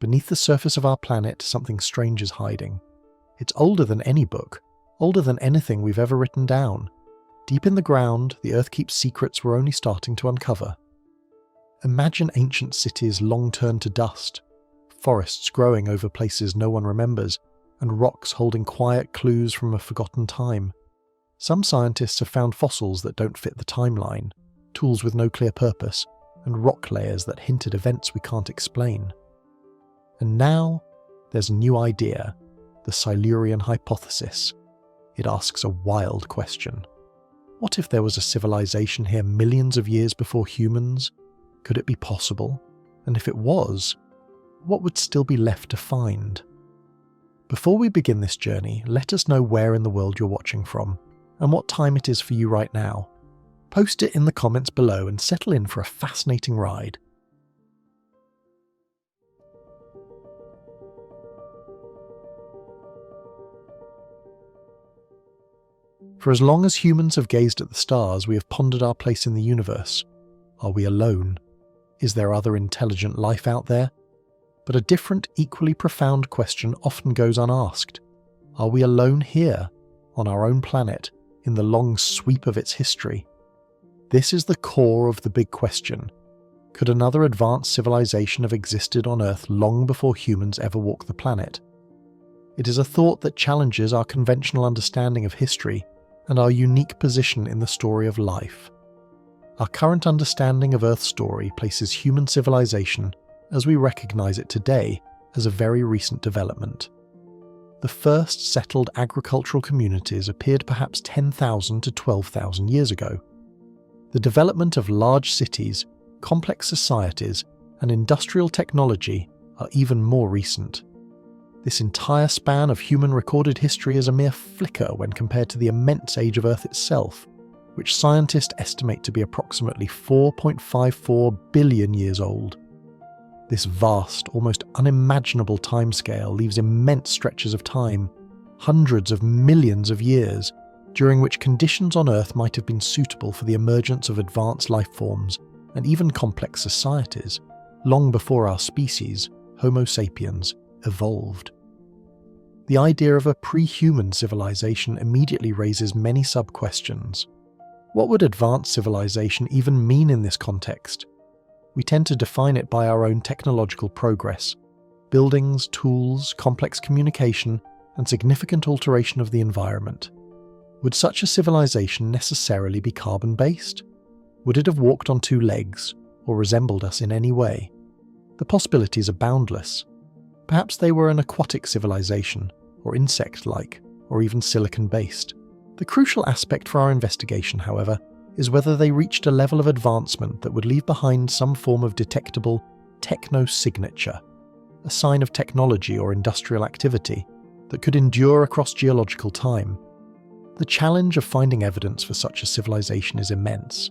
Beneath the surface of our planet, something strange is hiding. It's older than any book, older than anything we've ever written down. Deep in the ground, the Earth keeps secrets we're only starting to uncover. Imagine ancient cities long turned to dust, forests growing over places no one remembers, and rocks holding quiet clues from a forgotten time. Some scientists have found fossils that don't fit the timeline, tools with no clear purpose, and rock layers that hint at events we can't explain. And now, there's a new idea, the Silurian Hypothesis. It asks a wild question. What if there was a civilization here millions of years before humans? Could it be possible? And if it was, what would still be left to find? Before we begin this journey, let us know where in the world you're watching from, and what time it is for you right now. Post it in the comments below and settle in for a fascinating ride. For as long as humans have gazed at the stars, we have pondered our place in the universe. Are we alone? Is there other intelligent life out there? But a different, equally profound question often goes unasked. Are we alone here, on our own planet, in the long sweep of its history? This is the core of the big question. Could another advanced civilization have existed on Earth long before humans ever walked the planet? It is a thought that challenges our conventional understanding of history and our unique position in the story of life. Our current understanding of Earth's story places human civilization, as we recognize it today, as a very recent development. The first settled agricultural communities appeared perhaps 10,000 to 12,000 years ago. The development of large cities, complex societies, and industrial technology are even more recent. This entire span of human recorded history is a mere flicker when compared to the immense age of Earth itself, which scientists estimate to be approximately 4.54 billion years old. This vast, almost unimaginable timescale leaves immense stretches of time, hundreds of millions of years, during which conditions on Earth might have been suitable for the emergence of advanced life forms and even complex societies, long before our species, Homo sapiens, evolved. The idea of a pre-human civilization immediately raises many sub-questions. What would advanced civilization even mean in this context? We tend to define it by our own technological progress, buildings, tools, complex communication, and significant alteration of the environment. Would such a civilization necessarily be carbon-based? Would it have walked on two legs, or resembled us in any way? The possibilities are boundless. Perhaps they were an aquatic civilization, or insect-like, or even silicon-based. The crucial aspect for our investigation, however, is whether they reached a level of advancement that would leave behind some form of detectable technosignature, a sign of technology or industrial activity that could endure across geological time. The challenge of finding evidence for such a civilization is immense.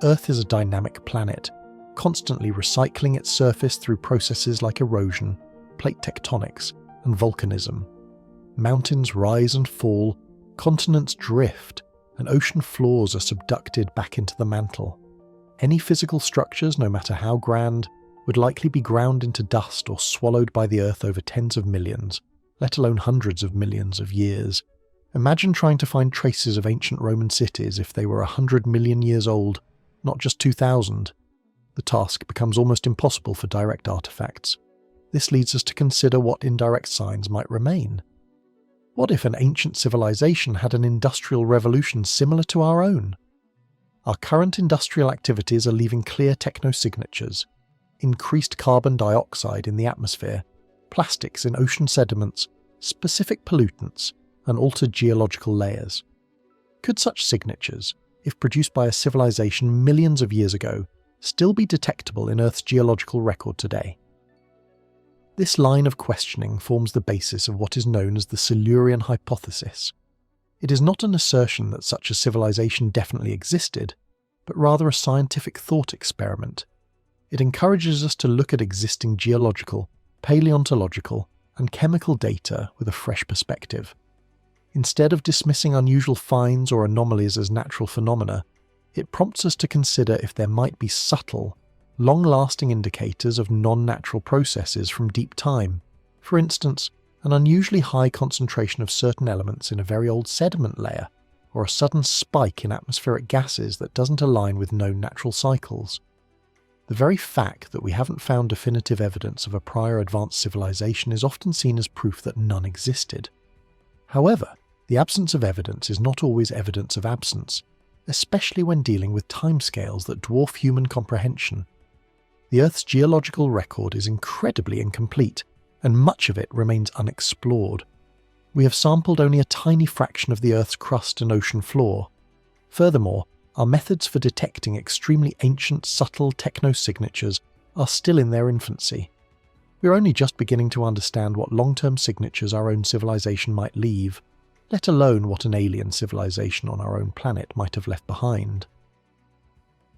Earth is a dynamic planet, constantly recycling its surface through processes like erosion, plate tectonics, and volcanism. Mountains rise and fall, continents drift, and ocean floors are subducted back into the mantle. Any physical structures, no matter how grand, would likely be ground into dust or swallowed by the Earth over tens of millions, let alone hundreds of millions of years. Imagine trying to find traces of ancient Roman cities if they were 100 million years old, not just 2,000. The task becomes almost impossible for direct artifacts. This leads us to consider what indirect signs might remain. What if an ancient civilization had an industrial revolution similar to our own? Our current industrial activities are leaving clear technosignatures: increased carbon dioxide in the atmosphere, plastics in ocean sediments, specific pollutants, and altered geological layers. Could such signatures, if produced by a civilization millions of years ago, still be detectable in Earth's geological record today? This line of questioning forms the basis of what is known as the Silurian Hypothesis. It is not an assertion that such a civilization definitely existed, but rather a scientific thought experiment. It encourages us to look at existing geological, paleontological, and chemical data with a fresh perspective. Instead of dismissing unusual finds or anomalies as natural phenomena, it prompts us to consider if there might be subtle, long-lasting indicators of non-natural processes from deep time. For instance, an unusually high concentration of certain elements in a very old sediment layer, or a sudden spike in atmospheric gases that doesn't align with known natural cycles. The very fact that we haven't found definitive evidence of a prior advanced civilization is often seen as proof that none existed. However, the absence of evidence is not always evidence of absence, especially when dealing with timescales that dwarf human comprehension. The Earth's geological record is incredibly incomplete, and much of it remains unexplored. We have sampled only a tiny fraction of the Earth's crust and ocean floor. Furthermore, our methods for detecting extremely ancient, subtle technosignatures are still in their infancy. We're only just beginning to understand what long-term signatures our own civilization might leave, let alone what an alien civilization on our own planet might have left behind.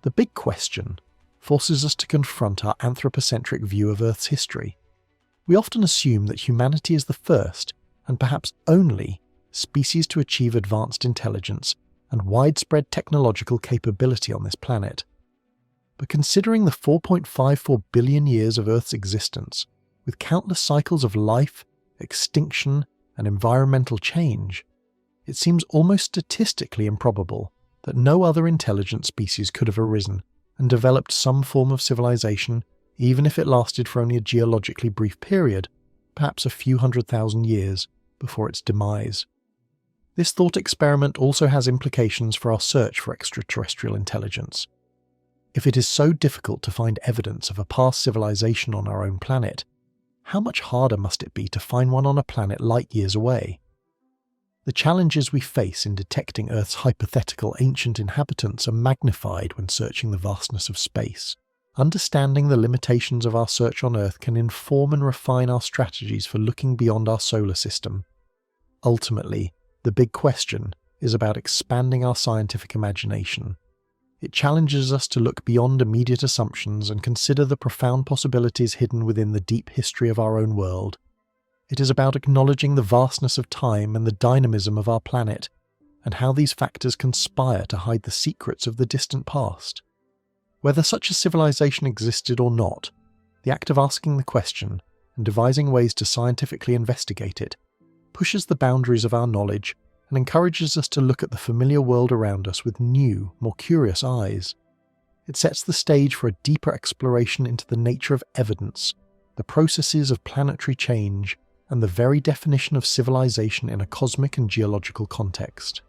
The big question forces us to confront our anthropocentric view of Earth's history. We often assume that humanity is the first, and perhaps only, species to achieve advanced intelligence and widespread technological capability on this planet. But considering the 4.54 billion years of Earth's existence, with countless cycles of life, extinction, and environmental change, it seems almost statistically improbable that no other intelligent species could have arisen and developed some form of civilization, even if it lasted for only a geologically brief period, perhaps a few 100,000 years, before its demise. This thought experiment also has implications for our search for extraterrestrial intelligence. If it is so difficult to find evidence of a past civilization on our own planet, how much harder must it be to find one on a planet light years away? The challenges we face in detecting Earth's hypothetical ancient inhabitants are magnified when searching the vastness of space. Understanding the limitations of our search on Earth can inform and refine our strategies for looking beyond our solar system. Ultimately, the big question is about expanding our scientific imagination. It challenges us to look beyond immediate assumptions and consider the profound possibilities hidden within the deep history of our own world. It is about acknowledging the vastness of time and the dynamism of our planet, and how these factors conspire to hide the secrets of the distant past. Whether such a civilization existed or not, the act of asking the question and devising ways to scientifically investigate it pushes the boundaries of our knowledge and encourages us to look at the familiar world around us with new, more curious eyes. It sets the stage for a deeper exploration into the nature of evidence, the processes of planetary change, and the very definition of civilization in a cosmic and geological context.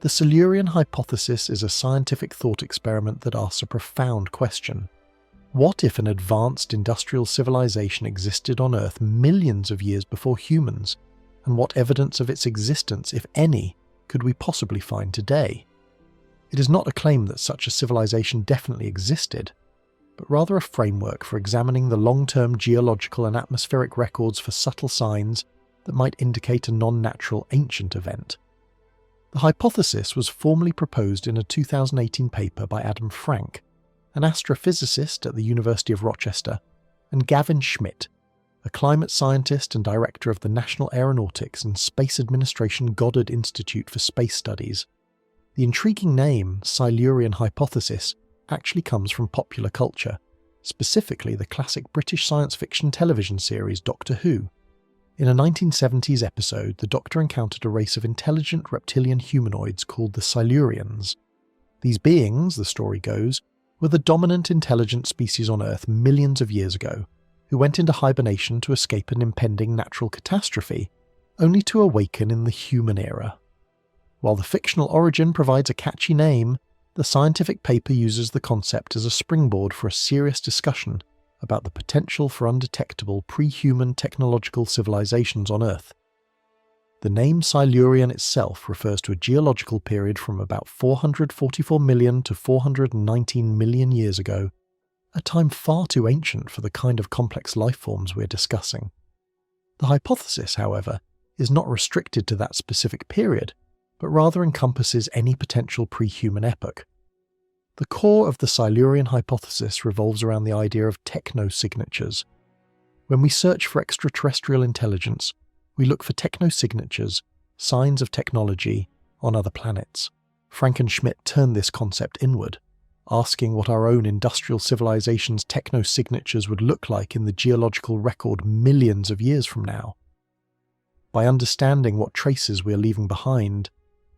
The Silurian Hypothesis is a scientific thought experiment that asks a profound question. What if an advanced industrial civilization existed on Earth millions of years before humans, and what evidence of its existence, if any, could we possibly find today? It is not a claim that such a civilization definitely existed, but rather a framework for examining the long-term geological and atmospheric records for subtle signs that might indicate a non-natural ancient event. The hypothesis was formally proposed in a 2018 paper by Adam Frank, an astrophysicist at the University of Rochester, and Gavin Schmidt, a climate scientist and director of the National Aeronautics and Space Administration Goddard Institute for Space Studies. The intriguing name, Silurian Hypothesis, actually comes from popular culture, specifically the classic British science fiction television series Doctor Who. In a 1970s episode, the Doctor encountered a race of intelligent reptilian humanoids called the Silurians. These beings, the story goes, were the dominant intelligent species on Earth millions of years ago, who went into hibernation to escape an impending natural catastrophe, only to awaken in the human era. While the fictional origin provides a catchy name, the scientific paper uses the concept as a springboard for a serious discussion about the potential for undetectable pre-human technological civilizations on Earth. The name Silurian itself refers to a geological period from about 444 million to 419 million years ago, a time far too ancient for the kind of complex life forms we're discussing. The hypothesis, however, is not restricted to that specific period, but rather encompasses any potential pre-human epoch. The core of the Silurian hypothesis revolves around the idea of technosignatures. When we search for extraterrestrial intelligence, we look for technosignatures, signs of technology, on other planets. Frank and Schmidt turned this concept inward. asking what our own industrial civilization's technosignatures would look like in the geological record millions of years from now. By understanding what traces we are leaving behind,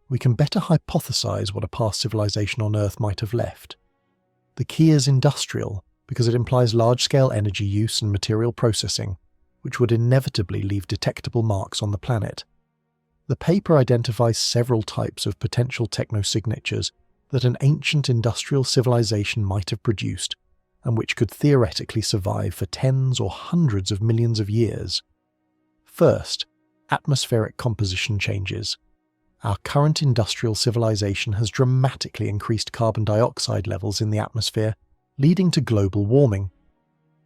we can better hypothesize what a past civilization on Earth might have left. The key is industrial because it implies large-scale energy use and material processing, which would inevitably leave detectable marks on the planet. The paper identifies several types of potential technosignatures that an ancient industrial civilization might have produced, and which could theoretically survive for tens or hundreds of millions of years. First, atmospheric composition changes. Our current industrial civilization has dramatically increased carbon dioxide levels in the atmosphere, leading to global warming.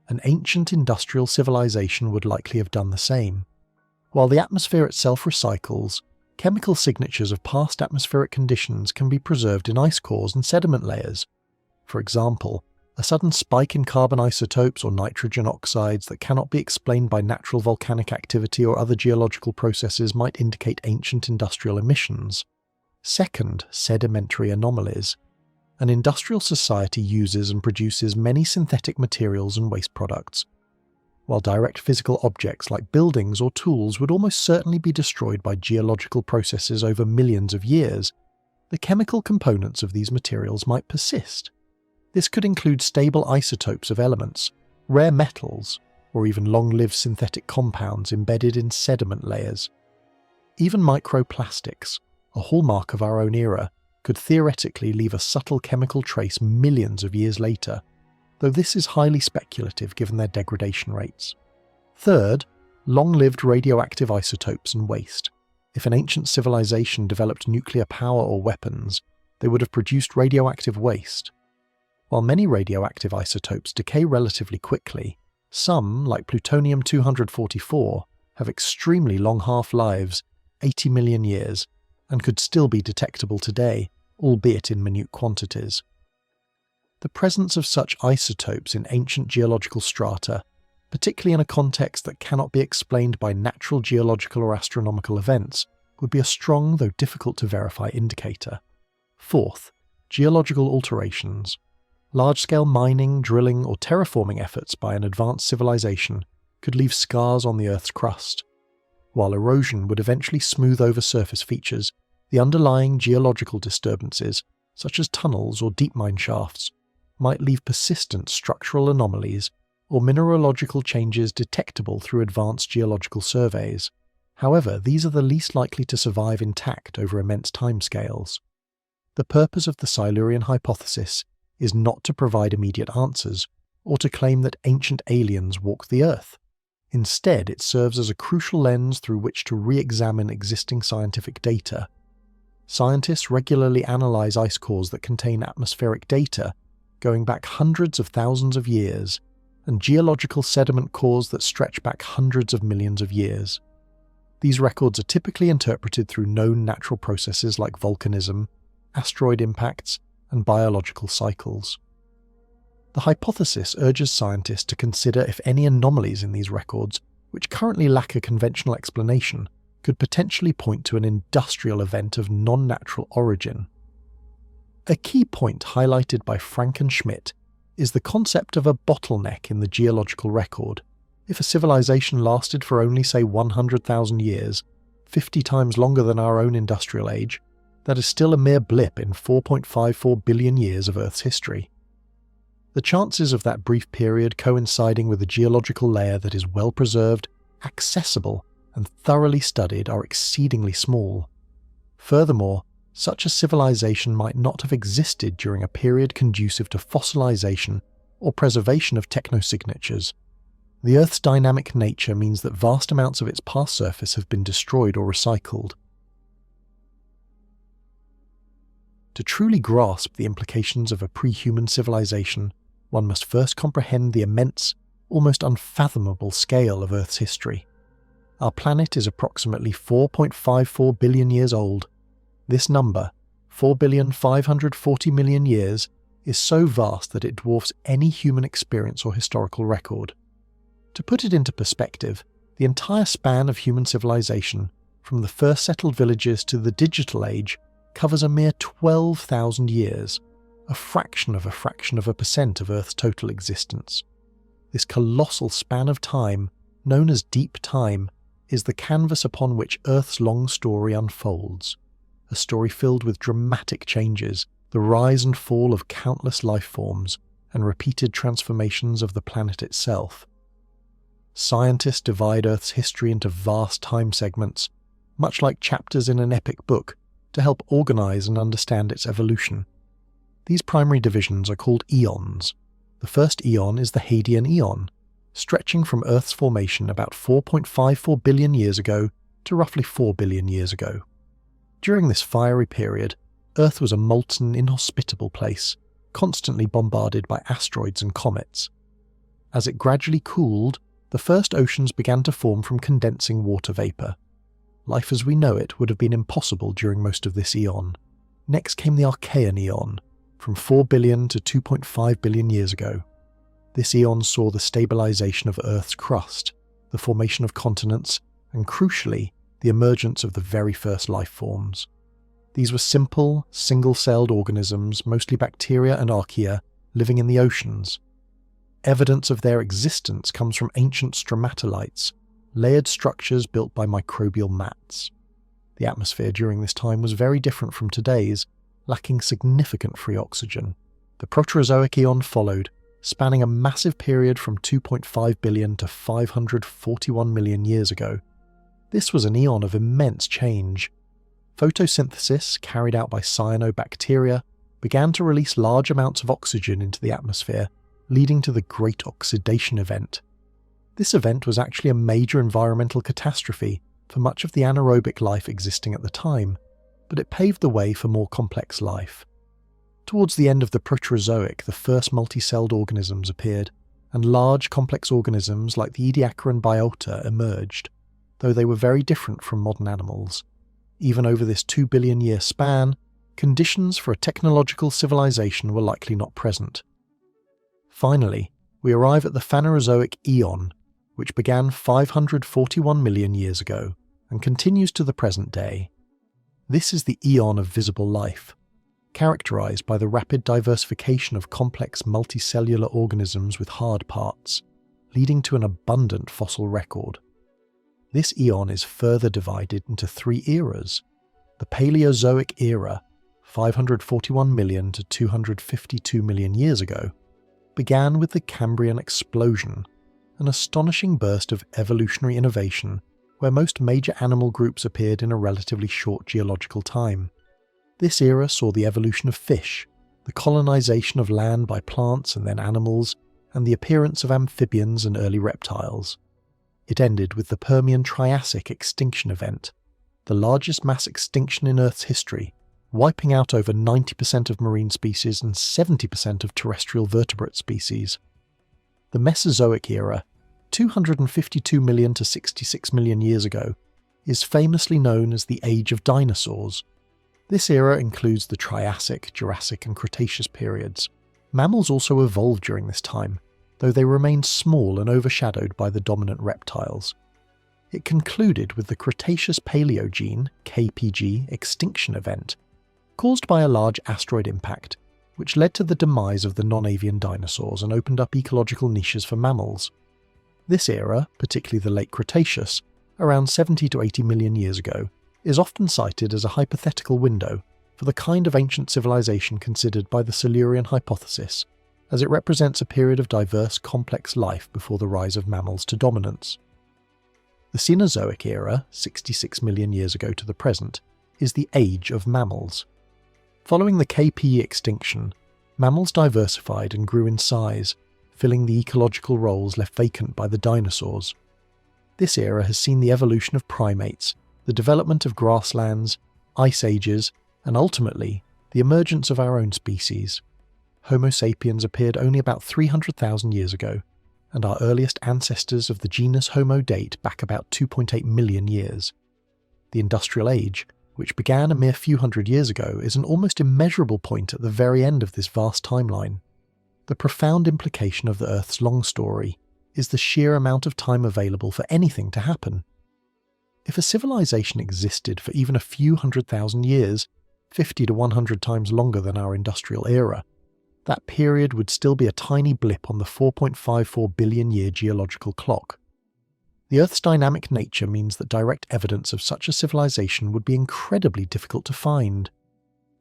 An ancient industrial civilization would likely have done the same. While the atmosphere itself recycles, chemical signatures of past atmospheric conditions can be preserved in ice cores and sediment layers. For example, a sudden spike in carbon isotopes or nitrogen oxides that cannot be explained by natural volcanic activity or other geological processes might indicate ancient industrial emissions. Second, sedimentary anomalies. An industrial society uses and produces many synthetic materials and waste products. While direct physical objects like buildings or tools would almost certainly be destroyed by geological processes over millions of years, the chemical components of these materials might persist. This could include stable isotopes of elements, rare metals, or even long-lived synthetic compounds embedded in sediment layers. Even microplastics, a hallmark of our own era, could theoretically leave a subtle chemical trace millions of years later, though this is highly speculative given their degradation rates. Third, long-lived radioactive isotopes and waste. If an ancient civilization developed nuclear power or weapons, they would have produced radioactive waste. While many radioactive isotopes decay relatively quickly, some, like plutonium-244, have extremely long half-lives, 80 million years, and could still be detectable today, albeit in minute quantities. The presence of such isotopes in ancient geological strata, particularly in a context that cannot be explained by natural geological or astronomical events, would be a strong though difficult to verify indicator. Fourth, geological alterations. Large-scale mining, drilling, or terraforming efforts by an advanced civilization could leave scars on the Earth's crust. While erosion would eventually smooth over surface features, the underlying geological disturbances, such as tunnels or deep mine shafts, might leave persistent structural anomalies or mineralogical changes detectable through advanced geological surveys. However, these are the least likely to survive intact over immense timescales. The purpose of the Silurian hypothesis is not to provide immediate answers, or to claim that ancient aliens walk the Earth. Instead, it serves as a crucial lens through which to re-examine existing scientific data. Scientists regularly analyze ice cores that contain atmospheric data going back hundreds of thousands of years, and geological sediment cores that stretch back hundreds of millions of years. These records are typically interpreted through known natural processes like volcanism, asteroid impacts, and biological cycles. The hypothesis urges scientists to consider if any anomalies in these records, which currently lack a conventional explanation, could potentially point to an industrial event of non-natural origin. A key point highlighted by Frank and Schmidt is the concept of a bottleneck in the geological record. If a civilization lasted for only, say, 100,000 years, 50 times longer than our own industrial age, that is still a mere blip in 4.54 billion years of Earth's history. The chances of that brief period coinciding with a geological layer that is well preserved, accessible, and thoroughly studied are exceedingly small. Furthermore, such a civilization might not have existed during a period conducive to fossilization or preservation of technosignatures. The Earth's dynamic nature means that vast amounts of its past surface have been destroyed or recycled. To truly grasp the implications of a pre-human civilization, one must first comprehend the immense, almost unfathomable scale of Earth's history. Our planet is approximately 4.54 billion years old. This number, 4,540,000,000 years, is so vast that it dwarfs any human experience or historical record. To put it into perspective, the entire span of human civilization, from the first settled villages to the digital age, covers a mere 12,000 years. a fraction of a percent of Earth's total existence. This colossal span of time, known as deep time, is the canvas upon which Earth's long story unfolds, a story filled with dramatic changes, the rise and fall of countless life forms, and repeated transformations of the planet itself. Scientists divide Earth's history into vast time segments, much like chapters in an epic book, to help organize and understand its evolution. These primary divisions are called eons. The first eon is the Hadean eon, stretching from Earth's formation about 4.54 billion years ago to roughly 4 billion years ago. During this fiery period, Earth was a molten, inhospitable place, constantly bombarded by asteroids and comets. As it gradually cooled, the first oceans began to form from condensing water vapor. Life as we know it would have been impossible during most of this eon. Next came the Archean eon, from 4 billion to 2.5 billion years ago. This eon saw the stabilization of Earth's crust, the formation of continents, and crucially, the emergence of the very first life forms. These were simple, single-celled organisms, mostly bacteria and archaea, living in the oceans. Evidence of their existence comes from ancient stromatolites, layered structures built by microbial mats. The atmosphere during this time was very different from today's, lacking significant free oxygen. The Proterozoic eon followed, spanning a massive period from 2.5 billion to 541 million years ago. This was an eon of immense change. Photosynthesis, carried out by cyanobacteria, began to release large amounts of oxygen into the atmosphere, leading to the Great Oxidation Event. This event was actually a major environmental catastrophe for much of the anaerobic life existing at the time, but it paved the way for more complex life. Towards the end of the Proterozoic, the first multicelled organisms appeared, and large complex organisms like the Ediacaran biota emerged, though they were very different from modern animals. Even over this 2 billion year span, conditions for a technological civilization were likely not present. Finally, we arrive at the Phanerozoic eon, which began 541 million years ago and continues to the present day. This is the eon of visible life, characterized by the rapid diversification of complex multicellular organisms with hard parts, leading to an abundant fossil record. This eon is further divided into 3 eras. The Paleozoic era, 541 million to 252 million years ago, began with the Cambrian explosion, an astonishing burst of evolutionary innovation where most major animal groups appeared in a relatively short geological time. This era saw the evolution of fish, the colonization of land by plants and then animals, and the appearance of amphibians and early reptiles. It ended with the Permian Triassic extinction event, the largest mass extinction in Earth's history, wiping out over 90% of marine species and 70% of terrestrial vertebrate species. The Mesozoic era, 252 million to 66 million years ago, is famously known as the Age of Dinosaurs. This era includes the Triassic, Jurassic and Cretaceous periods. Mammals also evolved during this time, though they remained small and overshadowed by the dominant reptiles. It concluded with the Cretaceous Paleogene (KPG) extinction event, caused by a large asteroid impact, which led to the demise of the non-avian dinosaurs and opened up ecological niches for mammals. This era, particularly the late Cretaceous, around 70 to 80 million years ago, is often cited as a hypothetical window for the kind of ancient civilization considered by the Silurian Hypothesis, as it represents a period of diverse, complex life before the rise of mammals to dominance. The Cenozoic era, 66 million years ago to the present, is the age of mammals. Following the KPE extinction, mammals diversified and grew in size, filling the ecological roles left vacant by the dinosaurs. This era has seen the evolution of primates, the development of grasslands, ice ages, and ultimately, the emergence of our own species. Homo sapiens appeared only about 300,000 years ago, and our earliest ancestors of the genus Homo date back about 2.8 million years. The Industrial Age, which began a mere few hundred years ago, is an almost immeasurable point at the very end of this vast timeline. The profound implication of the Earth's long story is the sheer amount of time available for anything to happen. If a civilization existed for even a few 100,000 years, 50 to 100 times longer than our industrial era, that period would still be a tiny blip on the 4.54 billion year geological clock. The Earth's dynamic nature means that direct evidence of such a civilization would be incredibly difficult to find.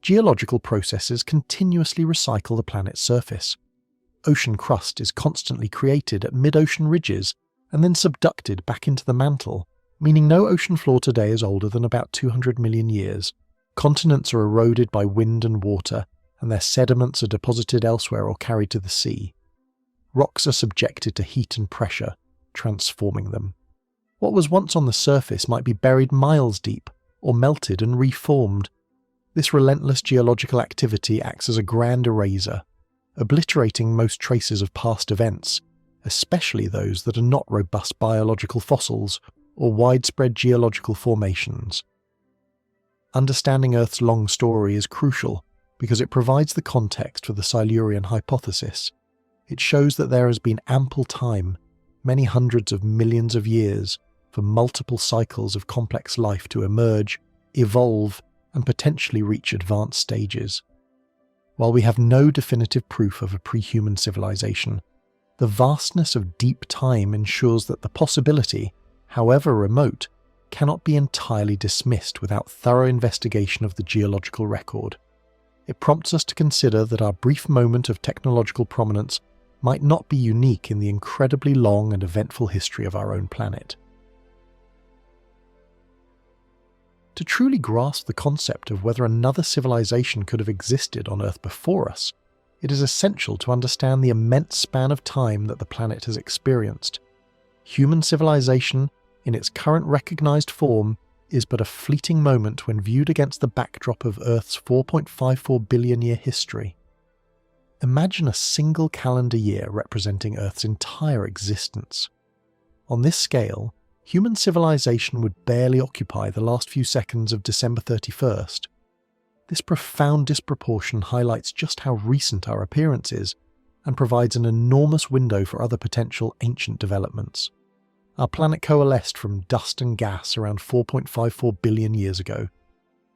Geological processes continuously recycle the planet's surface. Ocean crust is constantly created at mid-ocean ridges and then subducted back into the mantle, meaning no ocean floor today is older than about 200 million years. Continents are eroded by wind and water, and their sediments are deposited elsewhere or carried to the sea. Rocks are subjected to heat and pressure, transforming them. What was once on the surface might be buried miles deep, or melted and reformed. This relentless geological activity acts as a grand eraser, obliterating most traces of past events, especially those that are not robust biological fossils or widespread geological formations. Understanding Earth's long story is crucial because it provides the context for the Silurian Hypothesis. It shows that there has been ample time, many hundreds of millions of years, for multiple cycles of complex life to emerge, evolve, and potentially reach advanced stages. While we have no definitive proof of a pre-human civilization, the vastness of deep time ensures that the possibility, however remote, cannot be entirely dismissed without thorough investigation of the geological record. It prompts us to consider that our brief moment of technological prominence might not be unique in the incredibly long and eventful history of our own planet. To truly grasp the concept of whether another civilization could have existed on Earth before us, it is essential to understand the immense span of time that the planet has experienced. Human civilization, in its current recognized form, is but a fleeting moment when viewed against the backdrop of Earth's 4.54 billion year history. Imagine a single calendar year representing Earth's entire existence. On this scale, human civilization would barely occupy the last few seconds of December 31st. This profound disproportion highlights just how recent our appearance is and provides an enormous window for other potential ancient developments. Our planet coalesced from dust and gas around 4.54 billion years ago.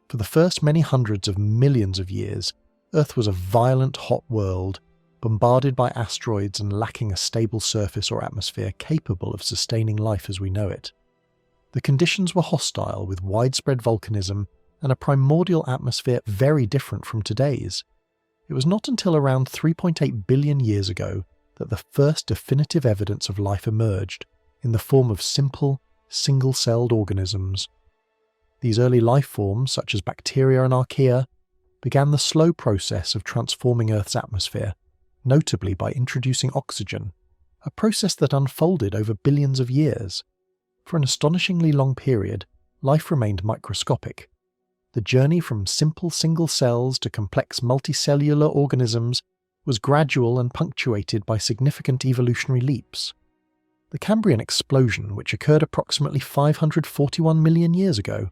For the first many hundreds of millions of years, Earth was a violent hot world, bombarded by asteroids and lacking a stable surface or atmosphere capable of sustaining life as we know it. The conditions were hostile, with widespread volcanism and a primordial atmosphere very different from today's. It was not until around 3.8 billion years ago that the first definitive evidence of life emerged, in the form of simple, single-celled organisms. These early life forms, such as bacteria and archaea, began the slow process of transforming Earth's atmosphere, notably by introducing oxygen, a process that unfolded over billions of years. For an astonishingly long period, life remained microscopic. The journey from simple single cells to complex multicellular organisms was gradual and punctuated by significant evolutionary leaps. The Cambrian explosion, which occurred approximately 541 million years ago,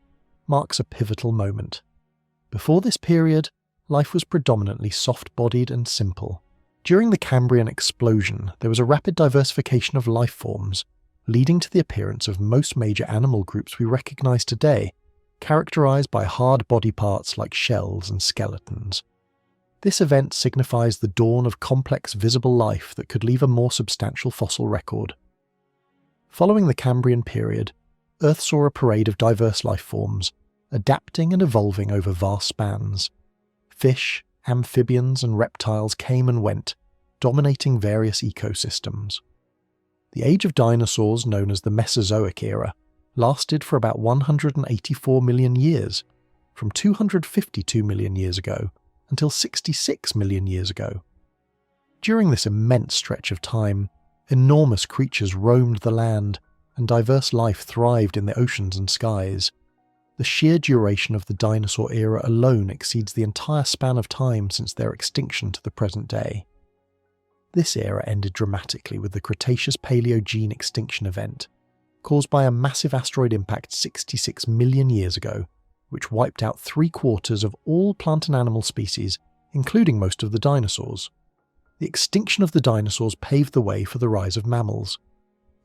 marks a pivotal moment. Before this period, life was predominantly soft-bodied and simple. During the Cambrian explosion, there was a rapid diversification of life forms, leading to the appearance of most major animal groups we recognize today, characterized by hard body parts like shells and skeletons. This event signifies the dawn of complex visible life that could leave a more substantial fossil record. Following the Cambrian period, Earth saw a parade of diverse life forms, adapting and evolving over vast spans. Fish, amphibians and reptiles came and went, dominating various ecosystems. The age of dinosaurs, known as the Mesozoic era, lasted for about 184 million years, from 252 million years ago until 66 million years ago. During this immense stretch of time, enormous creatures roamed the land, and diverse life thrived in the oceans and skies. The sheer duration of the dinosaur era alone exceeds the entire span of time since their extinction to the present day. This era ended dramatically with the Cretaceous-Paleogene extinction event, caused by a massive asteroid impact 66 million years ago, which wiped out 3/4 of all plant and animal species, including most of the dinosaurs. The extinction of the dinosaurs paved the way for the rise of mammals.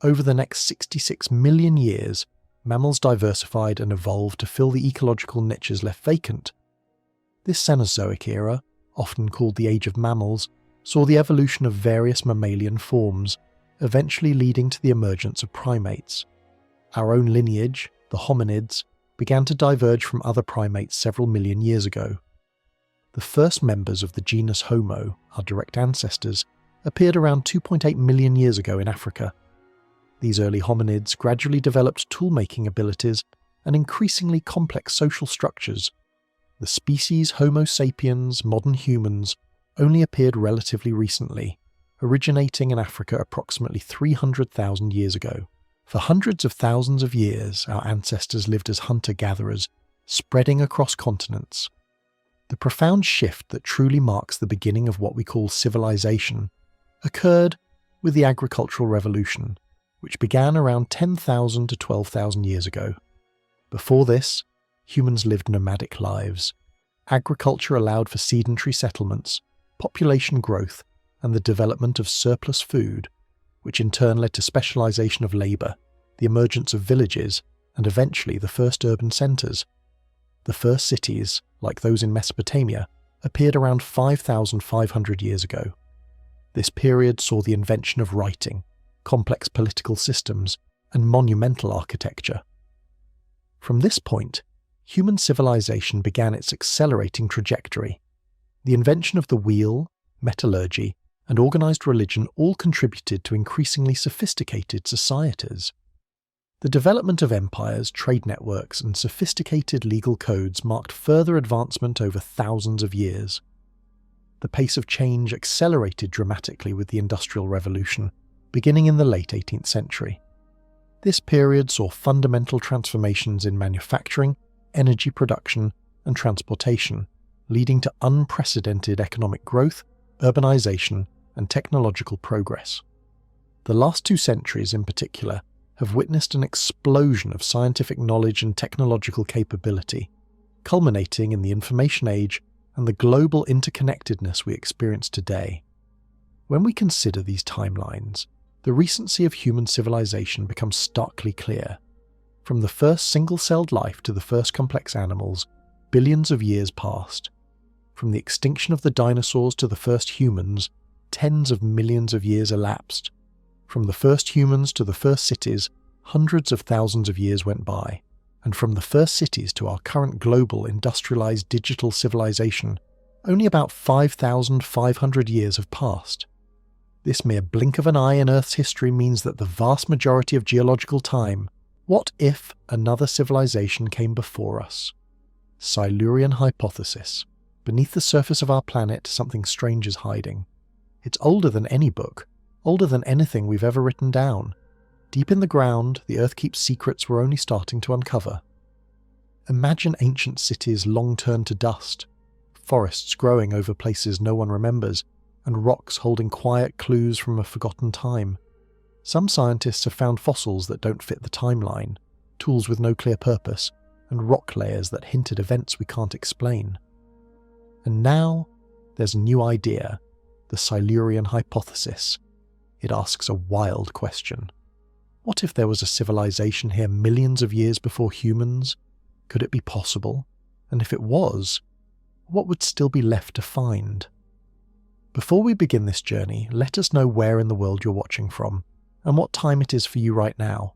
Over the next 66 million years, mammals diversified and evolved to fill the ecological niches left vacant. This Cenozoic era, often called the Age of Mammals, saw the evolution of various mammalian forms, eventually leading to the emergence of primates. Our own lineage, the hominids, began to diverge from other primates several million years ago. The first members of the genus Homo, our direct ancestors, appeared around 2.8 million years ago in Africa. These early hominids gradually developed tool-making abilities and increasingly complex social structures. The species Homo sapiens, modern humans, only appeared relatively recently, originating in Africa approximately 300,000 years ago. For hundreds of thousands of years, our ancestors lived as hunter-gatherers, spreading across continents. The profound shift that truly marks the beginning of what we call civilization occurred with the agricultural revolution, which began around 10,000 to 12,000 years ago. Before this, humans lived nomadic lives. Agriculture allowed for sedentary settlements, population growth, and the development of surplus food, which in turn led to specialization of labor, the emergence of villages, and eventually the first urban centers. The first cities, like those in Mesopotamia, appeared around 5,500 years ago. This period saw the invention of writing, complex political systems, and monumental architecture. From this point, human civilization began its accelerating trajectory. The invention of the wheel, metallurgy, and organized religion all contributed to increasingly sophisticated societies. The development of empires, trade networks, and sophisticated legal codes marked further advancement over thousands of years. The pace of change accelerated dramatically with the Industrial Revolution, beginning in the late 18th century. This period saw fundamental transformations in manufacturing, energy production, and transportation, leading to unprecedented economic growth, urbanization, and technological progress. The last 2 centuries in particular have witnessed an explosion of scientific knowledge and technological capability, culminating in the information age and the global interconnectedness we experience today. When we consider these timelines, the recency of human civilization becomes starkly clear. From the first single-celled life to the first complex animals, billions of years passed. From the extinction of the dinosaurs to the first humans, tens of millions of years elapsed. From the first humans to the first cities, hundreds of thousands of years went by. And from the first cities to our current global industrialized digital civilization, only about 5,500 years have passed. This mere blink of an eye in Earth's history means that the vast majority of geological time, what if another civilization came before us? Silurian Hypothesis. Beneath the surface of our planet, something strange is hiding. It's older than any book, older than anything we've ever written down. Deep in the ground, the Earth keeps secrets we're only starting to uncover. Imagine ancient cities long turned to dust, forests growing over places no one remembers, and rocks holding quiet clues from a forgotten time. Some scientists have found fossils that don't fit the timeline, tools with no clear purpose, and rock layers that hint at events we can't explain. And now, there's a new idea, the Silurian Hypothesis. It asks a wild question. What if there was a civilization here millions of years before humans? Could it be possible? And if it was, what would still be left to find? Before we begin this journey, let us know where in the world you're watching from, and what time it is for you right now.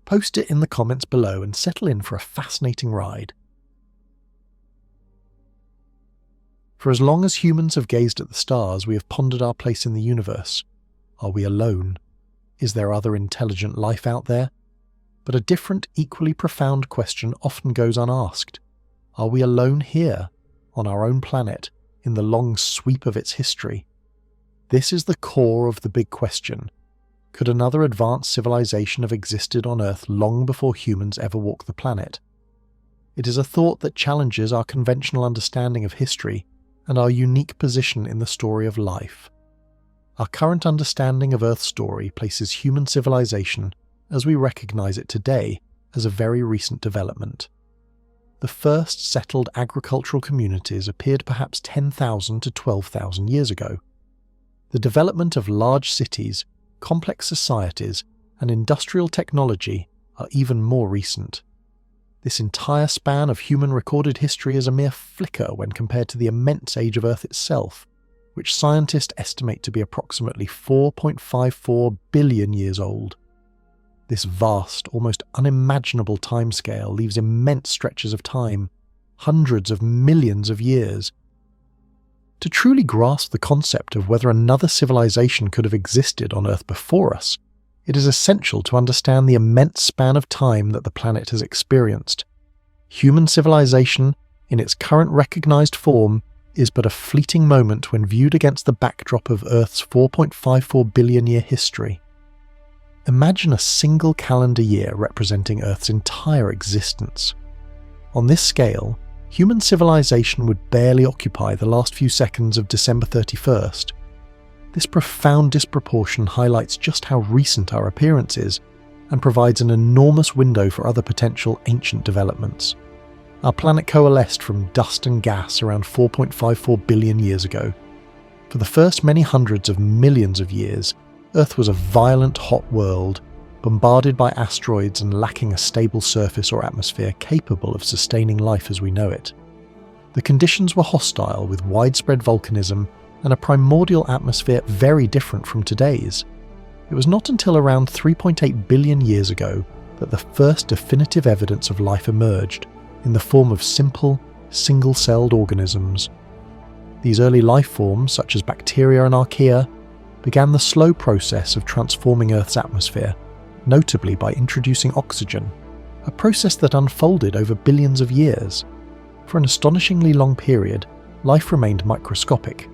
Post it in the comments below and settle in for a fascinating ride. For as long as humans have gazed at the stars, we have pondered our place in the universe. Are we alone? Is there other intelligent life out there? But a different, equally profound question often goes unasked. Are we alone here, on our own planet, in the long sweep of its history? This is the core of the big question. Could another advanced civilization have existed on Earth long before humans ever walked the planet? It is a thought that challenges our conventional understanding of history and our unique position in the story of life. Our current understanding of Earth's story places human civilization, as we recognize it today, as a very recent development. The first settled agricultural communities appeared perhaps 10,000 to 12,000 years ago. The development of large cities, complex societies, and industrial technology are even more recent. This entire span of human recorded history is a mere flicker when compared to the immense age of Earth itself, which scientists estimate to be approximately 4.54 billion years old. This vast, almost unimaginable timescale leaves immense stretches of time, hundreds of millions of years. To truly grasp the concept of whether another civilization could have existed on Earth before us, it is essential to understand the immense span of time that the planet has experienced. Human civilization, in its current recognized form, is but a fleeting moment when viewed against the backdrop of Earth's 4.54 billion year history. Imagine a single calendar year representing Earth's entire existence. On this scale, human civilization would barely occupy the last few seconds of December 31st. This profound disproportion highlights just how recent our appearance is and provides an enormous window for other potential ancient developments. Our planet coalesced from dust and gas around 4.54 billion years ago. For the first many hundreds of millions of years, Earth was a violent hot world, bombarded by asteroids and lacking a stable surface or atmosphere capable of sustaining life as we know it. The conditions were hostile, with widespread volcanism and a primordial atmosphere very different from today's. It was not until around 3.8 billion years ago that the first definitive evidence of life emerged, in the form of simple, single-celled organisms. These early life forms, such as bacteria and archaea, began the slow process of transforming Earth's atmosphere, notably by introducing oxygen, a process that unfolded over billions of years. For an astonishingly long period, life remained microscopic.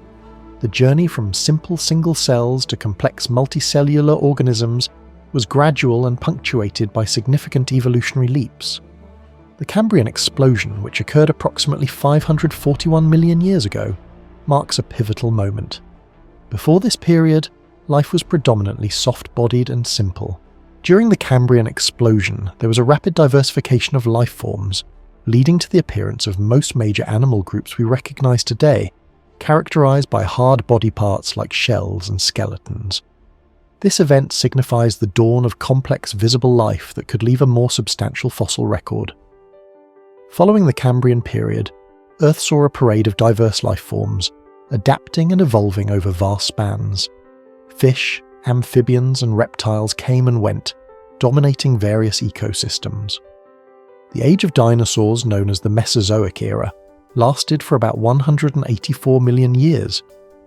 The journey from simple single cells to complex multicellular organisms was gradual and punctuated by significant evolutionary leaps. The Cambrian explosion, which occurred approximately 541 million years ago, marks a pivotal moment. Before this period, life was predominantly soft-bodied and simple. During the Cambrian explosion, there was a rapid diversification of life forms, leading to the appearance of most major animal groups we recognize today, characterized by hard body parts like shells and skeletons. This event signifies the dawn of complex visible life that could leave a more substantial fossil record. Following the Cambrian period, Earth saw a parade of diverse life forms, adapting and evolving over vast spans. Fish, amphibians and reptiles came and went, dominating various ecosystems. The age of dinosaurs, known as the Mesozoic era, lasted for about 184 million years,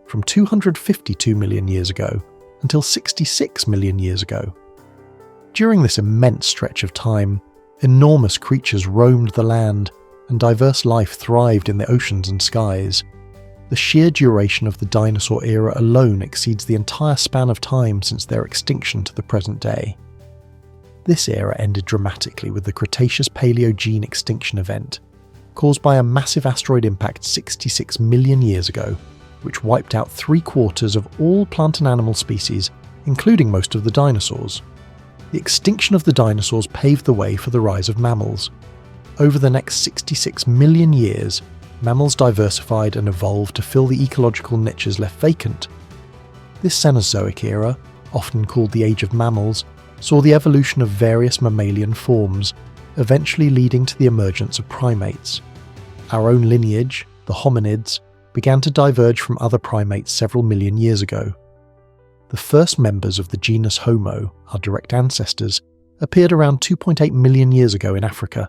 from 252 million years ago until 66 million years ago. During this immense stretch of time, enormous creatures roamed the land, and diverse life thrived in the oceans and skies. The sheer duration of the dinosaur era alone exceeds the entire span of time since their extinction to the present day. This era ended dramatically with the Cretaceous-Paleogene extinction event, caused by a massive asteroid impact 66 million years ago, which wiped out 3/4 of all plant and animal species, including most of the dinosaurs. The extinction of the dinosaurs paved the way for the rise of mammals. Over the next 66 million years, mammals diversified and evolved to fill the ecological niches left vacant. This Cenozoic era, often called the Age of Mammals, saw the evolution of various mammalian forms, eventually leading to the emergence of primates. Our own lineage, the hominids, began to diverge from other primates several million years ago. The first members of the genus Homo, our direct ancestors, appeared around 2.8 million years ago in Africa.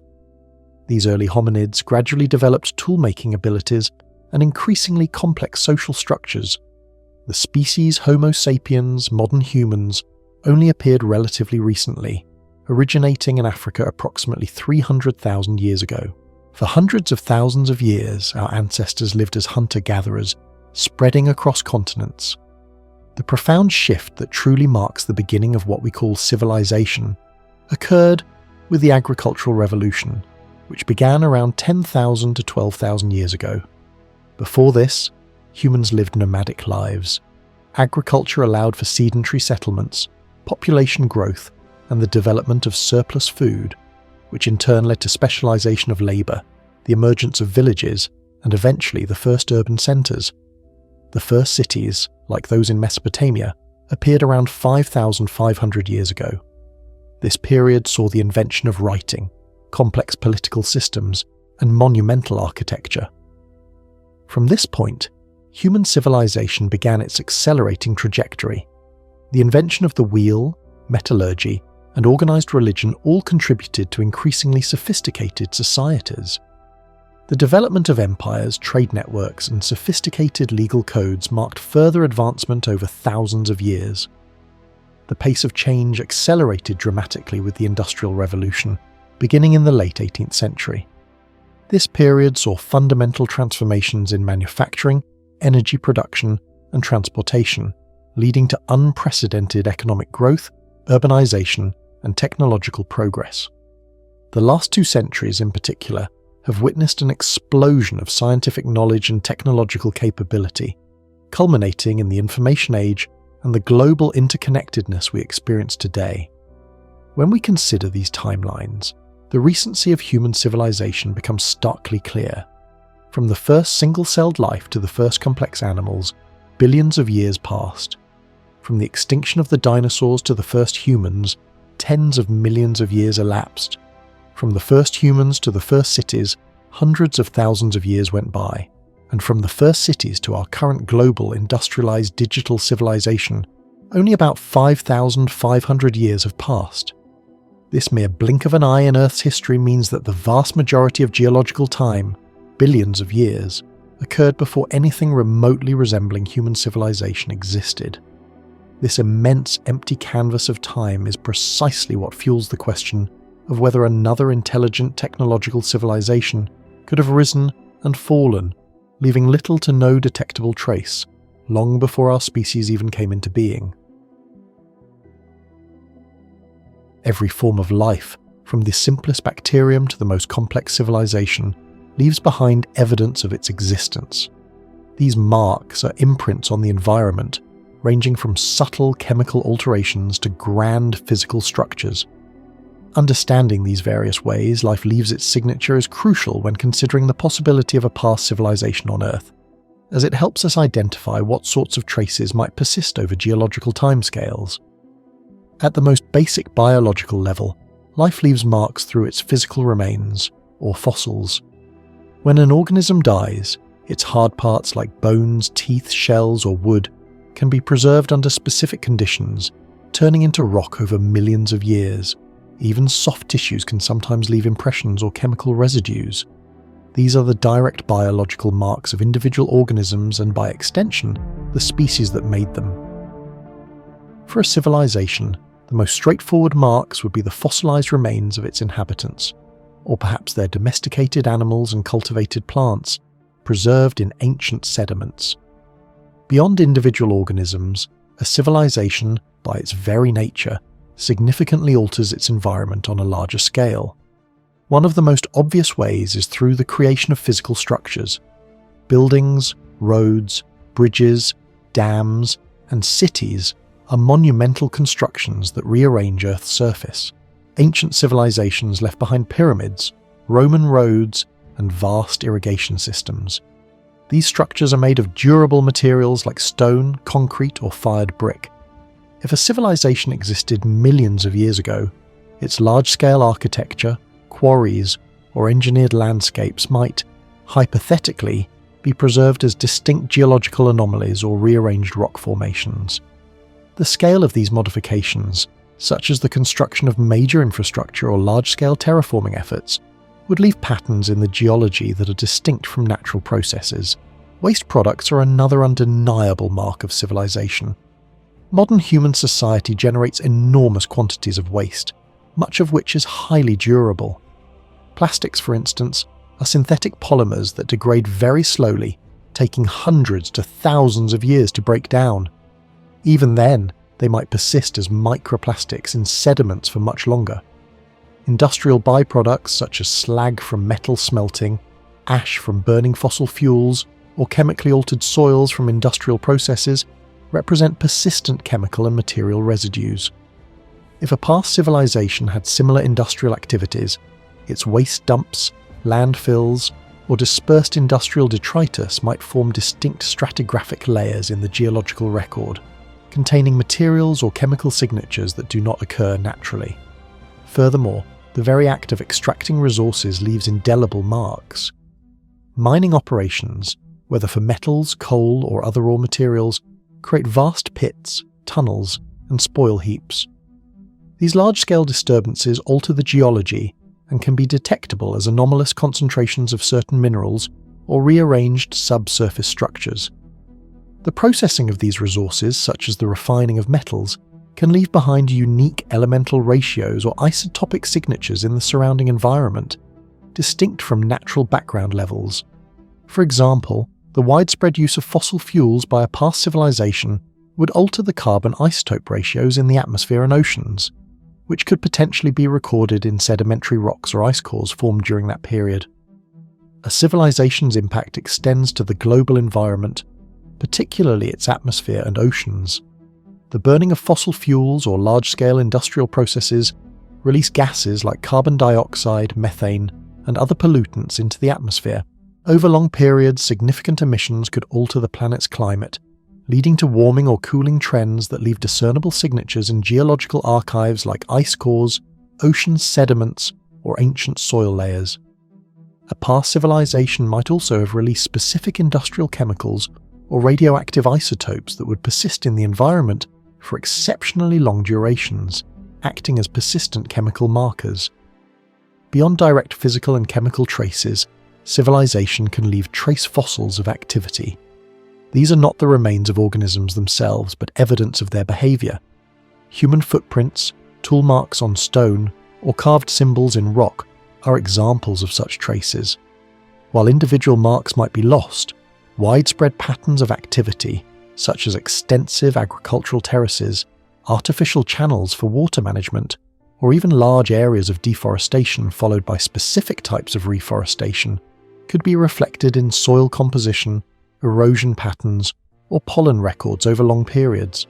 These early hominids gradually developed tool-making abilities and increasingly complex social structures. The species Homo sapiens, modern humans, only appeared relatively recently, originating in Africa approximately 300,000 years ago. For hundreds of thousands of years, our ancestors lived as hunter-gatherers, spreading across continents. The profound shift that truly marks the beginning of what we call civilization occurred with the agricultural revolution, which began around 10,000 to 12,000 years ago. Before this, humans lived nomadic lives. Agriculture allowed for sedentary settlements, population growth, and the development of surplus food, which in turn led to specialization of labor, the emergence of villages, and eventually the first urban centers. The first cities, like those in Mesopotamia, appeared around 5,500 years ago. This period saw the invention of writing, complex political systems, and monumental architecture. From this point, human civilization began its accelerating trajectory. The invention of the wheel, metallurgy, and organized religion all contributed to increasingly sophisticated societies. The development of empires, trade networks, and sophisticated legal codes marked further advancement over thousands of years. The pace of change accelerated dramatically with the Industrial Revolution, beginning in the late 18th century. This period saw fundamental transformations in manufacturing, energy production, and transportation, leading to unprecedented economic growth, urbanization, and technological progress. The last 2 centuries in particular have witnessed an explosion of scientific knowledge and technological capability, culminating in the information age and the global interconnectedness we experience today. When we consider these timelines, the recency of human civilization becomes starkly clear. From the first single-celled life to the first complex animals, billions of years passed. From the extinction of the dinosaurs to the first humans, tens of millions of years elapsed. From the first humans to the first cities, hundreds of thousands of years went by. And from the first cities to our current global industrialized digital civilization, only about 5,500 years have passed. This mere blink of an eye in Earth's history means that the vast majority of geological time, billions of years, occurred before anything remotely resembling human civilization existed. This immense empty canvas of time is precisely what fuels the question of whether another intelligent technological civilization could have risen and fallen, leaving little to no detectable trace, long before our species even came into being. Every form of life, from the simplest bacterium to the most complex civilization, leaves behind evidence of its existence. These marks are imprints on the environment, ranging from subtle chemical alterations to grand physical structures. Understanding these various ways life leaves its signature is crucial when considering the possibility of a past civilization on Earth, as it helps us identify what sorts of traces might persist over geological timescales. At the most basic biological level, life leaves marks through its physical remains, or fossils. When an organism dies, its hard parts like bones, teeth, shells, or wood can be preserved under specific conditions, turning into rock over millions of years. Even soft tissues can sometimes leave impressions or chemical residues. These are the direct biological marks of individual organisms and, by extension, the species that made them. For a civilization, the most straightforward marks would be the fossilized remains of its inhabitants, or perhaps their domesticated animals and cultivated plants, preserved in ancient sediments. Beyond individual organisms, a civilization, by its very nature, significantly alters its environment on a larger scale. One of the most obvious ways is through the creation of physical structures. Buildings, roads, bridges, dams, and cities are monumental constructions that rearrange Earth's surface. Ancient civilizations left behind pyramids, Roman roads, and vast irrigation systems. These structures are made of durable materials like stone, concrete, or fired brick. If a civilization existed millions of years ago, its large-scale architecture, quarries, or engineered landscapes might, hypothetically, be preserved as distinct geological anomalies or rearranged rock formations. The scale of these modifications, such as the construction of major infrastructure or large-scale terraforming efforts, would leave patterns in the geology that are distinct from natural processes. Waste products are another undeniable mark of civilization. Modern human society generates enormous quantities of waste, much of which is highly durable. Plastics, for instance, are synthetic polymers that degrade very slowly, taking hundreds to thousands of years to break down. Even then, they might persist as microplastics in sediments for much longer. Industrial byproducts such as slag from metal smelting, ash from burning fossil fuels, or chemically altered soils from industrial processes represent persistent chemical and material residues. If a past civilization had similar industrial activities, its waste dumps, landfills, or dispersed industrial detritus might form distinct stratigraphic layers in the geological record, containing materials or chemical signatures that do not occur naturally. Furthermore, the very act of extracting resources leaves indelible marks. Mining operations, whether for metals, coal, or other raw materials, create vast pits, tunnels, and spoil heaps. These large-scale disturbances alter the geology and can be detectable as anomalous concentrations of certain minerals or rearranged subsurface structures. The processing of these resources, such as the refining of metals, can leave behind unique elemental ratios or isotopic signatures in the surrounding environment, distinct from natural background levels. For example, the widespread use of fossil fuels by a past civilization would alter the carbon isotope ratios in the atmosphere and oceans, which could potentially be recorded in sedimentary rocks or ice cores formed during that period. A civilization's impact extends to the global environment, particularly its atmosphere and oceans. The burning of fossil fuels or large-scale industrial processes release gases like carbon dioxide, methane, and other pollutants into the atmosphere. Over long periods, significant emissions could alter the planet's climate, leading to warming or cooling trends that leave discernible signatures in geological archives like ice cores, ocean sediments, or ancient soil layers. A past civilization might also have released specific industrial chemicals or radioactive isotopes that would persist in the environment for exceptionally long durations, acting as persistent chemical markers. Beyond direct physical and chemical traces, civilization can leave trace fossils of activity. These are not the remains of organisms themselves, but evidence of their behavior. Human footprints, tool marks on stone, or carved symbols in rock are examples of such traces. While individual marks might be lost, widespread patterns of activity, such as extensive agricultural terraces, artificial channels for water management, or even large areas of deforestation followed by specific types of reforestation, could be reflected in soil composition, erosion patterns, or pollen records over long periods.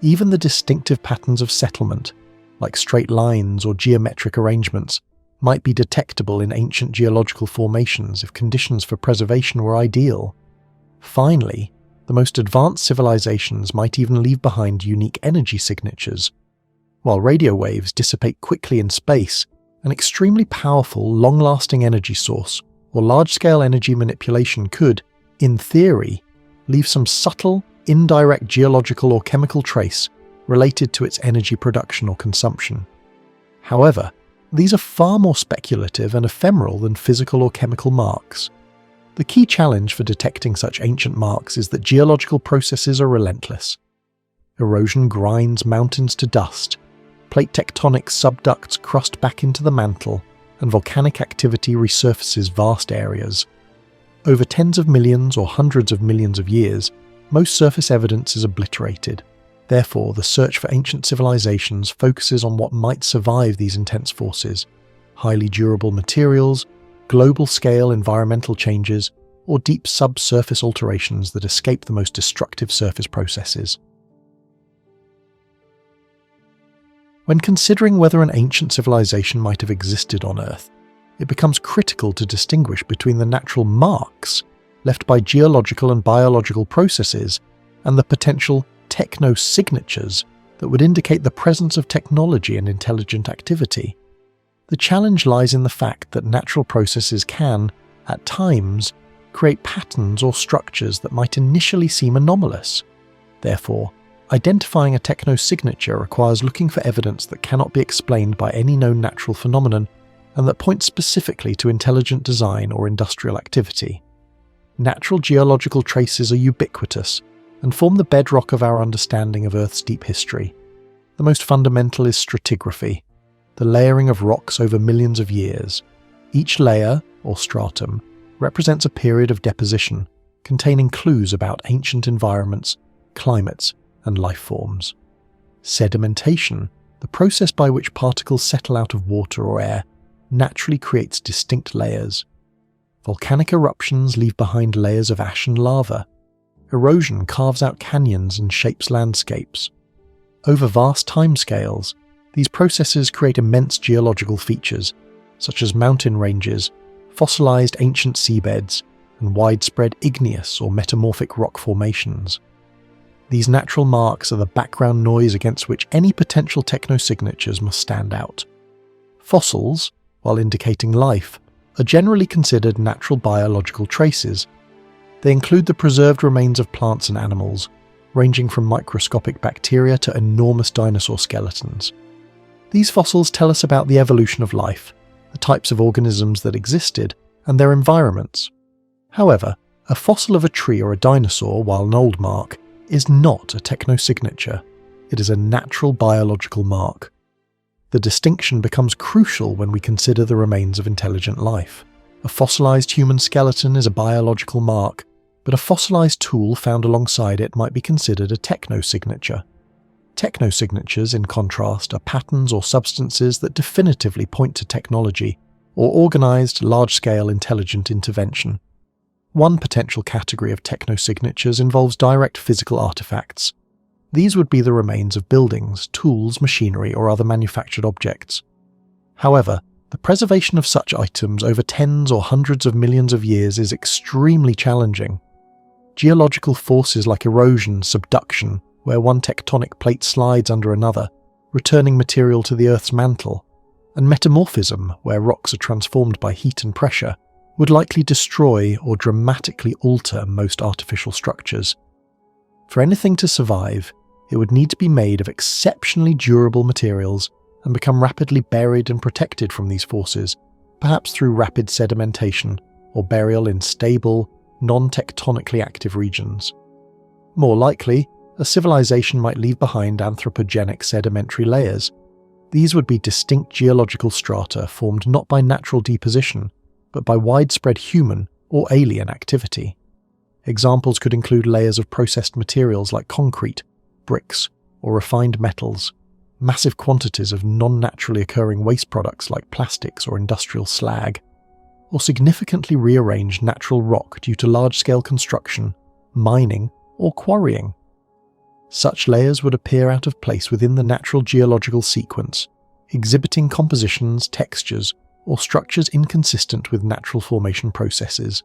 Even the distinctive patterns of settlement, like straight lines or geometric arrangements, might be detectable in ancient geological formations if conditions for preservation were ideal. Finally, the most advanced civilizations might even leave behind unique energy signatures. While radio waves dissipate quickly in space, an extremely powerful, long-lasting energy source or large-scale energy manipulation could, in theory, leave some subtle, indirect geological or chemical trace related to its energy production or consumption. However, these are far more speculative and ephemeral than physical or chemical marks. The key challenge for detecting such ancient marks is that geological processes are relentless. Erosion grinds mountains to dust, plate tectonic subducts crust back into the mantle, and volcanic activity resurfaces vast areas. Over tens of millions or hundreds of millions of years, most surface evidence is obliterated. Therefore, the search for ancient civilizations focuses on what might survive these intense forces: highly durable materials, global-scale environmental changes, or deep subsurface alterations that escape the most destructive surface processes. When considering whether an ancient civilization might have existed on Earth, it becomes critical to distinguish between the natural marks left by geological and biological processes and the potential technosignatures that would indicate the presence of technology and intelligent activity. The challenge lies in the fact that natural processes can, at times, create patterns or structures that might initially seem anomalous. Therefore, identifying a technosignature requires looking for evidence that cannot be explained by any known natural phenomenon and that points specifically to intelligent design or industrial activity. Natural geological traces are ubiquitous and form the bedrock of our understanding of Earth's deep history. The most fundamental is stratigraphy, the layering of rocks over millions of years. Each layer, or stratum, represents a period of deposition, containing clues about ancient environments, climates, and life forms. Sedimentation, the process by which particles settle out of water or air, naturally creates distinct layers. Volcanic eruptions leave behind layers of ash and lava. Erosion carves out canyons and shapes landscapes. Over vast timescales, these processes create immense geological features, such as mountain ranges, fossilized ancient seabeds, and widespread igneous or metamorphic rock formations. These natural marks are the background noise against which any potential technosignatures must stand out. Fossils, while indicating life, are generally considered natural biological traces. They include the preserved remains of plants and animals, ranging from microscopic bacteria to enormous dinosaur skeletons. These fossils tell us about the evolution of life, the types of organisms that existed, and their environments. However, a fossil of a tree or a dinosaur, while an old mark, is not a technosignature. It is a natural biological mark. The distinction becomes crucial when we consider the remains of intelligent life. A fossilized human skeleton is a biological mark, but a fossilized tool found alongside it might be considered a technosignature. Technosignatures, in contrast, are patterns or substances that definitively point to technology or organized, large-scale intelligent intervention. One potential category of technosignatures involves direct physical artifacts. These would be the remains of buildings, tools, machinery, or other manufactured objects. However, the preservation of such items over tens or hundreds of millions of years is extremely challenging. Geological forces like erosion, subduction, where one tectonic plate slides under another, returning material to the Earth's mantle, and metamorphism, where rocks are transformed by heat and pressure, would likely destroy or dramatically alter most artificial structures. For anything to survive, it would need to be made of exceptionally durable materials and become rapidly buried and protected from these forces, perhaps through rapid sedimentation or burial in stable, non-tectonically active regions. More likely, a civilization might leave behind anthropogenic sedimentary layers. These would be distinct geological strata formed not by natural deposition, but by widespread human or alien activity. Examples could include layers of processed materials like concrete, bricks, or refined metals, massive quantities of non-naturally occurring waste products like plastics or industrial slag, or significantly rearranged natural rock due to large-scale construction, mining, or quarrying. Such layers would appear out of place within the natural geological sequence, exhibiting compositions, textures, or structures inconsistent with natural formation processes.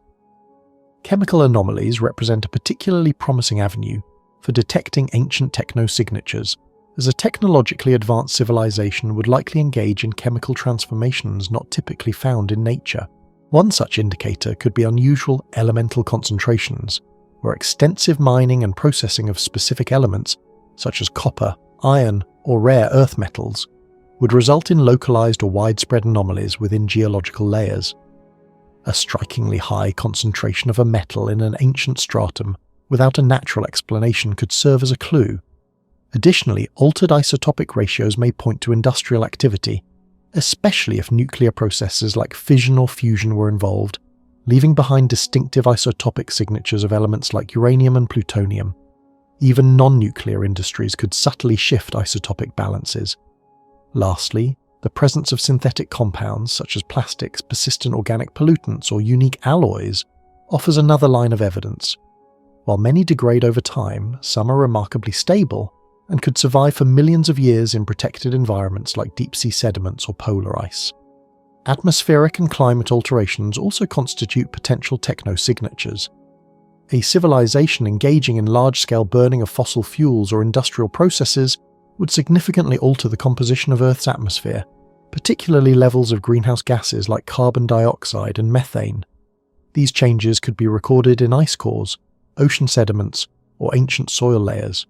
Chemical anomalies represent a particularly promising avenue for detecting ancient technosignatures, as a technologically advanced civilization would likely engage in chemical transformations not typically found in nature. One such indicator could be unusual elemental concentrations, where extensive mining and processing of specific elements, such as copper, iron, or rare earth metals, would result in localized or widespread anomalies within geological layers. A strikingly high concentration of a metal in an ancient stratum without a natural explanation could serve as a clue. Additionally, altered isotopic ratios may point to industrial activity, especially if nuclear processes like fission or fusion were involved, leaving behind distinctive isotopic signatures of elements like uranium and plutonium. Even non-nuclear industries could subtly shift isotopic balances. Lastly, the presence of synthetic compounds such as plastics, persistent organic pollutants, or unique alloys offers another line of evidence. While many degrade over time, some are remarkably stable and could survive for millions of years in protected environments like deep-sea sediments or polar ice. Atmospheric and climate alterations also constitute potential technosignatures. A civilization engaging in large-scale burning of fossil fuels or industrial processes would significantly alter the composition of Earth's atmosphere, particularly levels of greenhouse gases like carbon dioxide and methane. These changes could be recorded in ice cores, ocean sediments, or ancient soil layers.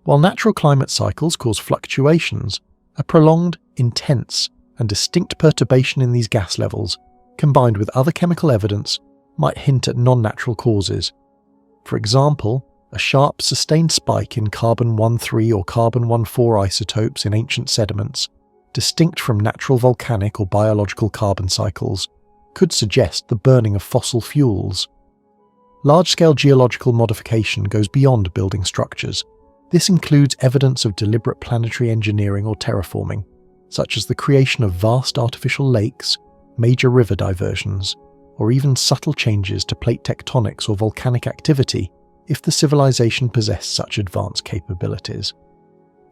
While natural climate cycles cause fluctuations, a prolonged, intense, and distinct perturbation in these gas levels, combined with other chemical evidence, might hint at non-natural causes. For example, a sharp, sustained spike in carbon-13 or carbon-14 isotopes in ancient sediments, distinct from natural volcanic or biological carbon cycles, could suggest the burning of fossil fuels. Large-scale geological modification goes beyond building structures. This includes evidence of deliberate planetary engineering or terraforming, such as the creation of vast artificial lakes, major river diversions, or even subtle changes to plate tectonics or volcanic activity if the civilization possessed such advanced capabilities.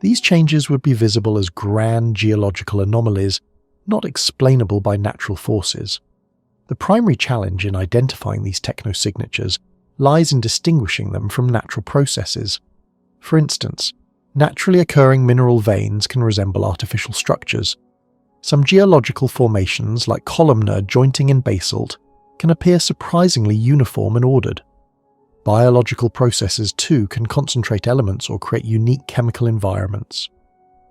These changes would be visible as grand geological anomalies, not explainable by natural forces. The primary challenge in identifying these technosignatures lies in distinguishing them from natural processes. For instance, naturally occurring mineral veins can resemble artificial structures. Some geological formations, like columnar jointing in basalt, can appear surprisingly uniform and ordered, Biological processes too can concentrate elements or create unique chemical environments.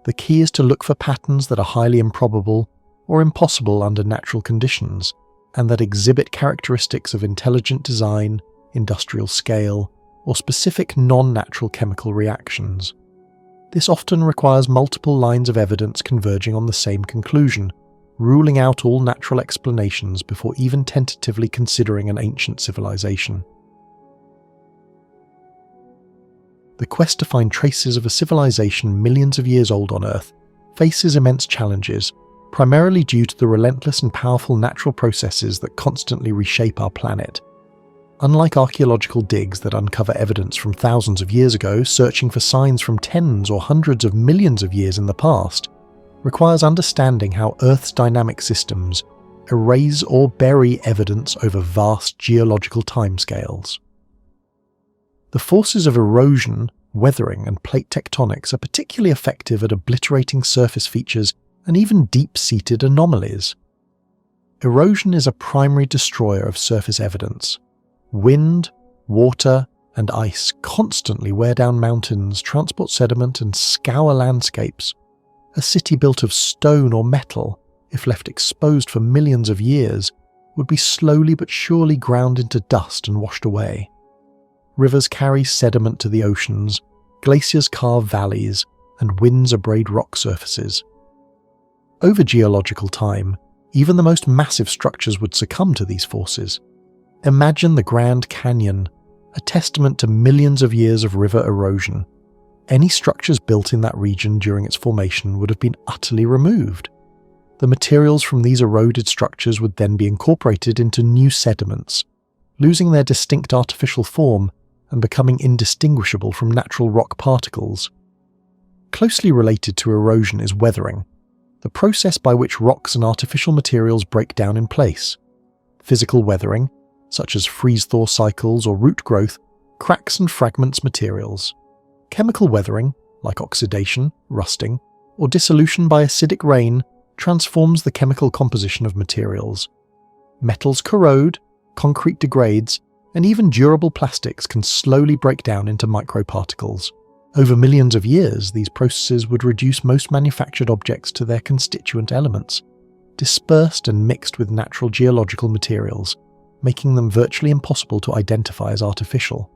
The key is to look for patterns that are highly improbable or impossible under natural conditions, and that exhibit characteristics of intelligent design, industrial scale, or specific non-natural chemical reactions. This often requires multiple lines of evidence converging on the same conclusion, ruling out all natural explanations before even tentatively considering an ancient civilization. The quest to find traces of a civilization millions of years old on Earth faces immense challenges, primarily due to the relentless and powerful natural processes that constantly reshape our planet. Unlike archaeological digs that uncover evidence from thousands of years ago, searching for signs from tens or hundreds of millions of years in the past requires understanding how Earth's dynamic systems erase or bury evidence over vast geological timescales. The forces of erosion, weathering, and plate tectonics are particularly effective at obliterating surface features and even deep-seated anomalies. Erosion is a primary destroyer of surface evidence. Wind, water, and ice constantly wear down mountains, transport sediment, and scour landscapes. A city built of stone or metal, if left exposed for millions of years, would be slowly but surely ground into dust and washed away. Rivers carry sediment to the oceans, glaciers carve valleys, and winds abrade rock surfaces. Over geological time, even the most massive structures would succumb to these forces. Imagine the Grand Canyon, a testament to millions of years of river erosion. Any structures built in that region during its formation would have been utterly removed. The materials from these eroded structures would then be incorporated into new sediments, losing their distinct artificial form and becoming indistinguishable from natural rock particles. Closely related to erosion is weathering, the process by which rocks and artificial materials break down in place. Physical weathering, such as freeze-thaw cycles or root growth, cracks and fragments materials. Chemical weathering, like oxidation, rusting, or dissolution by acidic rain, transforms the chemical composition of materials. Metals corrode, concrete degrades, and even durable plastics can slowly break down into microparticles. Over millions of years, these processes would reduce most manufactured objects to their constituent elements, dispersed and mixed with natural geological materials, making them virtually impossible to identify as artificial.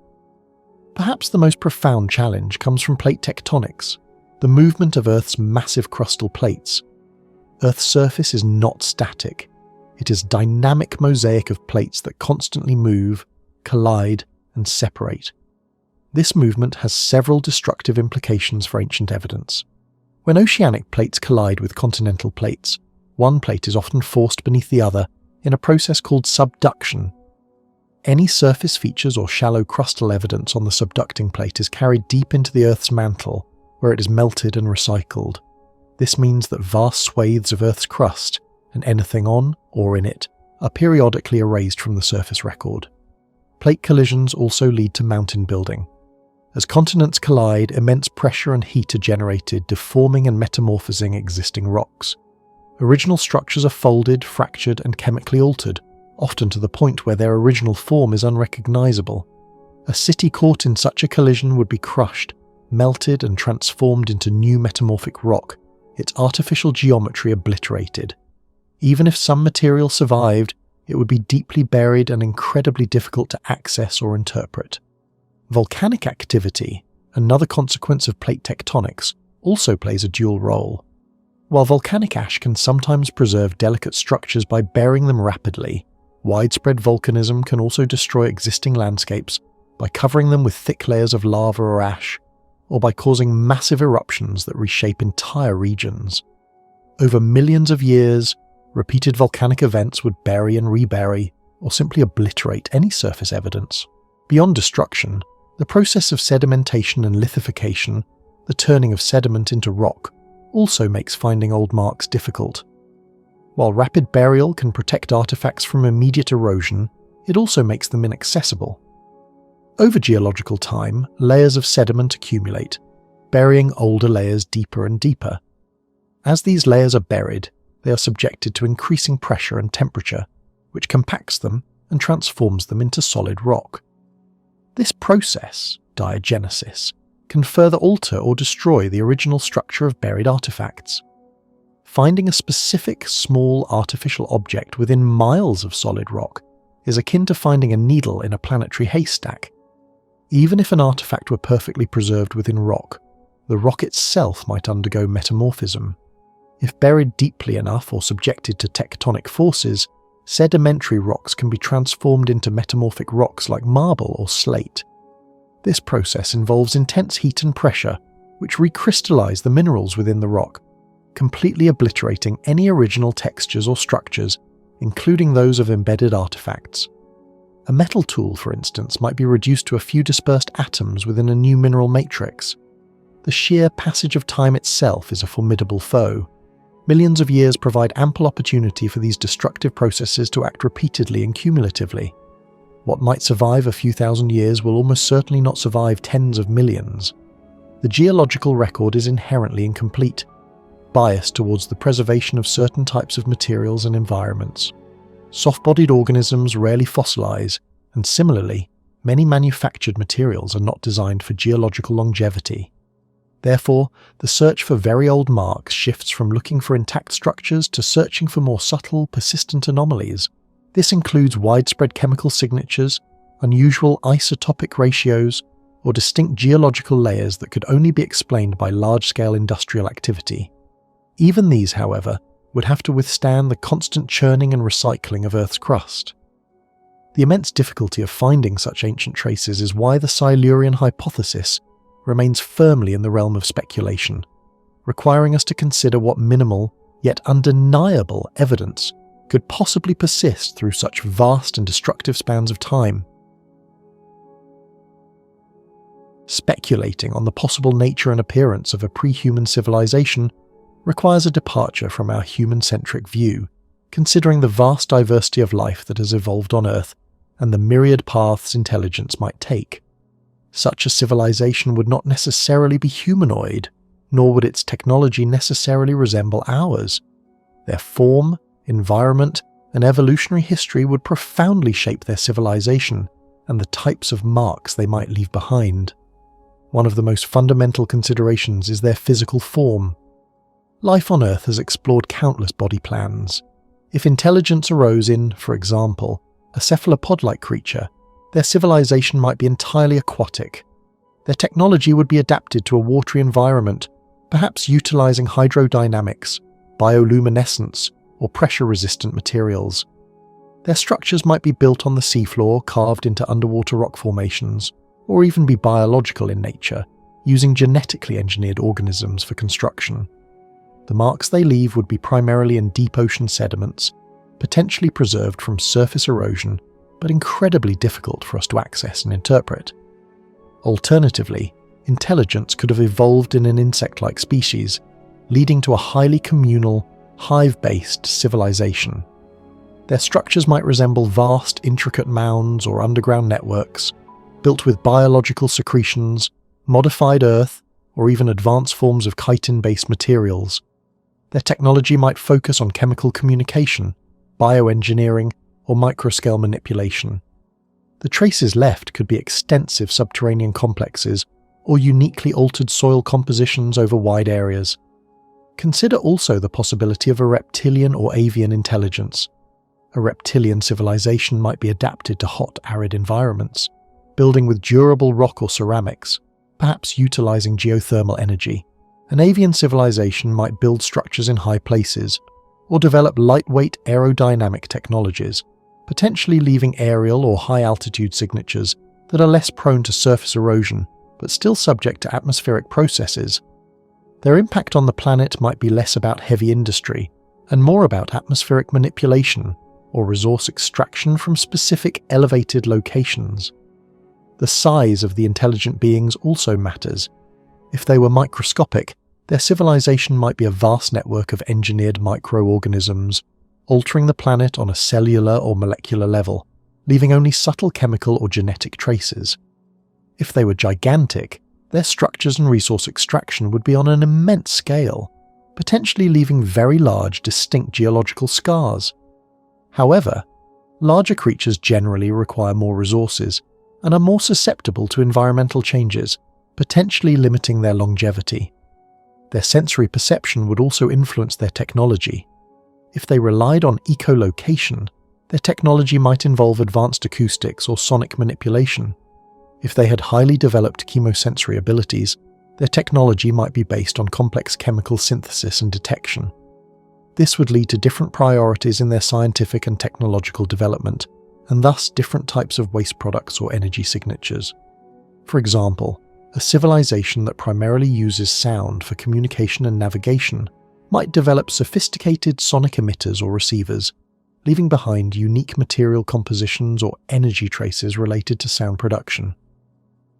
Perhaps the most profound challenge comes from plate tectonics, the movement of Earth's massive crustal plates. Earth's surface is not static. It is a dynamic mosaic of plates that constantly move, collide, and separate. This movement has several destructive implications for ancient evidence. When oceanic plates collide with continental plates, one plate is often forced beneath the other in a process called subduction. Any surface features or shallow crustal evidence on the subducting plate is carried deep into the Earth's mantle, where it is melted and recycled. This means that vast swathes of Earth's crust, and anything on or in it, are periodically erased from the surface record. Plate collisions also lead to mountain building. As continents collide, immense pressure and heat are generated, deforming and metamorphosing existing rocks. Original structures are folded, fractured, and chemically altered, often to the point where their original form is unrecognizable. A city caught in such a collision would be crushed, melted, and transformed into new metamorphic rock, its artificial geometry obliterated. Even if some material survived, it would be deeply buried and incredibly difficult to access or interpret. Volcanic activity, another consequence of plate tectonics, also plays a dual role. While volcanic ash can sometimes preserve delicate structures by burying them rapidly, widespread volcanism can also destroy existing landscapes by covering them with thick layers of lava or ash, or by causing massive eruptions that reshape entire regions. Over millions of years, repeated volcanic events would bury and rebury, or simply obliterate any surface evidence. Beyond destruction, the process of sedimentation and lithification, the turning of sediment into rock, also makes finding old marks difficult. While rapid burial can protect artifacts from immediate erosion, it also makes them inaccessible. Over geological time, layers of sediment accumulate, burying older layers deeper and deeper. As these layers are buried, they are subjected to increasing pressure and temperature, which compacts them and transforms them into solid rock. This process, diagenesis, can further alter or destroy the original structure of buried artifacts. Finding a specific small artificial object within miles of solid rock is akin to finding a needle in a planetary haystack. Even if an artifact were perfectly preserved within rock, the rock itself might undergo metamorphism. If buried deeply enough or subjected to tectonic forces, sedimentary rocks can be transformed into metamorphic rocks like marble or slate. This process involves intense heat and pressure, which recrystallize the minerals within the rock, completely obliterating any original textures or structures, including those of embedded artifacts. A metal tool, for instance, might be reduced to a few dispersed atoms within a new mineral matrix. The sheer passage of time itself is a formidable foe. Millions of years provide ample opportunity for these destructive processes to act repeatedly and cumulatively. What might survive a few thousand years will almost certainly not survive tens of millions. The geological record is inherently incomplete, biased towards the preservation of certain types of materials and environments. Soft-bodied organisms rarely fossilize, and similarly, many manufactured materials are not designed for geological longevity. Therefore, the search for very old marks shifts from looking for intact structures to searching for more subtle, persistent anomalies. This includes widespread chemical signatures, unusual isotopic ratios, or distinct geological layers that could only be explained by large-scale industrial activity. Even these, however, would have to withstand the constant churning and recycling of Earth's crust. The immense difficulty of finding such ancient traces is why the Silurian Hypothesis remains firmly in the realm of speculation, requiring us to consider what minimal, yet undeniable evidence could possibly persist through such vast and destructive spans of time. Speculating on the possible nature and appearance of a pre-human civilization requires a departure from our human-centric view, considering the vast diversity of life that has evolved on Earth and the myriad paths intelligence might take. Such a civilization would not necessarily be humanoid, nor would its technology necessarily resemble ours. Their form, environment, and evolutionary history would profoundly shape their civilization and the types of marks they might leave behind. One of the most fundamental considerations is their physical form. Life on Earth has explored countless body plans. If intelligence arose in, for example, a cephalopod-like creature, their civilization might be entirely aquatic. Their technology would be adapted to a watery environment, perhaps utilizing hydrodynamics, bioluminescence, or pressure-resistant materials. Their structures might be built on the seafloor, carved into underwater rock formations, or even be biological in nature, using genetically engineered organisms for construction. The marks they leave would be primarily in deep ocean sediments, potentially preserved from surface erosion, but incredibly difficult for us to access and interpret. Alternatively, intelligence could have evolved in an insect-like species, leading to a highly communal, hive-based civilization. Their structures might resemble vast, intricate mounds or underground networks, built with biological secretions, modified earth, or even advanced forms of chitin-based materials. Their technology might focus on chemical communication, bioengineering, or microscale manipulation. The traces left could be extensive subterranean complexes or uniquely altered soil compositions over wide areas. Consider also the possibility of a reptilian or avian intelligence. A reptilian civilization might be adapted to hot, arid environments, building with durable rock or ceramics, perhaps utilizing geothermal energy. An avian civilization might build structures in high places, or develop lightweight aerodynamic technologies, potentially leaving aerial or high-altitude signatures that are less prone to surface erosion, but still subject to atmospheric processes. Their impact on the planet might be less about heavy industry, and more about atmospheric manipulation or resource extraction from specific elevated locations. The size of the intelligent beings also matters. If they were microscopic, their civilization might be a vast network of engineered microorganisms, altering the planet on a cellular or molecular level, leaving only subtle chemical or genetic traces. If they were gigantic, their structures and resource extraction would be on an immense scale, potentially leaving very large, distinct geological scars. However, larger creatures generally require more resources, and are more susceptible to environmental changes, potentially limiting their longevity. Their sensory perception would also influence their technology. If they relied on echolocation, their technology might involve advanced acoustics or sonic manipulation. If they had highly developed chemosensory abilities, their technology might be based on complex chemical synthesis and detection. This would lead to different priorities in their scientific and technological development, and thus different types of waste products or energy signatures. For example, a civilization that primarily uses sound for communication and navigation might develop sophisticated sonic emitters or receivers, leaving behind unique material compositions or energy traces related to sound production.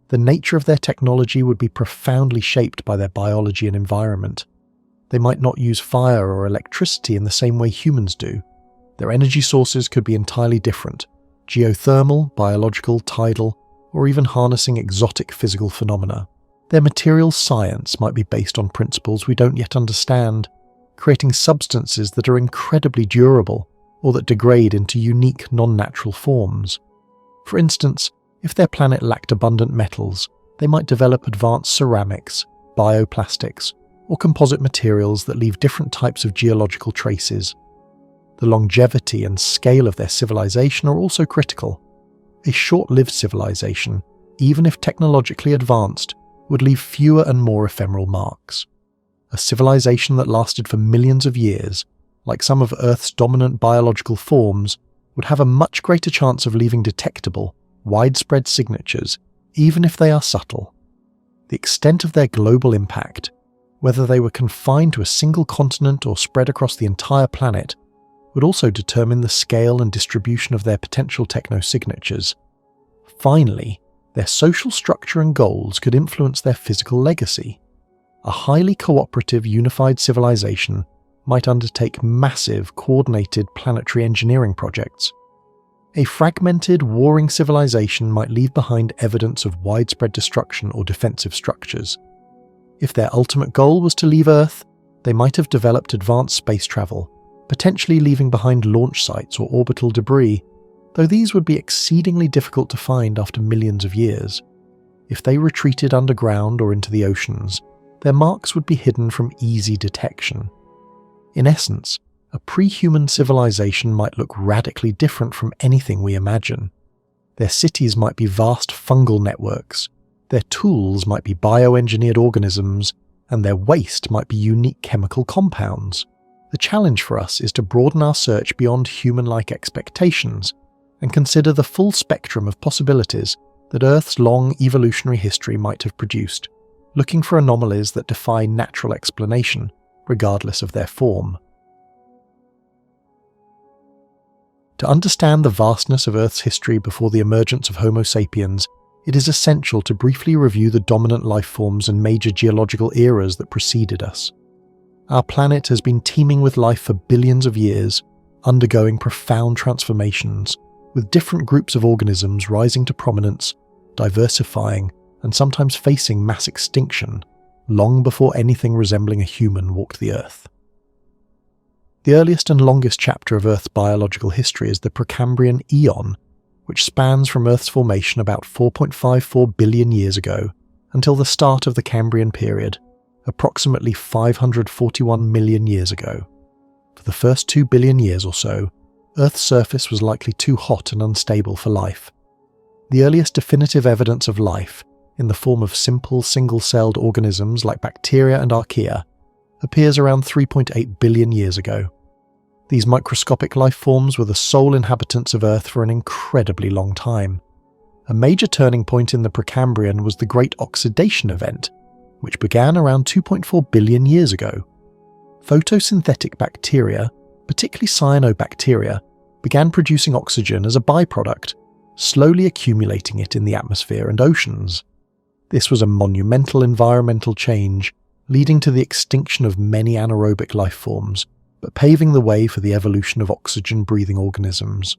The nature of their technology would be profoundly shaped by their biology and environment. They might not use fire or electricity in the same way humans do. Their energy sources could be entirely different: geothermal, biological, tidal, or even harnessing exotic physical phenomena. Their material science might be based on principles we don't yet understand, creating substances that are incredibly durable or that degrade into unique non-natural forms. For instance, if their planet lacked abundant metals, they might develop advanced ceramics, bioplastics, or composite materials that leave different types of geological traces. The longevity and scale of their civilization are also critical. A short-lived civilization, even if technologically advanced, would leave fewer and more ephemeral marks. A civilization that lasted for millions of years, like some of Earth's dominant biological forms, would have a much greater chance of leaving detectable, widespread signatures, even if they are subtle. The extent of their global impact, whether they were confined to a single continent or spread across the entire planet, would also determine the scale and distribution of their potential technosignatures. Finally, their social structure and goals could influence their physical legacy. A highly cooperative, unified civilization might undertake massive, coordinated planetary engineering projects. A fragmented, warring civilization might leave behind evidence of widespread destruction or defensive structures. If their ultimate goal was to leave Earth, they might have developed advanced space travel, potentially leaving behind launch sites or orbital debris, though these would be exceedingly difficult to find after millions of years. If they retreated underground or into the oceans, their marks would be hidden from easy detection. In essence, a pre-human civilization might look radically different from anything we imagine. Their cities might be vast fungal networks, their tools might be bioengineered organisms, and their waste might be unique chemical compounds. The challenge for us is to broaden our search beyond human-like expectations and consider the full spectrum of possibilities that Earth's long evolutionary history might have produced, looking for anomalies that defy natural explanation, regardless of their form. To understand the vastness of Earth's history before the emergence of Homo sapiens, it is essential to briefly review the dominant life forms and major geological eras that preceded us. Our planet has been teeming with life for billions of years, undergoing profound transformations, with different groups of organisms rising to prominence, diversifying, and sometimes facing mass extinction, long before anything resembling a human walked the Earth. The earliest and longest chapter of Earth's biological history is the Precambrian Eon, which spans from Earth's formation about 4.54 billion years ago until the start of the Cambrian period, approximately 541 million years ago. For the first 2 billion years or so, Earth's surface was likely too hot and unstable for life. The earliest definitive evidence of life, in the form of simple single-celled organisms like bacteria and archaea, appears around 3.8 billion years ago. These microscopic life forms were the sole inhabitants of Earth for an incredibly long time. A major turning point in the Precambrian was the Great Oxidation Event, which began around 2.4 billion years ago. Photosynthetic bacteria, particularly cyanobacteria, began producing oxygen as a byproduct, slowly accumulating it in the atmosphere and oceans. This was a monumental environmental change, leading to the extinction of many anaerobic life forms, but paving the way for the evolution of oxygen-breathing organisms.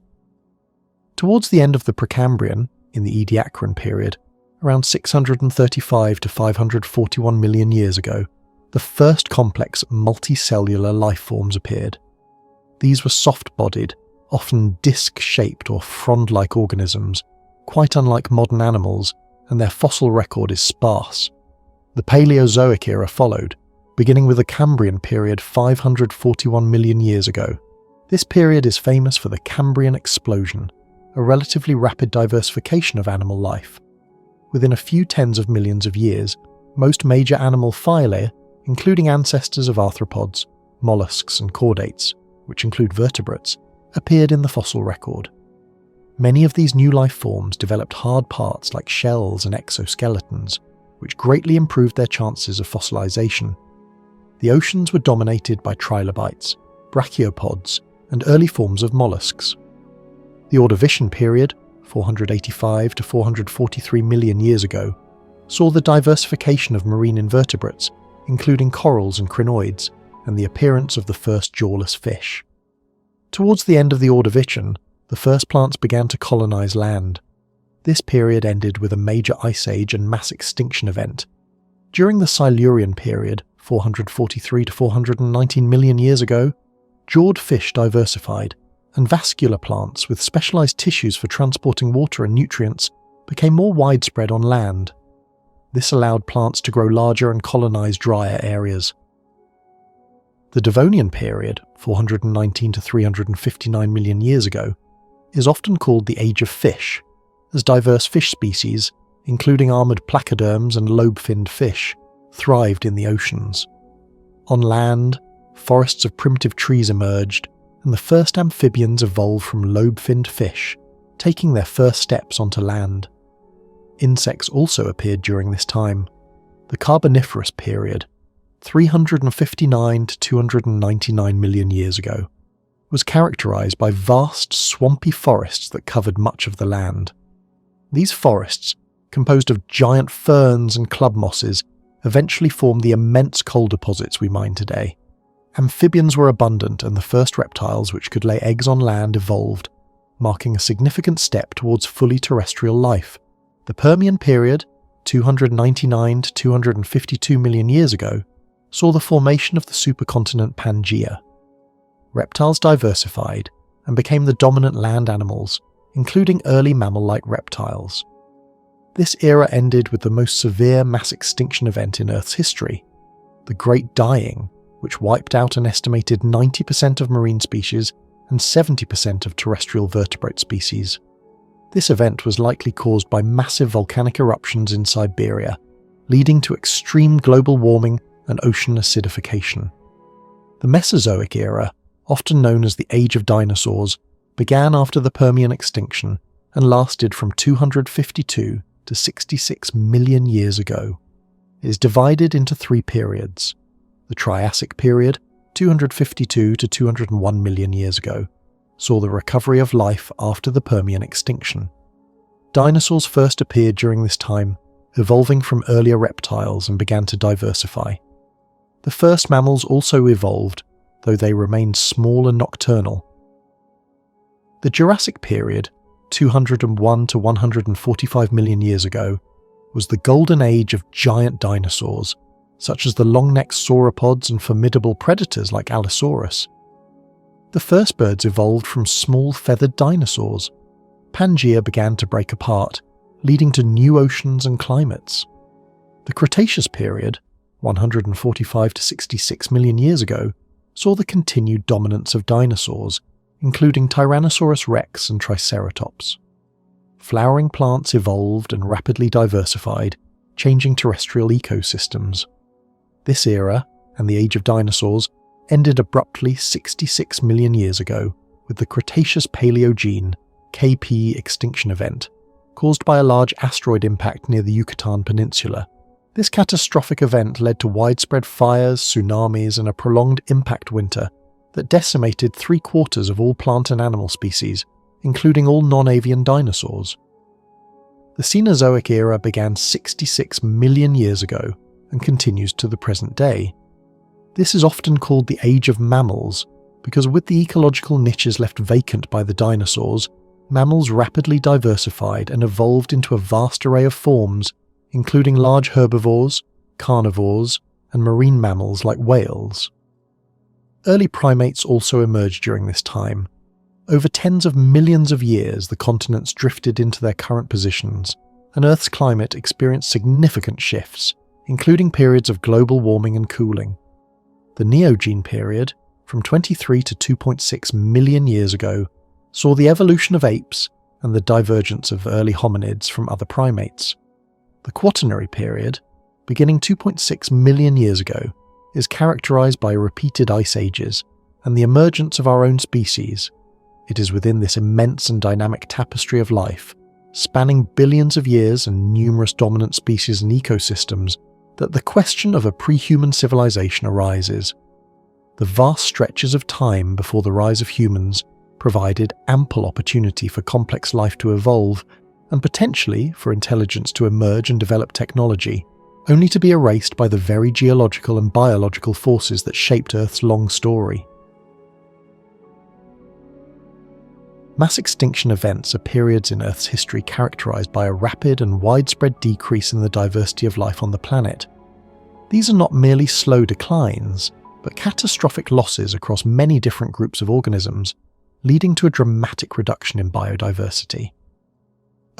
Towards the end of the Precambrian, in the Ediacaran period, around 635 to 541 million years ago, the first complex multicellular life forms appeared. These were soft-bodied, often disc-shaped or frond-like organisms, quite unlike modern animals, and their fossil record is sparse. The Paleozoic era followed, beginning with the Cambrian period 541 million years ago. This period is famous for the Cambrian explosion, a relatively rapid diversification of animal life. Within a few tens of millions of years, most major animal phyla, including ancestors of arthropods, mollusks and chordates, which include vertebrates, appeared in the fossil record. Many of these new life forms developed hard parts like shells and exoskeletons, which greatly improved their chances of fossilization. The oceans were dominated by trilobites, brachiopods, and early forms of mollusks. The Ordovician period, 485 to 443 million years ago, saw the diversification of marine invertebrates, including corals and crinoids, and the appearance of the first jawless fish. Towards the end of the Ordovician, the first plants began to colonize land. This period ended with a major ice age and mass extinction event. During the Silurian period, 443 to 419 million years ago, jawed fish diversified, and vascular plants with specialized tissues for transporting water and nutrients became more widespread on land. This allowed plants to grow larger and colonize drier areas. The Devonian period, 419 to 359 million years ago, is often called the Age of Fish, as diverse fish species, including armored placoderms and lobe-finned fish, thrived in the oceans. On land, forests of primitive trees emerged, and the first amphibians evolved from lobe-finned fish, taking their first steps onto land. Insects also appeared during this time. The Carboniferous period, 359 to 299 million years ago, was characterized by vast, swampy forests that covered much of the land. These forests, composed of giant ferns and club mosses, eventually formed the immense coal deposits we mine today. Amphibians were abundant, and the first reptiles which could lay eggs on land evolved, marking a significant step towards fully terrestrial life. The Permian period, 299 to 252 million years ago, saw the formation of the supercontinent Pangaea. Reptiles diversified and became the dominant land animals, including early mammal-like reptiles. This era ended with the most severe mass extinction event in Earth's history, the Great Dying, which wiped out an estimated 90% of marine species and 70% of terrestrial vertebrate species. This event was likely caused by massive volcanic eruptions in Siberia, leading to extreme global warming and ocean acidification. The Mesozoic era, often known as the Age of Dinosaurs, began after the Permian extinction and lasted from 252 to 66 million years ago. It is divided into three periods. The Triassic period, 252 to 201 million years ago, saw the recovery of life after the Permian extinction. Dinosaurs first appeared during this time, evolving from earlier reptiles and began to diversify. The first mammals also evolved, though they remained small and nocturnal. The Jurassic period, 201 to 145 million years ago, was the golden age of giant dinosaurs, such as the long-necked sauropods and formidable predators like Allosaurus. The first birds evolved from small feathered dinosaurs. Pangaea began to break apart, leading to new oceans and climates. The Cretaceous period, 145 to 66 million years ago, saw the continued dominance of dinosaurs, including Tyrannosaurus rex and Triceratops. Flowering plants evolved and rapidly diversified, changing terrestrial ecosystems. This era, and the Age of Dinosaurs, ended abruptly 66 million years ago with the Cretaceous Paleogene (KP) extinction event, caused by a large asteroid impact near the Yucatan Peninsula. This catastrophic event led to widespread fires, tsunamis, and a prolonged impact winter that decimated 3/4 of all plant and animal species, including all non-avian dinosaurs. The Cenozoic era began 66 million years ago and continues to the present day. This is often called the Age of Mammals because with the ecological niches left vacant by the dinosaurs, mammals rapidly diversified and evolved into a vast array of forms, including large herbivores, carnivores, and marine mammals like whales. Early primates also emerged during this time. Over tens of millions of years, the continents drifted into their current positions, and Earth's climate experienced significant shifts, including periods of global warming and cooling. The Neogene period, from 23 to 2.6 million years ago, saw the evolution of apes and the divergence of early hominids from other primates. The Quaternary period, beginning 2.6 million years ago, is characterized by repeated ice ages and the emergence of our own species. It is within this immense and dynamic tapestry of life, spanning billions of years and numerous dominant species and ecosystems, that the question of a pre-human civilization arises. The vast stretches of time before the rise of humans provided ample opportunity for complex life to evolve, and potentially for intelligence to emerge and develop technology, only to be erased by the very geological and biological forces that shaped Earth's long story. Mass extinction events are periods in Earth's history characterized by a rapid and widespread decrease in the diversity of life on the planet. These are not merely slow declines, but catastrophic losses across many different groups of organisms, leading to a dramatic reduction in biodiversity.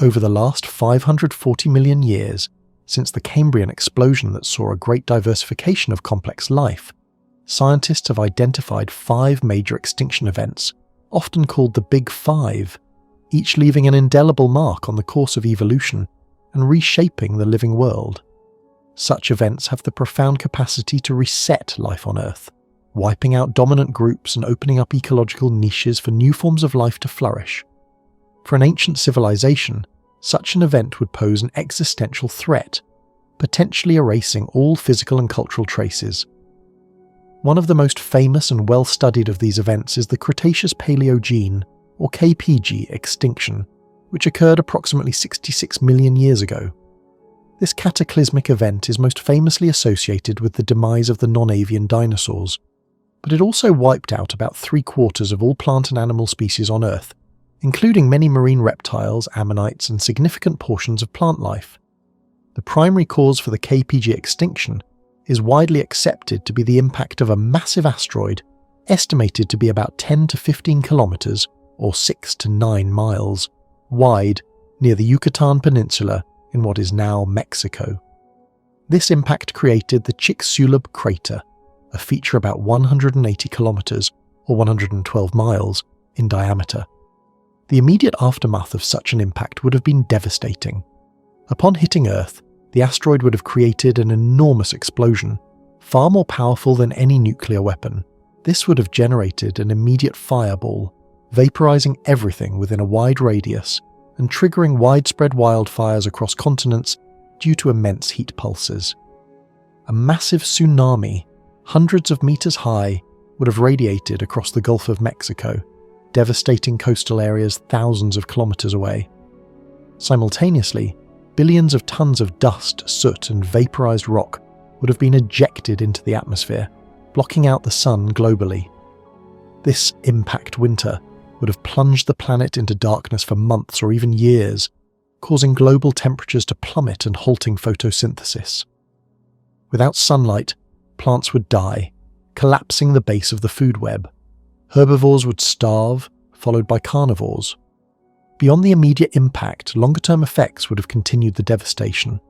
Over the last 540 million years, since the Cambrian explosion that saw a great diversification of complex life, scientists have identified 5 major extinction events, often called the Big Five, each leaving an indelible mark on the course of evolution and reshaping the living world. Such events have the profound capacity to reset life on Earth, wiping out dominant groups and opening up ecological niches for new forms of life to flourish. For an ancient civilization, such an event would pose an existential threat, potentially erasing all physical and cultural traces. One of the most famous and well-studied of these events is the Cretaceous-Paleogene, or KPG, extinction, which occurred approximately 66 million years ago. This cataclysmic event is most famously associated with the demise of the non-avian dinosaurs, but it also wiped out about 3/4 of all plant and animal species on Earth, including many marine reptiles, ammonites, and significant portions of plant life. The primary cause for the KPG extinction is widely accepted to be the impact of a massive asteroid, estimated to be about 10 to 15 kilometers, or 6 to 9 miles, wide near the Yucatan Peninsula in what is now Mexico. This impact created the Chicxulub crater, a feature about 180 kilometers, or 112 miles, in diameter. The immediate aftermath of such an impact would have been devastating. Upon hitting Earth, the asteroid would have created an enormous explosion, far more powerful than any nuclear weapon. This would have generated an immediate fireball, vaporizing everything within a wide radius and triggering widespread wildfires across continents due to immense heat pulses. A massive tsunami, hundreds of meters high, would have radiated across the Gulf of Mexico, devastating coastal areas thousands of kilometers away. Simultaneously, billions of tons of dust, soot, and vaporized rock would have been ejected into the atmosphere, blocking out the sun globally. This impact winter would have plunged the planet into darkness for months or even years, causing global temperatures to plummet and halting photosynthesis. Without sunlight, plants would die, collapsing the base of the food web. Herbivores would starve, followed by carnivores. Beyond the immediate impact, longer-term effects would have continued the devastation.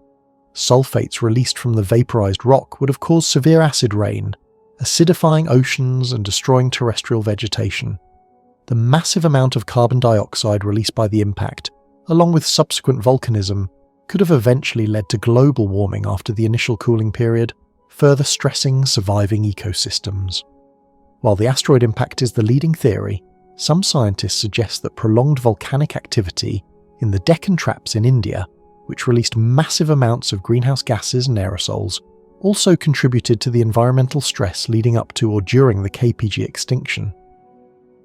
Sulfates released from the vaporized rock would have caused severe acid rain, acidifying oceans and destroying terrestrial vegetation. The massive amount of carbon dioxide released by the impact, along with subsequent volcanism, could have eventually led to global warming after the initial cooling period, further stressing surviving ecosystems. While the asteroid impact is the leading theory, some scientists suggest that prolonged volcanic activity in the Deccan Traps in India, which released massive amounts of greenhouse gases and aerosols, also contributed to the environmental stress leading up to or during the KPG extinction.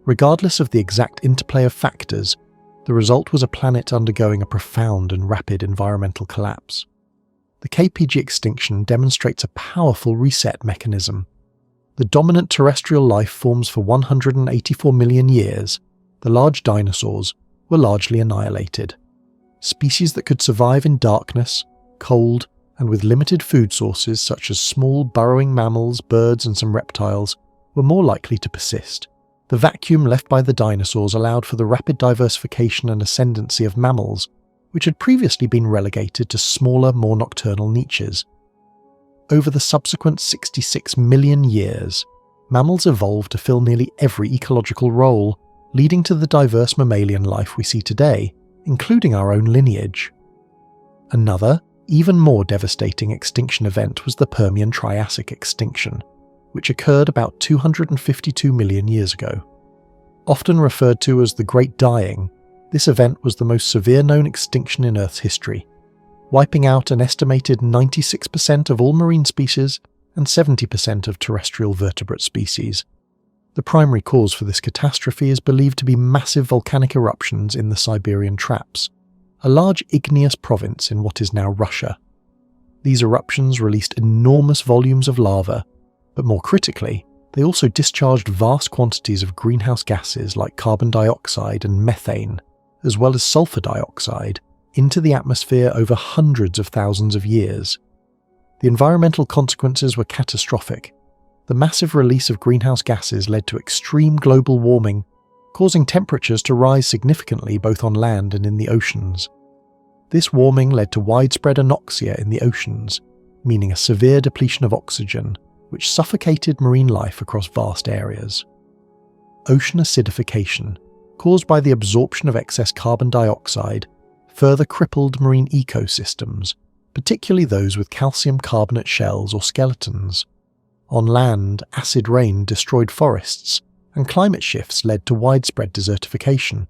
Regardless of the exact interplay of factors, the result was a planet undergoing a profound and rapid environmental collapse. The KPG extinction demonstrates a powerful reset mechanism. The dominant terrestrial life forms for 184 million years, the large dinosaurs, were largely annihilated. Species that could survive in darkness, cold, and with limited food sources such as small burrowing mammals, birds, and some reptiles were more likely to persist. The vacuum left by the dinosaurs allowed for the rapid diversification and ascendancy of mammals, which had previously been relegated to smaller, more nocturnal niches. Over the subsequent 66 million years, mammals evolved to fill nearly every ecological role, leading to the diverse mammalian life we see today, including our own lineage. Another, even more devastating extinction event was the Permian-Triassic extinction, which occurred about 252 million years ago. Often referred to as the Great Dying, this event was the most severe known extinction in Earth's history, wiping out an estimated 96% of all marine species and 70% of terrestrial vertebrate species. The primary cause for this catastrophe is believed to be massive volcanic eruptions in the Siberian Traps, a large igneous province in what is now Russia. These eruptions released enormous volumes of lava, but more critically, they also discharged vast quantities of greenhouse gases like carbon dioxide and methane, as well as sulfur dioxide, into the atmosphere over hundreds of thousands of years. The environmental consequences were catastrophic. The massive release of greenhouse gases led to extreme global warming, causing temperatures to rise significantly both on land and in the oceans. This warming led to widespread anoxia in the oceans, meaning a severe depletion of oxygen, which suffocated marine life across vast areas. Ocean acidification, caused by the absorption of excess carbon dioxide, further crippled marine ecosystems, particularly those with calcium carbonate shells or skeletons. On land, acid rain destroyed forests, and climate shifts led to widespread desertification.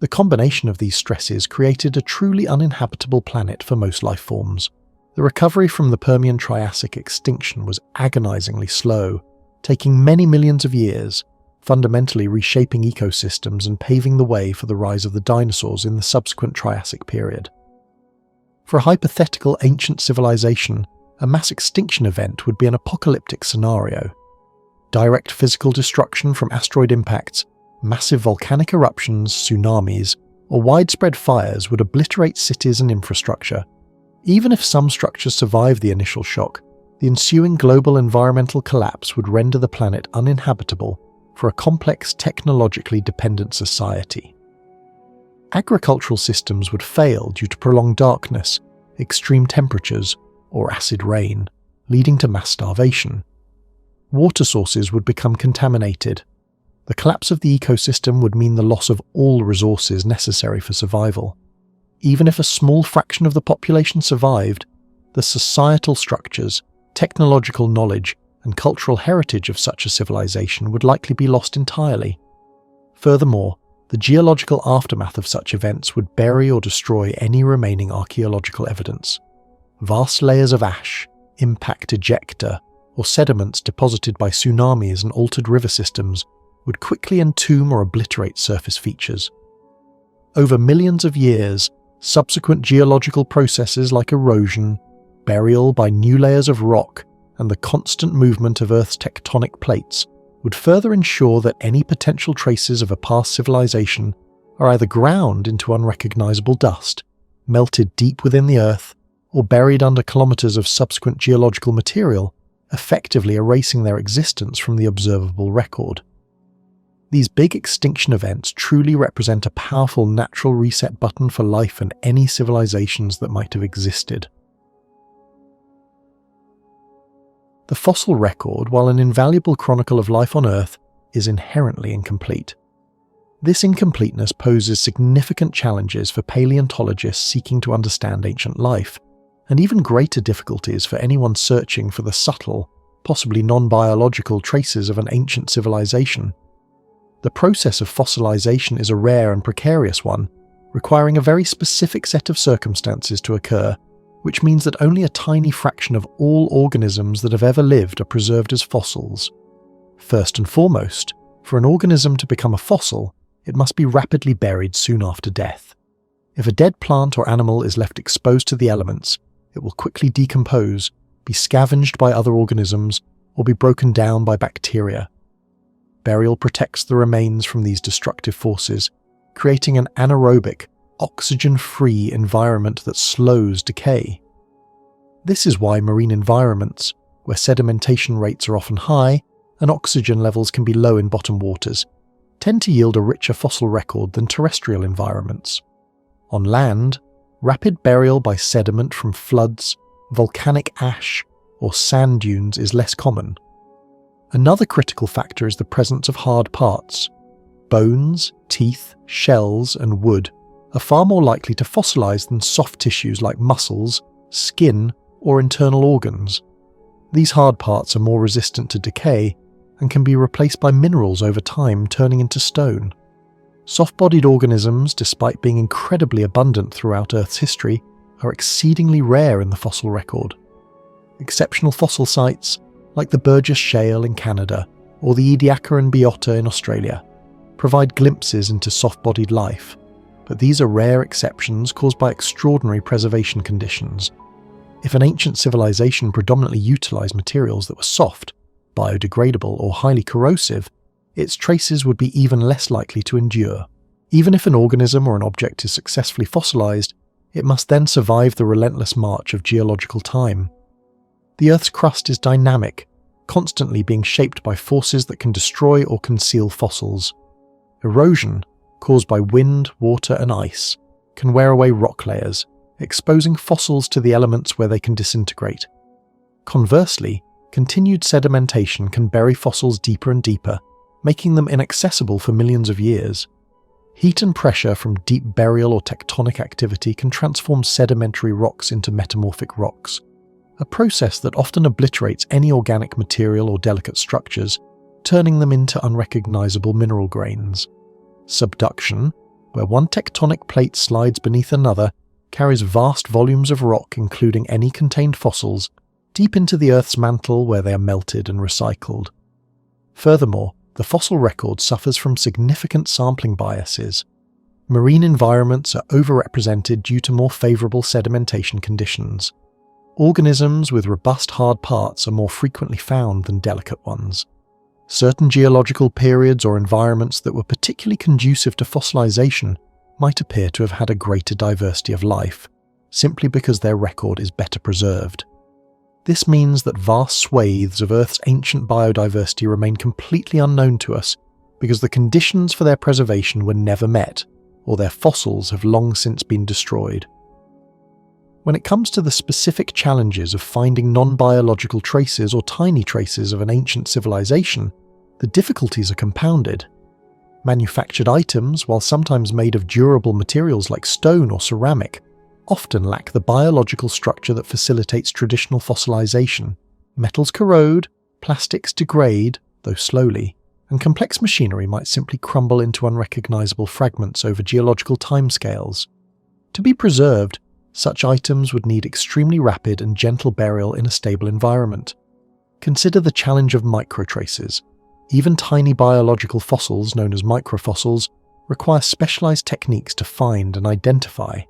The combination of these stresses created a truly uninhabitable planet for most life forms. The recovery from the Permian-Triassic extinction was agonizingly slow, taking many millions of years, fundamentally reshaping ecosystems and paving the way for the rise of the dinosaurs in the subsequent Triassic period. For a hypothetical ancient civilization, a mass extinction event would be an apocalyptic scenario. Direct physical destruction from asteroid impacts, massive volcanic eruptions, tsunamis, or widespread fires would obliterate cities and infrastructure. Even if some structures survived the initial shock, the ensuing global environmental collapse would render the planet uninhabitable for a complex technologically dependent society. Agricultural systems would fail due to prolonged darkness, extreme temperatures, or acid rain, leading to mass starvation. Water sources would become contaminated. The collapse of the ecosystem would mean the loss of all resources necessary for survival. Even if a small fraction of the population survived, the societal structures, technological knowledge, and cultural heritage of such a civilization would likely be lost entirely. Furthermore, the geological aftermath of such events would bury or destroy any remaining archaeological evidence. Vast layers of ash, impact ejecta, or sediments deposited by tsunamis and altered river systems would quickly entomb or obliterate surface features. Over millions of years, subsequent geological processes like erosion, burial by new layers of rock, and the constant movement of Earth's tectonic plates would further ensure that any potential traces of a past civilization are either ground into unrecognizable dust, melted deep within the Earth, or buried under kilometers of subsequent geological material, effectively erasing their existence from the observable record. These big extinction events truly represent a powerful natural reset button for life and any civilizations that might have existed. The fossil record, while an invaluable chronicle of life on Earth, is inherently incomplete. This incompleteness poses significant challenges for paleontologists seeking to understand ancient life, and even greater difficulties for anyone searching for the subtle, possibly non-biological traces of an ancient civilization. The process of fossilization is a rare and precarious one, requiring a very specific set of circumstances to occur, which means that only a tiny fraction of all organisms that have ever lived are preserved as fossils. First and foremost, for an organism to become a fossil, it must be rapidly buried soon after death. If a dead plant or animal is left exposed to the elements, it will quickly decompose, be scavenged by other organisms, or be broken down by bacteria. Burial protects the remains from these destructive forces, creating an anaerobic, oxygen-free environment that slows decay. This is why marine environments, where sedimentation rates are often high and oxygen levels can be low in bottom waters, tend to yield a richer fossil record than terrestrial environments. On land, rapid burial by sediment from floods, volcanic ash, or sand dunes is less common. Another critical factor is the presence of hard parts. Bones, teeth, shells, and wood are far more likely to fossilize than soft tissues like muscles, skin, or internal organs. These hard parts are more resistant to decay and can be replaced by minerals over time, turning into stone. Soft-bodied organisms, despite being incredibly abundant throughout Earth's history, are exceedingly rare in the fossil record. Exceptional fossil sites, like the Burgess Shale in Canada or the Ediacaran Biota in Australia, provide glimpses into soft-bodied life, but these are rare exceptions caused by extraordinary preservation conditions. If an ancient civilization predominantly utilized materials that were soft, biodegradable, or highly corrosive, its traces would be even less likely to endure. Even if an organism or an object is successfully fossilized, it must then survive the relentless march of geological time. The Earth's crust is dynamic, constantly being shaped by forces that can destroy or conceal fossils. Erosion, caused by wind, water, and ice, can wear away rock layers, exposing fossils to the elements where they can disintegrate. Conversely, continued sedimentation can bury fossils deeper and deeper, making them inaccessible for millions of years. Heat and pressure from deep burial or tectonic activity can transform sedimentary rocks into metamorphic rocks, a process that often obliterates any organic material or delicate structures, turning them into unrecognizable mineral grains. Subduction, where one tectonic plate slides beneath another, carries vast volumes of rock, including any contained fossils, deep into the Earth's mantle where they are melted and recycled. Furthermore, the fossil record suffers from significant sampling biases. Marine environments are overrepresented due to more favorable sedimentation conditions. Organisms with robust hard parts are more frequently found than delicate ones. Certain geological periods or environments that were particularly conducive to fossilization might appear to have had a greater diversity of life, simply because their record is better preserved. This means that vast swathes of Earth's ancient biodiversity remain completely unknown to us because the conditions for their preservation were never met, or their fossils have long since been destroyed. When it comes to the specific challenges of finding non-biological traces or tiny traces of an ancient civilization, the difficulties are compounded. Manufactured items, while sometimes made of durable materials like stone or ceramic, often lack the biological structure that facilitates traditional fossilization. Metals corrode, plastics degrade, though slowly, and complex machinery might simply crumble into unrecognizable fragments over geological timescales. To be preserved, such items would need extremely rapid and gentle burial in a stable environment. Consider the challenge of microtraces. Even tiny biological fossils, known as microfossils, require specialized techniques to find and identify.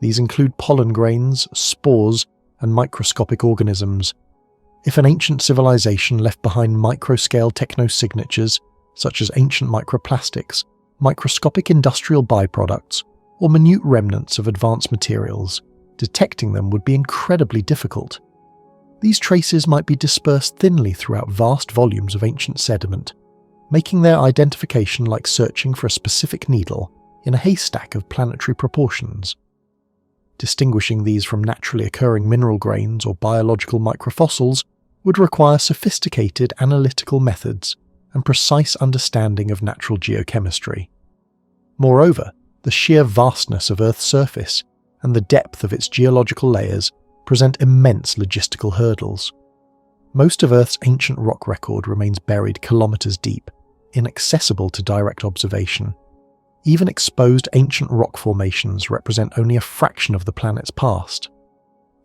These include pollen grains, spores, and microscopic organisms. If an ancient civilization left behind micro-scale technosignatures, such as ancient microplastics, microscopic industrial byproducts, or minute remnants of advanced materials, detecting them would be incredibly difficult. These traces might be dispersed thinly throughout vast volumes of ancient sediment, making their identification like searching for a specific needle in a haystack of planetary proportions. Distinguishing these from naturally occurring mineral grains or biological microfossils would require sophisticated analytical methods and precise understanding of natural geochemistry. Moreover, the sheer vastness of Earth's surface and the depth of its geological layers present immense logistical hurdles. Most of Earth's ancient rock record remains buried kilometers deep, inaccessible to direct observation. Even exposed ancient rock formations represent only a fraction of the planet's past.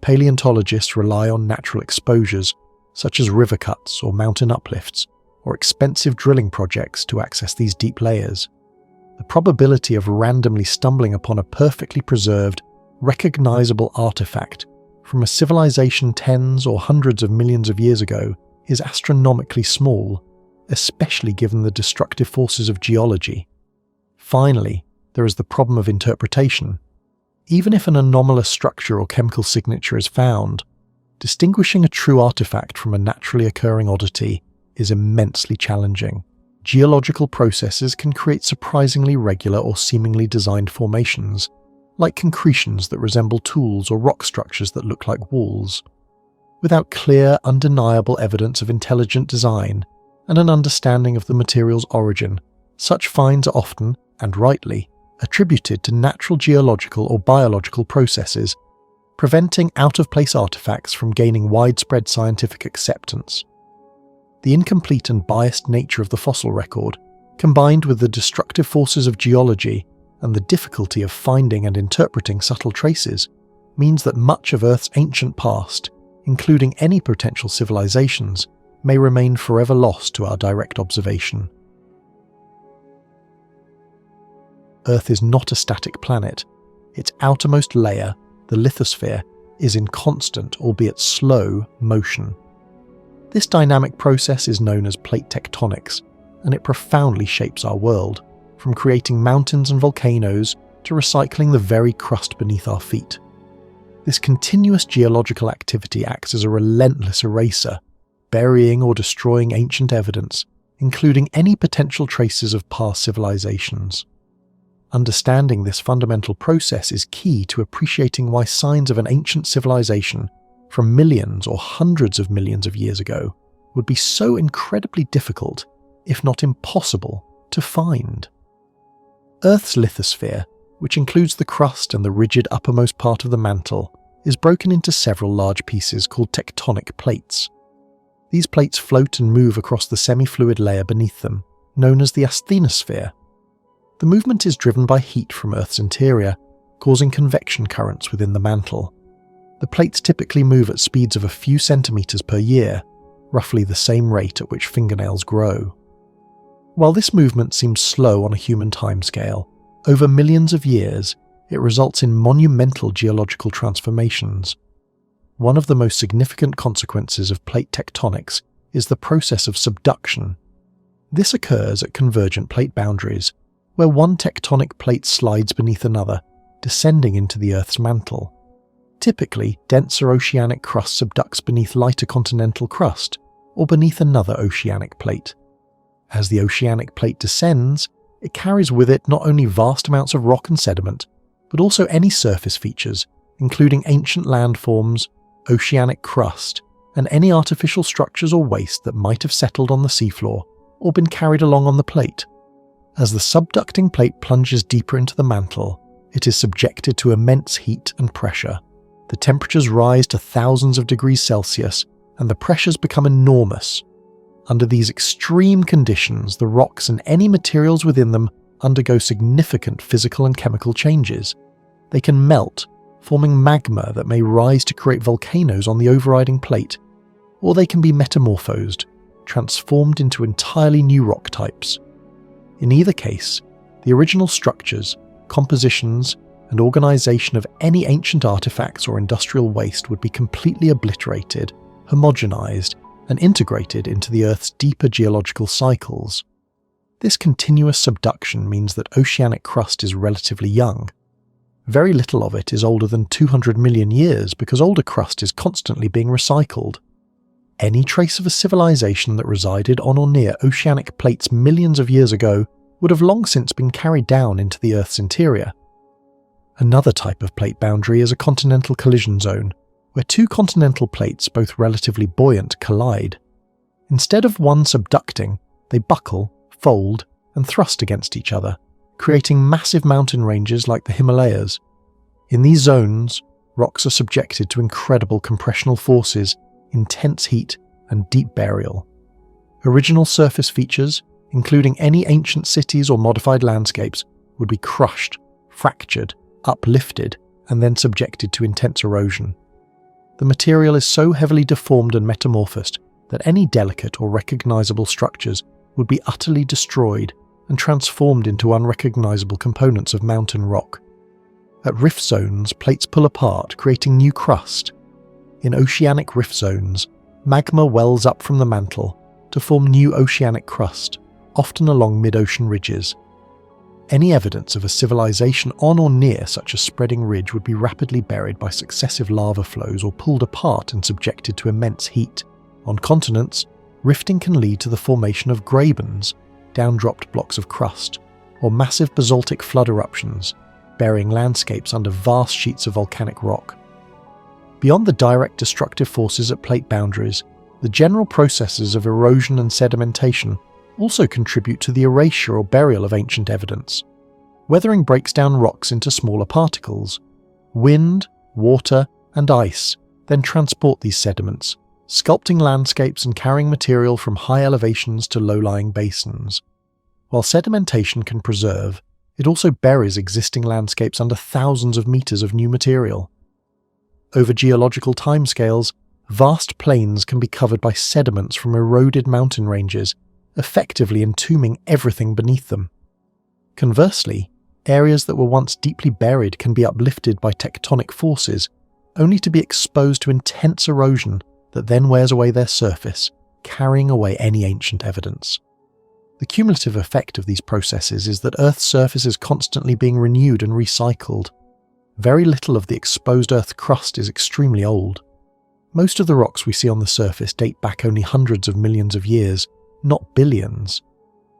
Paleontologists rely on natural exposures, such as river cuts or mountain uplifts, or expensive drilling projects to access these deep layers. The probability of randomly stumbling upon a perfectly preserved, recognizable artifact from a civilization tens or hundreds of millions of years ago is astronomically small, especially given the destructive forces of geology. Finally, there is the problem of interpretation. Even if an anomalous structure or chemical signature is found, distinguishing a true artifact from a naturally occurring oddity is immensely challenging. Geological processes can create surprisingly regular or seemingly designed formations, like concretions that resemble tools or rock structures that look like walls. Without clear, undeniable evidence of intelligent design and an understanding of the material's origin, such finds are often, and rightly, attributed to natural geological or biological processes, preventing out-of-place artifacts from gaining widespread scientific acceptance. The incomplete and biased nature of the fossil record, combined with the destructive forces of geology and the difficulty of finding and interpreting subtle traces, means that much of Earth's ancient past, including any potential civilizations, may remain forever lost to our direct observation. Earth is not a static planet. Its outermost layer, the lithosphere, is in constant, albeit slow, motion. This dynamic process is known as plate tectonics, and it profoundly shapes our world, from creating mountains and volcanoes to recycling the very crust beneath our feet. This continuous geological activity acts as a relentless eraser, burying or destroying ancient evidence, including any potential traces of past civilizations. Understanding this fundamental process is key to appreciating why signs of an ancient civilization from millions or hundreds of millions of years ago would be so incredibly difficult, if not impossible, to find. Earth's lithosphere, which includes the crust and the rigid uppermost part of the mantle, is broken into several large pieces called tectonic plates. These plates float and move across the semi-fluid layer beneath them, known as the asthenosphere. The movement is driven by heat from Earth's interior, causing convection currents within the mantle. The plates typically move at speeds of a few centimeters per year, roughly the same rate at which fingernails grow. While this movement seems slow on a human timescale, over millions of years, it results in monumental geological transformations. One of the most significant consequences of plate tectonics is the process of subduction. This occurs at convergent plate boundaries, where one tectonic plate slides beneath another, descending into the Earth's mantle. Typically, denser oceanic crust subducts beneath lighter continental crust, or beneath another oceanic plate. As the oceanic plate descends, it carries with it not only vast amounts of rock and sediment, but also any surface features, including ancient landforms, oceanic crust, and any artificial structures or waste that might have settled on the seafloor or been carried along on the plate. As the subducting plate plunges deeper into the mantle, it is subjected to immense heat and pressure. The temperatures rise to thousands of degrees Celsius, and the pressures become enormous. Under these extreme conditions, the rocks and any materials within them undergo significant physical and chemical changes. They can melt, forming magma that may rise to create volcanoes on the overriding plate, or they can be metamorphosed, transformed into entirely new rock types. In either case, the original structures, compositions, and organization of any ancient artifacts or industrial waste would be completely obliterated, homogenized, and integrated into the Earth's deeper geological cycles. This continuous subduction means that oceanic crust is relatively young. Very little of it is older than 200 million years because older crust is constantly being recycled. Any trace of a civilization that resided on or near oceanic plates millions of years ago would have long since been carried down into the Earth's interior. Another type of plate boundary is a continental collision zone, where two continental plates, both relatively buoyant, collide. Instead of one subducting, they buckle, fold, and thrust against each other, creating massive mountain ranges like the Himalayas. In these zones, rocks are subjected to incredible compressional forces, intense heat, and deep burial. Original surface features, including any ancient cities or modified landscapes, would be crushed, fractured, uplifted, and then subjected to intense erosion. The material is so heavily deformed and metamorphosed that any delicate or recognizable structures would be utterly destroyed and transformed into unrecognizable components of mountain rock. At rift zones, plates pull apart, creating new crust. In oceanic rift zones, magma wells up from the mantle to form new oceanic crust, often along mid-ocean ridges. Any evidence of a civilization on or near such a spreading ridge would be rapidly buried by successive lava flows or pulled apart and subjected to immense heat. On continents, rifting can lead to the formation of grabens, down-dropped blocks of crust, or massive basaltic flood eruptions, burying landscapes under vast sheets of volcanic rock. Beyond the direct destructive forces at plate boundaries, the general processes of erosion and sedimentation also contribute to the erasure or burial of ancient evidence. Weathering breaks down rocks into smaller particles. Wind, water, and ice then transport these sediments, sculpting landscapes and carrying material from high elevations to low-lying basins. While sedimentation can preserve, it also buries existing landscapes under thousands of meters of new material. Over geological timescales, vast plains can be covered by sediments from eroded mountain ranges, effectively entombing everything beneath them. Conversely, areas that were once deeply buried can be uplifted by tectonic forces, only to be exposed to intense erosion that then wears away their surface, carrying away any ancient evidence. The cumulative effect of these processes is that Earth's surface is constantly being renewed and recycled. Very little of the exposed Earth crust is extremely old. Most of the rocks we see on the surface date back only hundreds of millions of years, not billions.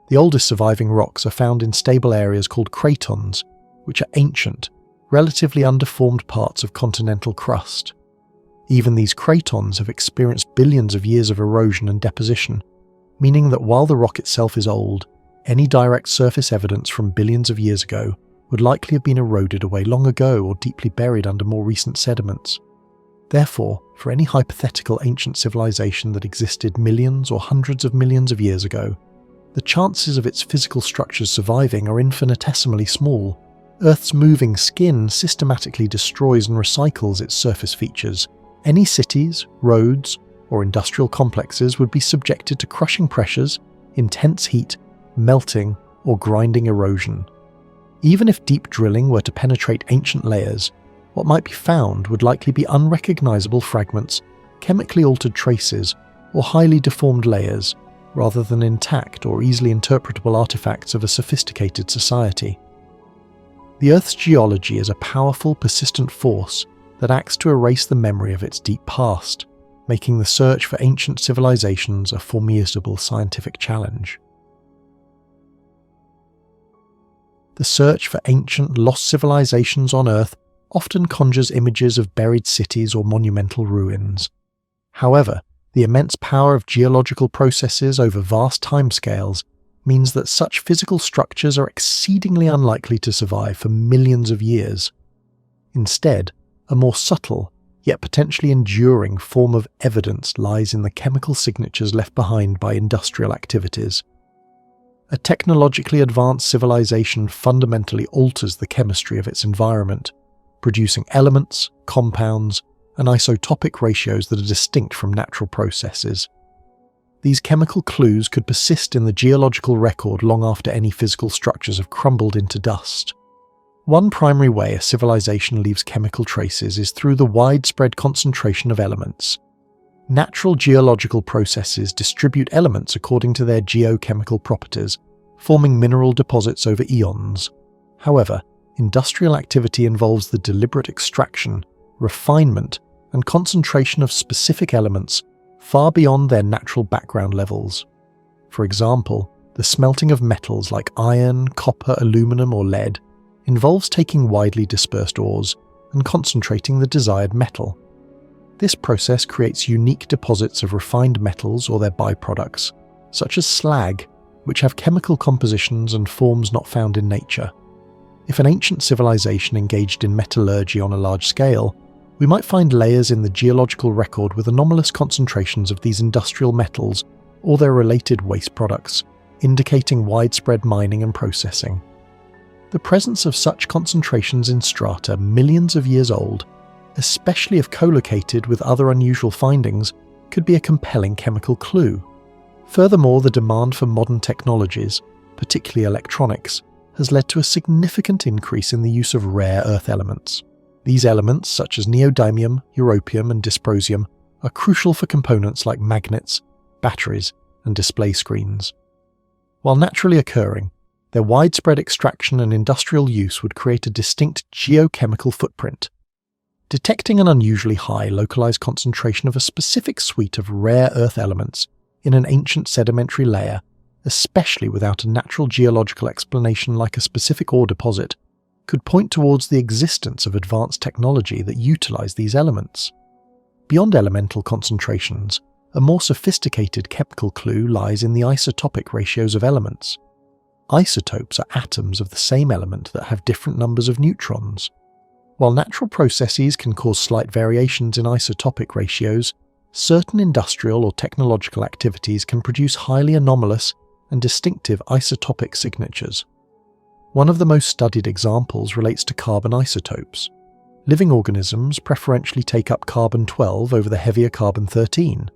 The oldest surviving rocks are found in stable areas called cratons, which are ancient, relatively undeformed parts of continental crust. Even these cratons have experienced billions of years of erosion and deposition, meaning that while the rock itself is old, any direct surface evidence from billions of years ago would likely have been eroded away long ago or deeply buried under more recent sediments. Therefore, for any hypothetical ancient civilization that existed millions or hundreds of millions of years ago, the chances of its physical structures surviving are infinitesimally small. Earth's moving skin systematically destroys and recycles its surface features. Any cities, roads, or industrial complexes would be subjected to crushing pressures, intense heat, melting, or grinding erosion. Even if deep drilling were to penetrate ancient layers, what might be found would likely be unrecognizable fragments, chemically altered traces, or highly deformed layers, rather than intact or easily interpretable artifacts of a sophisticated society. The Earth's geology is a powerful, persistent force that acts to erase the memory of its deep past, making the search for ancient civilizations a formidable scientific challenge. The search for ancient, lost civilizations on Earth often conjures images of buried cities or monumental ruins. However, the immense power of geological processes over vast timescales means that such physical structures are exceedingly unlikely to survive for millions of years. Instead, a more subtle, yet potentially enduring form of evidence lies in the chemical signatures left behind by industrial activities. A technologically advanced civilization fundamentally alters the chemistry of its environment, producing elements, compounds, and isotopic ratios that are distinct from natural processes. These chemical clues could persist in the geological record long after any physical structures have crumbled into dust. One primary way a civilization leaves chemical traces is through the widespread concentration of elements. Natural geological processes distribute elements according to their geochemical properties, forming mineral deposits over eons. However, industrial activity involves the deliberate extraction, refinement, and concentration of specific elements far beyond their natural background levels. For example, the smelting of metals like iron, copper, aluminum, or lead involves taking widely dispersed ores and concentrating the desired metal. This process creates unique deposits of refined metals or their byproducts, such as slag, which have chemical compositions and forms not found in nature. If an ancient civilization engaged in metallurgy on a large scale, we might find layers in the geological record with anomalous concentrations of these industrial metals or their related waste products, indicating widespread mining and processing. The presence of such concentrations in strata millions of years old, especially if co-located with other unusual findings, could be a compelling chemical clue. Furthermore, the demand for modern technologies, particularly electronics, has led to a significant increase in the use of rare earth elements. These elements, such as neodymium, europium, and dysprosium, are crucial for components like magnets, batteries, and display screens. While naturally occurring, their widespread extraction and industrial use would create a distinct geochemical footprint. Detecting an unusually high localized concentration of a specific suite of rare earth elements in an ancient sedimentary layer, especially without a natural geological explanation like a specific ore deposit, could point towards the existence of advanced technology that utilize these elements. Beyond elemental concentrations, a more sophisticated chemical clue lies in the isotopic ratios of elements. Isotopes are atoms of the same element that have different numbers of neutrons. While natural processes can cause slight variations in isotopic ratios, certain industrial or technological activities can produce highly anomalous and distinctive isotopic signatures. One of the most studied examples relates to carbon isotopes. Living organisms preferentially take up carbon-12 over the heavier carbon-13.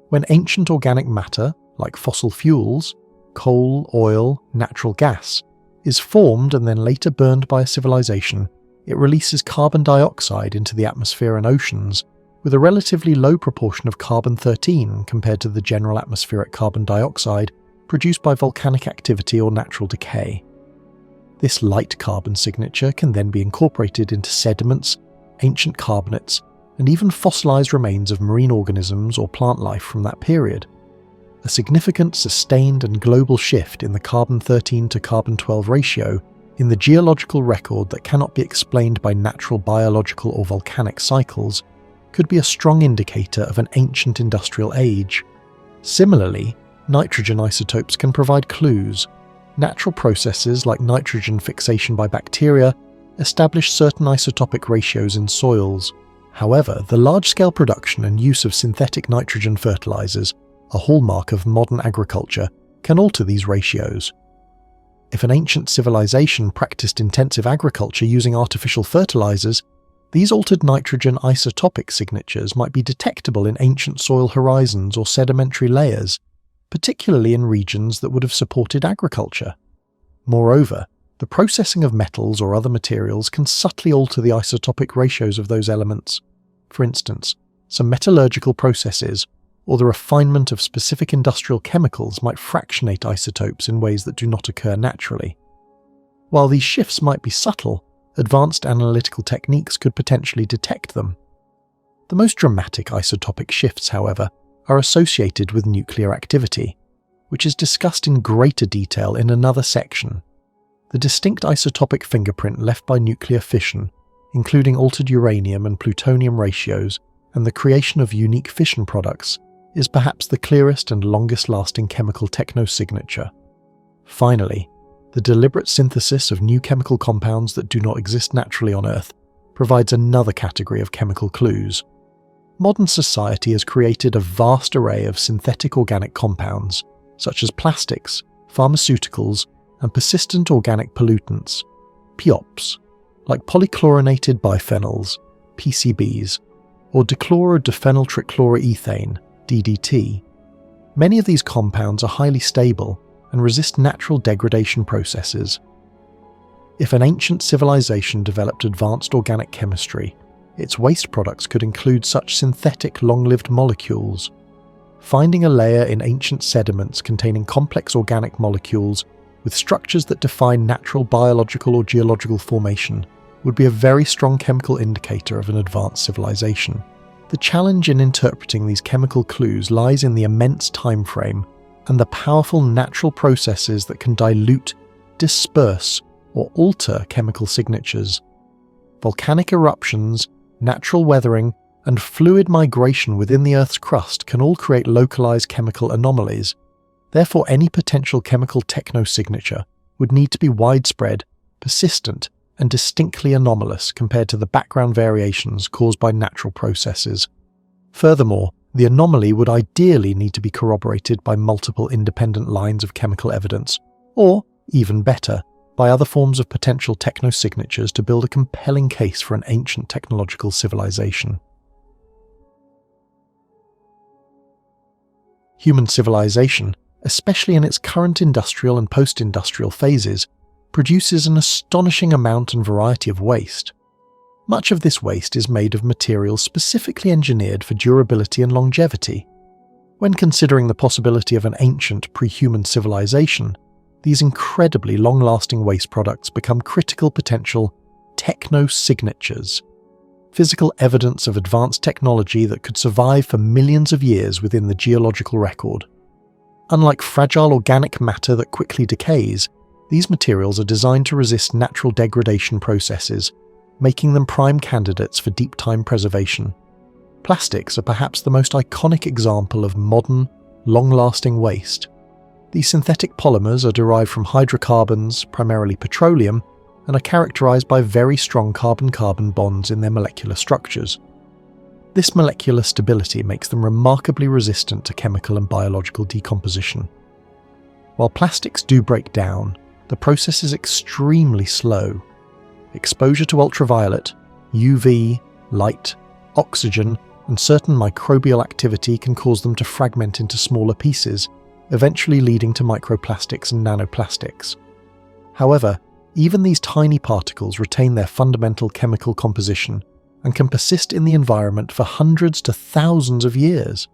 When ancient organic matter, like fossil fuels, coal, oil, natural gas, is formed and then later burned by a civilization, it releases carbon dioxide into the atmosphere and oceans, with a relatively low proportion of carbon-13 compared to the general atmospheric carbon dioxide produced by volcanic activity or natural decay. This light carbon signature can then be incorporated into sediments, ancient carbonates, and even fossilized remains of marine organisms or plant life from that period. A significant, sustained and global shift in the carbon-13 to carbon-12 ratio in the geological record that cannot be explained by natural biological or volcanic cycles could be a strong indicator of an ancient industrial age. Similarly, nitrogen isotopes can provide clues. Natural processes like nitrogen fixation by bacteria establish certain isotopic ratios in soils. However, the large-scale production and use of synthetic nitrogen fertilizers, a hallmark of modern agriculture, can alter these ratios. If an ancient civilization practiced intensive agriculture using artificial fertilizers, these altered nitrogen isotopic signatures might be detectable in ancient soil horizons or sedimentary layers, particularly in regions that would have supported agriculture. Moreover, the processing of metals or other materials can subtly alter the isotopic ratios of those elements. For instance, some metallurgical processes or the refinement of specific industrial chemicals might fractionate isotopes in ways that do not occur naturally. While these shifts might be subtle, advanced analytical techniques could potentially detect them. The most dramatic isotopic shifts, however, are associated with nuclear activity, which is discussed in greater detail in another section. The distinct isotopic fingerprint left by nuclear fission, including altered uranium and plutonium ratios and the creation of unique fission products, is perhaps the clearest and longest-lasting chemical technosignature. Finally, the deliberate synthesis of new chemical compounds that do not exist naturally on Earth provides another category of chemical clues. Modern society has created a vast array of synthetic organic compounds, such as plastics, pharmaceuticals, and persistent organic pollutants, POPs, like polychlorinated biphenyls, PCBs, or dichloro-diphenyltrichloroethane, DDT. Many of these compounds are highly stable and resist natural degradation processes. If an ancient civilization developed advanced organic chemistry, its waste products could include such synthetic long-lived molecules. Finding a layer in ancient sediments containing complex organic molecules with structures that defy natural biological or geological formation would be a very strong chemical indicator of an advanced civilization. The challenge in interpreting these chemical clues lies in the immense time frame and the powerful natural processes that can dilute, disperse, or alter chemical signatures. Volcanic eruptions, natural weathering, and fluid migration within the Earth's crust can all create localized chemical anomalies. Therefore, any potential chemical technosignature would need to be widespread, persistent, and distinctly anomalous compared to the background variations caused by natural processes. Furthermore, the anomaly would ideally need to be corroborated by multiple independent lines of chemical evidence, or, even better, by other forms of potential technosignatures to build a compelling case for an ancient technological civilization. Human civilization, especially in its current industrial and post-industrial phases, produces an astonishing amount and variety of waste. Much of this waste is made of materials specifically engineered for durability and longevity. When considering the possibility of an ancient pre-human civilization, these incredibly long-lasting waste products become critical potential technosignatures. physical evidence of advanced technology that could survive for millions of years within the geological record. Unlike fragile organic matter that quickly decays, these materials are designed to resist natural degradation processes, making them prime candidates for deep time preservation. Plastics are perhaps the most iconic example of modern, long-lasting waste. These synthetic polymers are derived from hydrocarbons, primarily petroleum, and are characterized by very strong carbon-carbon bonds in their molecular structures. This molecular stability makes them remarkably resistant to chemical and biological decomposition. While plastics do break down, the process is extremely slow. Exposure to ultraviolet, UV, light, oxygen, and certain microbial activity can cause them to fragment into smaller pieces, eventually leading to microplastics and nanoplastics. However, even these tiny particles retain their fundamental chemical composition and can persist in the environment for hundreds to thousands of years.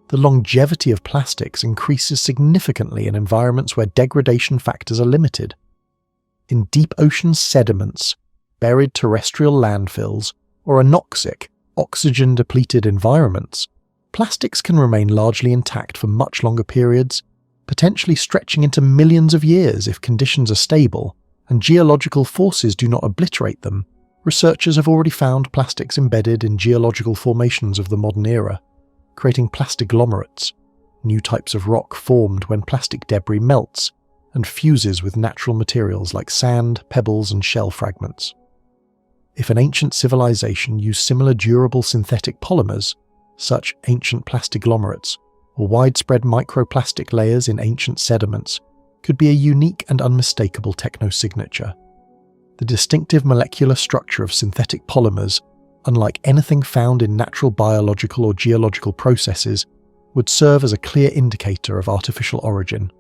The longevity of plastics increases significantly in environments where degradation factors are limited. In deep ocean sediments, buried terrestrial landfills, or anoxic, oxygen-depleted environments, plastics can remain largely intact for much longer periods, potentially stretching into millions of years if conditions are stable and geological forces do not obliterate them. Researchers have already found plastics embedded in geological formations of the modern era, creating plastiglomerates, new types of rock formed when plastic debris melts and fuses with natural materials like sand, pebbles, and shell fragments. If an ancient civilization used similar durable synthetic polymers, such ancient plastiglomerates, or widespread microplastic layers in ancient sediments, could be a unique and unmistakable technosignature. The distinctive molecular structure of synthetic polymers, unlike anything found in natural biological or geological processes, would serve as a clear indicator of artificial origin.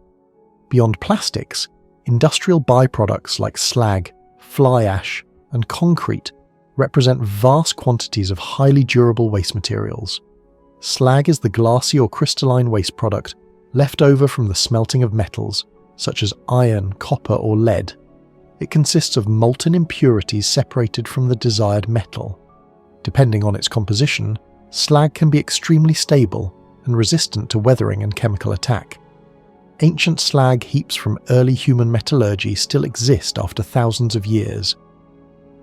Beyond plastics, industrial byproducts like slag, fly ash, and concrete represent vast quantities of highly durable waste materials. Slag is the glassy or crystalline waste product left over from the smelting of metals, such as iron, copper, or lead. It consists of molten impurities separated from the desired metal. Depending on its composition, slag can be extremely stable and resistant to weathering and chemical attack. Ancient slag heaps from early human metallurgy still exist after thousands of years.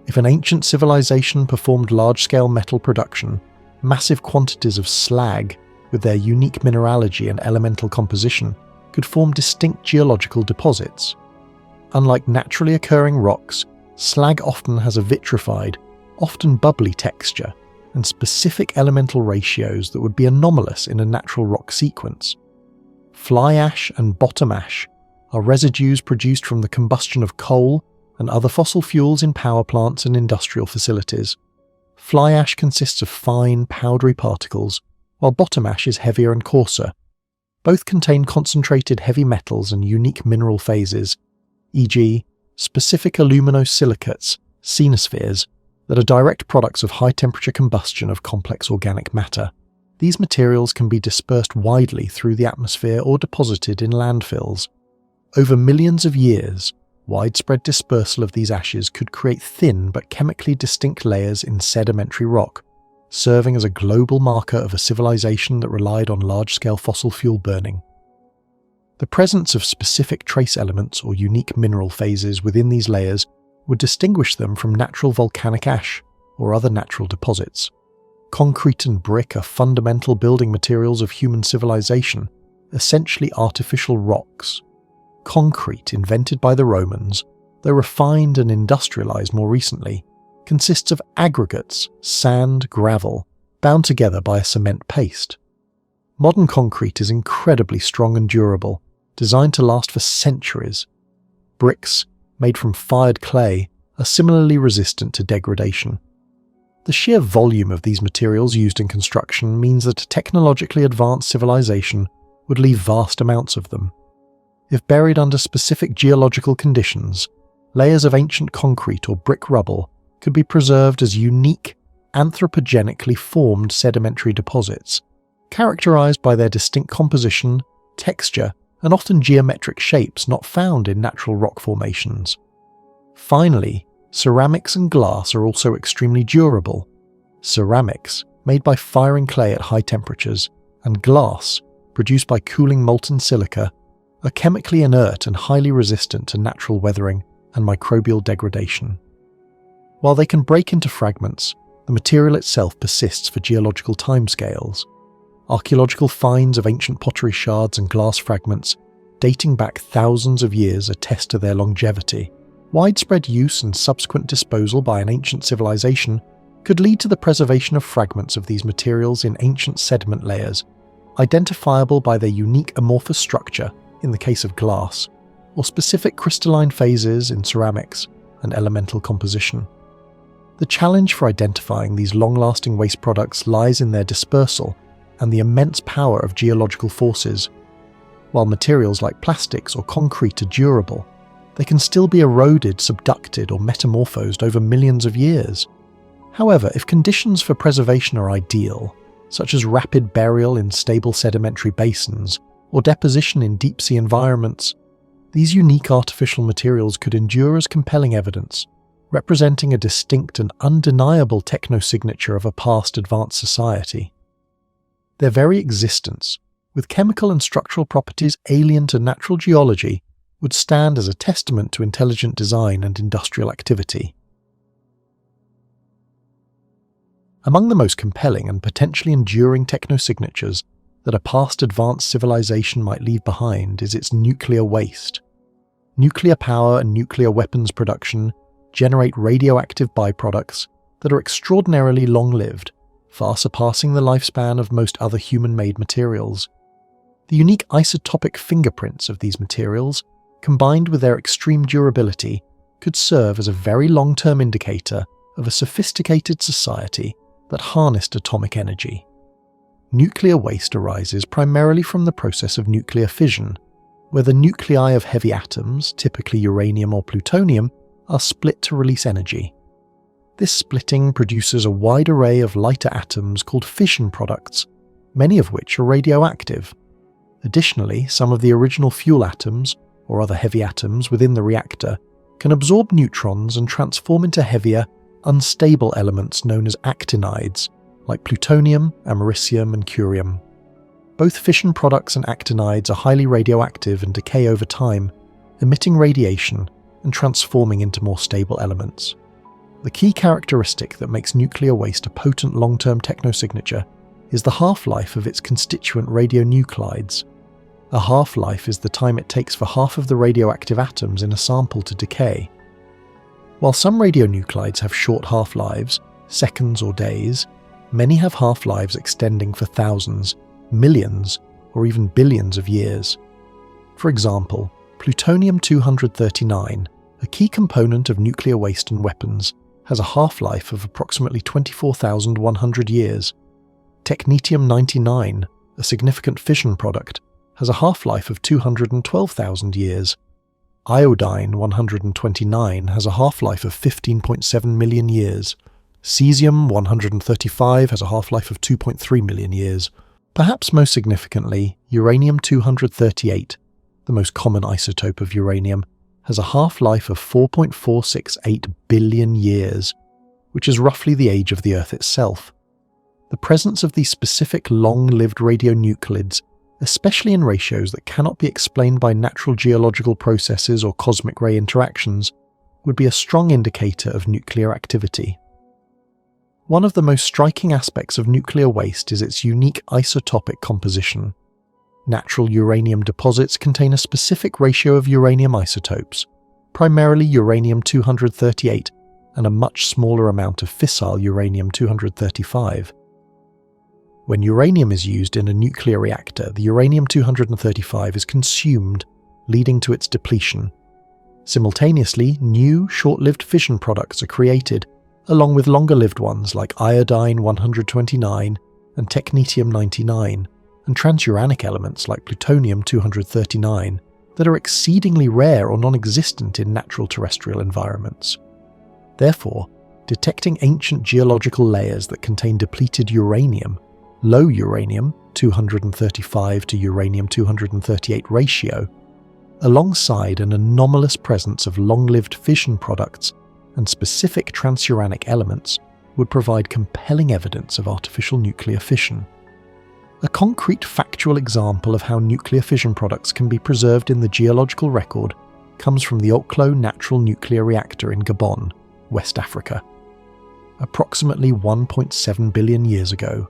If an ancient civilization performed large-scale metal production, massive quantities of slag, with their unique mineralogy and elemental composition, could form distinct geological deposits. Unlike naturally occurring rocks, slag often has a vitrified, often bubbly texture, and specific elemental ratios that would be anomalous in a natural rock sequence. Fly ash and bottom ash are residues produced from the combustion of coal and other fossil fuels in power plants and industrial facilities. Fly ash consists of fine, powdery particles, while bottom ash is heavier and coarser. Both contain concentrated heavy metals and unique mineral phases, e.g., specific aluminosilicates, cenospheres, that are direct products of high-temperature combustion of complex organic matter. These materials can be dispersed widely through the atmosphere or deposited in landfills. Over millions of years, widespread dispersal of these ashes could create thin but chemically distinct layers in sedimentary rock, serving as a global marker of a civilization that relied on large-scale fossil fuel burning. The presence of specific trace elements or unique mineral phases within these layers would distinguish them from natural volcanic ash or other natural deposits. Concrete and brick are fundamental building materials of human civilization, essentially artificial rocks. Concrete, invented by the Romans, though refined and industrialized more recently, consists of aggregates, sand, gravel, bound together by a cement paste. Modern concrete is incredibly strong and durable, designed to last for centuries. Bricks, made from fired clay, are similarly resistant to degradation. The sheer volume of these materials used in construction means that a technologically advanced civilization would leave vast amounts of them. If buried under specific geological conditions, layers of ancient concrete or brick rubble could be preserved as unique, anthropogenically formed sedimentary deposits, characterized by their distinct composition, texture, and often geometric shapes not found in natural rock formations. Finally, ceramics and glass are also extremely durable, ceramics, made by firing clay at high temperatures, and glass, produced by cooling molten silica, are chemically inert and highly resistant to natural weathering and microbial degradation. While they can break into fragments, the material itself persists for geological timescales. Archaeological finds of ancient pottery shards and glass fragments dating back thousands of years attest to their longevity. Widespread use and subsequent disposal by an ancient civilization could lead to the preservation of fragments of these materials in ancient sediment layers, identifiable by their unique amorphous structure in the case of glass, or specific crystalline phases in ceramics and elemental composition. The challenge for identifying these long-lasting waste products lies in their dispersal and the immense power of geological forces. While materials like plastics or concrete are durable, they can still be eroded, subducted, or metamorphosed over millions of years. However, if conditions for preservation are ideal, such as rapid burial in stable sedimentary basins or deposition in deep-sea environments, these unique artificial materials could endure as compelling evidence, representing a distinct and undeniable technosignature of a past advanced society. Their very existence, with chemical and structural properties alien to natural geology, would stand as a testament to intelligent design and industrial activity. Among the most compelling and potentially enduring technosignatures that a past advanced civilization might leave behind is its nuclear waste. Nuclear power and nuclear weapons production generate radioactive byproducts that are extraordinarily long-lived, far surpassing the lifespan of most other human-made materials. The unique isotopic fingerprints of these materials, combined with their extreme durability, could serve as a very long-term indicator of a sophisticated society that harnessed atomic energy. Nuclear waste arises primarily from the process of nuclear fission, where the nuclei of heavy atoms, typically uranium or plutonium, are split to release energy. This splitting produces a wide array of lighter atoms called fission products, many of which are radioactive. Additionally, some of the original fuel atoms, or other heavy atoms within the reactor, can absorb neutrons and transform into heavier, unstable elements known as actinides, like plutonium, americium, and curium. Both fission products and actinides are highly radioactive and decay over time, emitting radiation and transforming into more stable elements. The key characteristic that makes nuclear waste a potent long-term technosignature is the half-life of its constituent radionuclides. A half-life is the time it takes for half of the radioactive atoms in a sample to decay. While some radionuclides have short half-lives, seconds or days, many have half-lives extending for thousands, millions, or even billions of years. For example, plutonium-239, a key component of nuclear waste and weapons, has a half-life of approximately 24,100 years. Technetium-99, a significant fission product, has a half-life of 212,000 years. Iodine-129 has a half-life of 15.7 million years. Cesium-135 has a half-life of 2.3 million years. Perhaps most significantly, uranium-238, the most common isotope of uranium, has a half-life of 4.468 billion years, which is roughly the age of the Earth itself. The presence of these specific long-lived radionuclides, especially in ratios that cannot be explained by natural geological processes or cosmic ray interactions, would be a strong indicator of nuclear activity. One of the most striking aspects of nuclear waste is its unique isotopic composition. Natural uranium deposits contain a specific ratio of uranium isotopes, primarily uranium-238 and a much smaller amount of fissile uranium-235. When uranium is used in a nuclear reactor, the uranium-235 is consumed, leading to its depletion. Simultaneously, new, short-lived fission products are created, along with longer-lived ones like iodine-129 and technetium-99, and transuranic elements like plutonium-239 that are exceedingly rare or non-existent in natural terrestrial environments. Therefore, detecting ancient geological layers that contain depleted uranium, low uranium 235 to uranium-238 ratio, alongside an anomalous presence of long-lived fission products and specific transuranic elements, would provide compelling evidence of artificial nuclear fission. A concrete factual example of how nuclear fission products can be preserved in the geological record comes from the Oklo Natural Nuclear Reactor in Gabon, West Africa. Approximately 1.7 billion years ago,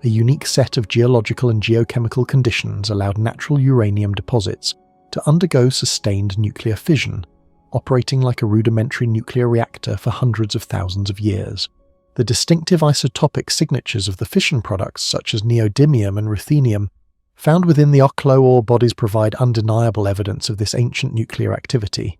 a unique set of geological and geochemical conditions allowed natural uranium deposits to undergo sustained nuclear fission, operating like a rudimentary nuclear reactor for hundreds of thousands of years. The distinctive isotopic signatures of the fission products such as neodymium and ruthenium found within the Oklo ore bodies provide undeniable evidence of this ancient nuclear activity.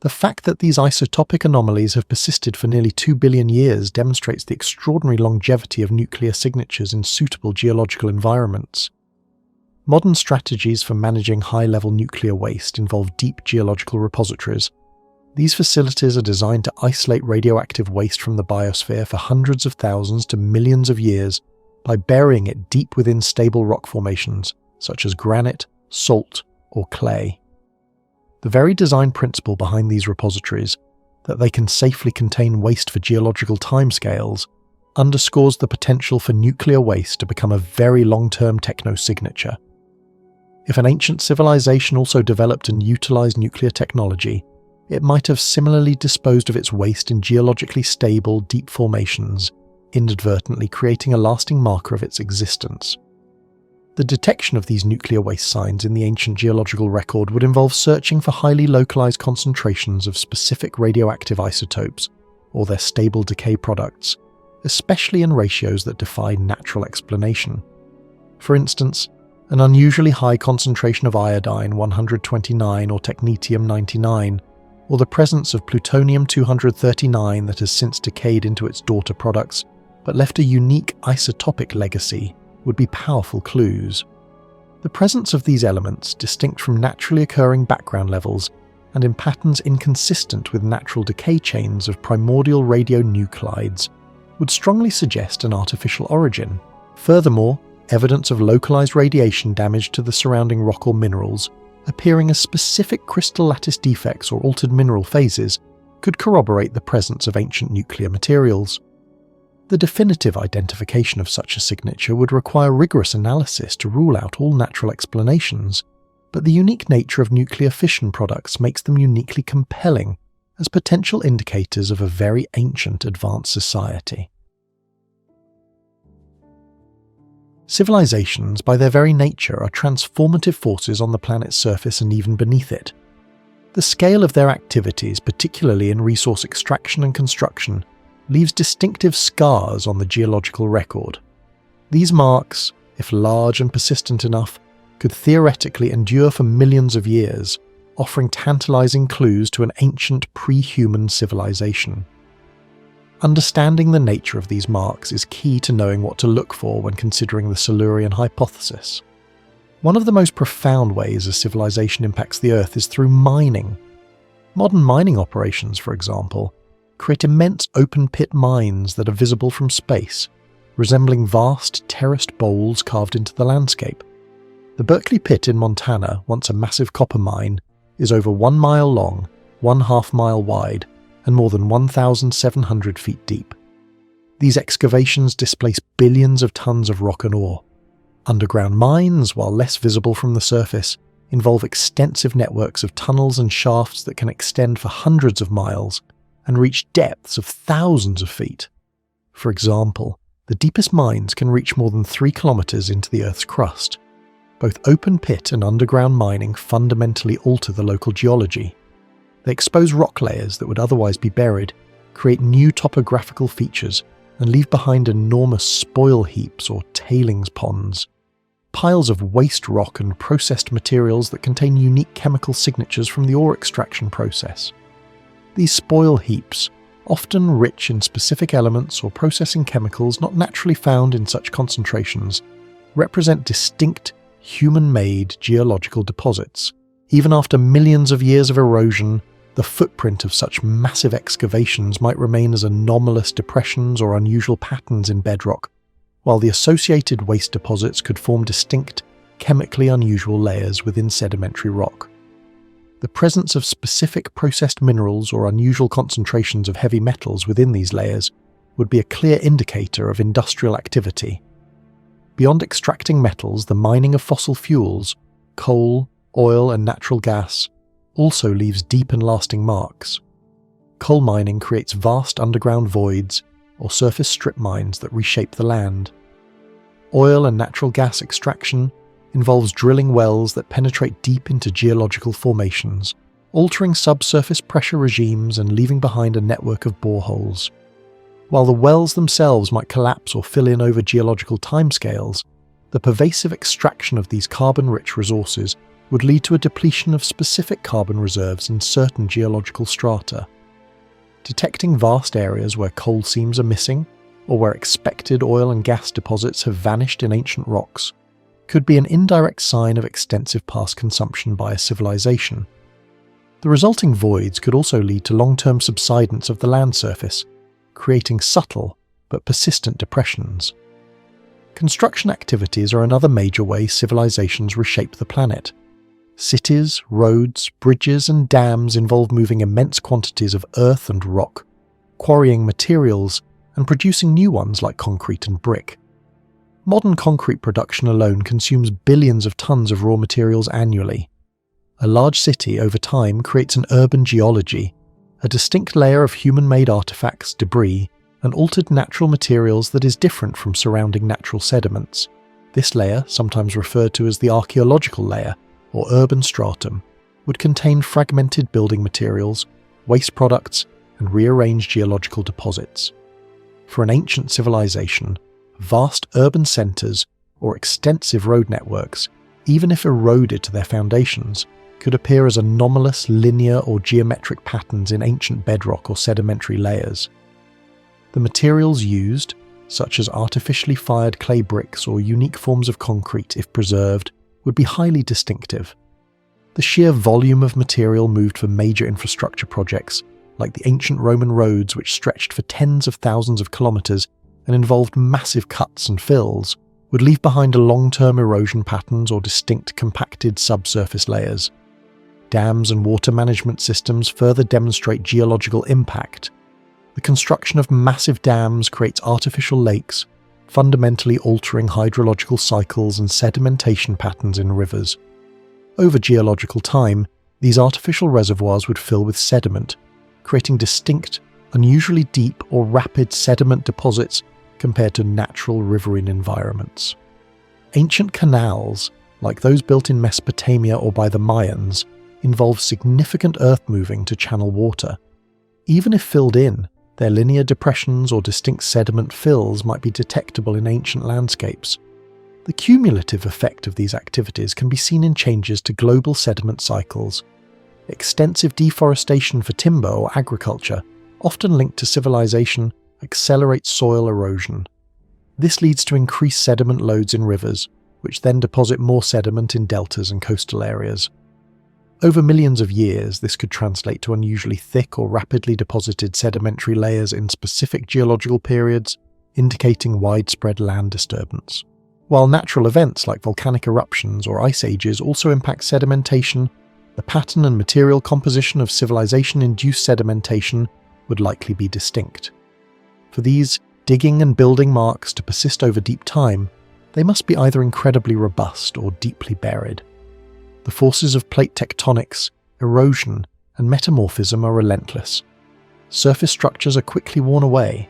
The fact that these isotopic anomalies have persisted for nearly 2 billion years demonstrates the extraordinary longevity of nuclear signatures in suitable geological environments. Modern strategies for managing high-level nuclear waste involve deep geological repositories. These facilities are designed to isolate radioactive waste from the biosphere for hundreds of thousands to millions of years by burying it deep within stable rock formations, such as granite, salt, or clay. The very design principle behind these repositories, that they can safely contain waste for geological timescales, underscores the potential for nuclear waste to become a very long-term technosignature. If an ancient civilization also developed and utilized nuclear technology, it might have similarly disposed of its waste in geologically stable, deep formations, inadvertently creating a lasting marker of its existence. The detection of these nuclear waste signs in the ancient geological record would involve searching for highly localized concentrations of specific radioactive isotopes or their stable decay products, especially in ratios that defy natural explanation. For instance, an unusually high concentration of iodine-129 or technetium-99, or the presence of plutonium-239 that has since decayed into its daughter products, but left a unique isotopic legacy, would be powerful clues. The presence of these elements, distinct from naturally occurring background levels, and in patterns inconsistent with natural decay chains of primordial radionuclides, would strongly suggest an artificial origin. Furthermore, evidence of localized radiation damage to the surrounding rock or minerals, appearing as specific crystal lattice defects or altered mineral phases, could corroborate the presence of ancient nuclear materials. The definitive identification of such a signature would require rigorous analysis to rule out all natural explanations, but the unique nature of nuclear fission products makes them uniquely compelling as potential indicators of a very ancient advanced society. Civilizations, by their very nature, are transformative forces on the planet's surface and even beneath it. The scale of their activities, particularly in resource extraction and construction, leaves distinctive scars on the geological record. These marks, if large and persistent enough, could theoretically endure for millions of years, offering tantalizing clues to an ancient pre-human civilization. Understanding the nature of these marks is key to knowing what to look for when considering the Silurian Hypothesis. One of the most profound ways a civilization impacts the Earth is through mining. Modern mining operations, for example, create immense open-pit mines that are visible from space, resembling vast terraced bowls carved into the landscape. The Berkeley Pit in Montana, once a massive copper mine, is over 1 mile long, 1/2 mile wide, and more than 1,700 feet deep. These excavations displace billions of tons of rock and ore. Underground mines, while less visible from the surface, involve extensive networks of tunnels and shafts that can extend for hundreds of miles and reach depths of thousands of feet. For example, the deepest mines can reach more than 3 kilometers into the Earth's crust. Both open pit and underground mining fundamentally alter the local geology. They expose rock layers that would otherwise be buried, create new topographical features, and leave behind enormous spoil heaps or tailings ponds, piles of waste rock and processed materials that contain unique chemical signatures from the ore extraction process. These spoil heaps, often rich in specific elements or processing chemicals not naturally found in such concentrations, represent distinct, human-made geological deposits. Even after millions of years of erosion, the footprint of such massive excavations might remain as anomalous depressions or unusual patterns in bedrock, while the associated waste deposits could form distinct, chemically unusual layers within sedimentary rock. The presence of specific processed minerals or unusual concentrations of heavy metals within these layers would be a clear indicator of industrial activity. Beyond extracting metals, the mining of fossil fuels, coal, oil and natural gas, also leaves deep and lasting marks. Coal mining creates vast underground voids or surface strip mines that reshape the land. Oil and natural gas extraction involves drilling wells that penetrate deep into geological formations, altering subsurface pressure regimes and leaving behind a network of boreholes. While the wells themselves might collapse or fill in over geological timescales, the pervasive extraction of these carbon-rich resources would lead to a depletion of specific carbon reserves in certain geological strata. Detecting vast areas where coal seams are missing, or where expected oil and gas deposits have vanished in ancient rocks, could be an indirect sign of extensive past consumption by a civilization. The resulting voids could also lead to long-term subsidence of the land surface, creating subtle but persistent depressions. Construction activities are another major way civilizations reshape the planet. Cities, roads, bridges and dams involve moving immense quantities of earth and rock, quarrying materials and producing new ones like concrete and brick. Modern concrete production alone consumes billions of tons of raw materials annually. A large city over time creates an urban geology, a distinct layer of human-made artifacts, debris, and altered natural materials that is different from surrounding natural sediments. This layer, sometimes referred to as the archaeological layer, or urban stratum, would contain fragmented building materials, waste products, and rearranged geological deposits. For an ancient civilization, vast urban centres or extensive road networks, even if eroded to their foundations, could appear as anomalous linear or geometric patterns in ancient bedrock or sedimentary layers. The materials used, such as artificially fired clay bricks or unique forms of concrete if preserved, would be highly distinctive. The sheer volume of material moved for major infrastructure projects, like the ancient Roman roads which stretched for tens of thousands of kilometres and involved massive cuts and fills, would leave behind a long-term erosion patterns or distinct compacted subsurface layers. Dams and water management systems further demonstrate geological impact. The construction of massive dams creates artificial lakes, fundamentally altering hydrological cycles and sedimentation patterns in rivers. Over geological time, these artificial reservoirs would fill with sediment, creating distinct, unusually deep or rapid sediment deposits compared to natural riverine environments. Ancient canals, like those built in Mesopotamia or by the Mayans, involve significant earth moving to channel water. Even if filled in, their linear depressions or distinct sediment fills might be detectable in ancient landscapes. The cumulative effect of these activities can be seen in changes to global sediment cycles. Extensive deforestation for timber or agriculture, often linked to civilization, accelerates soil erosion. This leads to increased sediment loads in rivers, which then deposit more sediment in deltas and coastal areas. Over millions of years, this could translate to unusually thick or rapidly deposited sedimentary layers in specific geological periods, indicating widespread land disturbance. While natural events like volcanic eruptions or ice ages also impact sedimentation, the pattern and material composition of civilization-induced sedimentation would likely be distinct. For these digging and building marks to persist over deep time, they must be either incredibly robust or deeply buried. The forces of plate tectonics, erosion, and metamorphism are relentless. Surface structures are quickly worn away.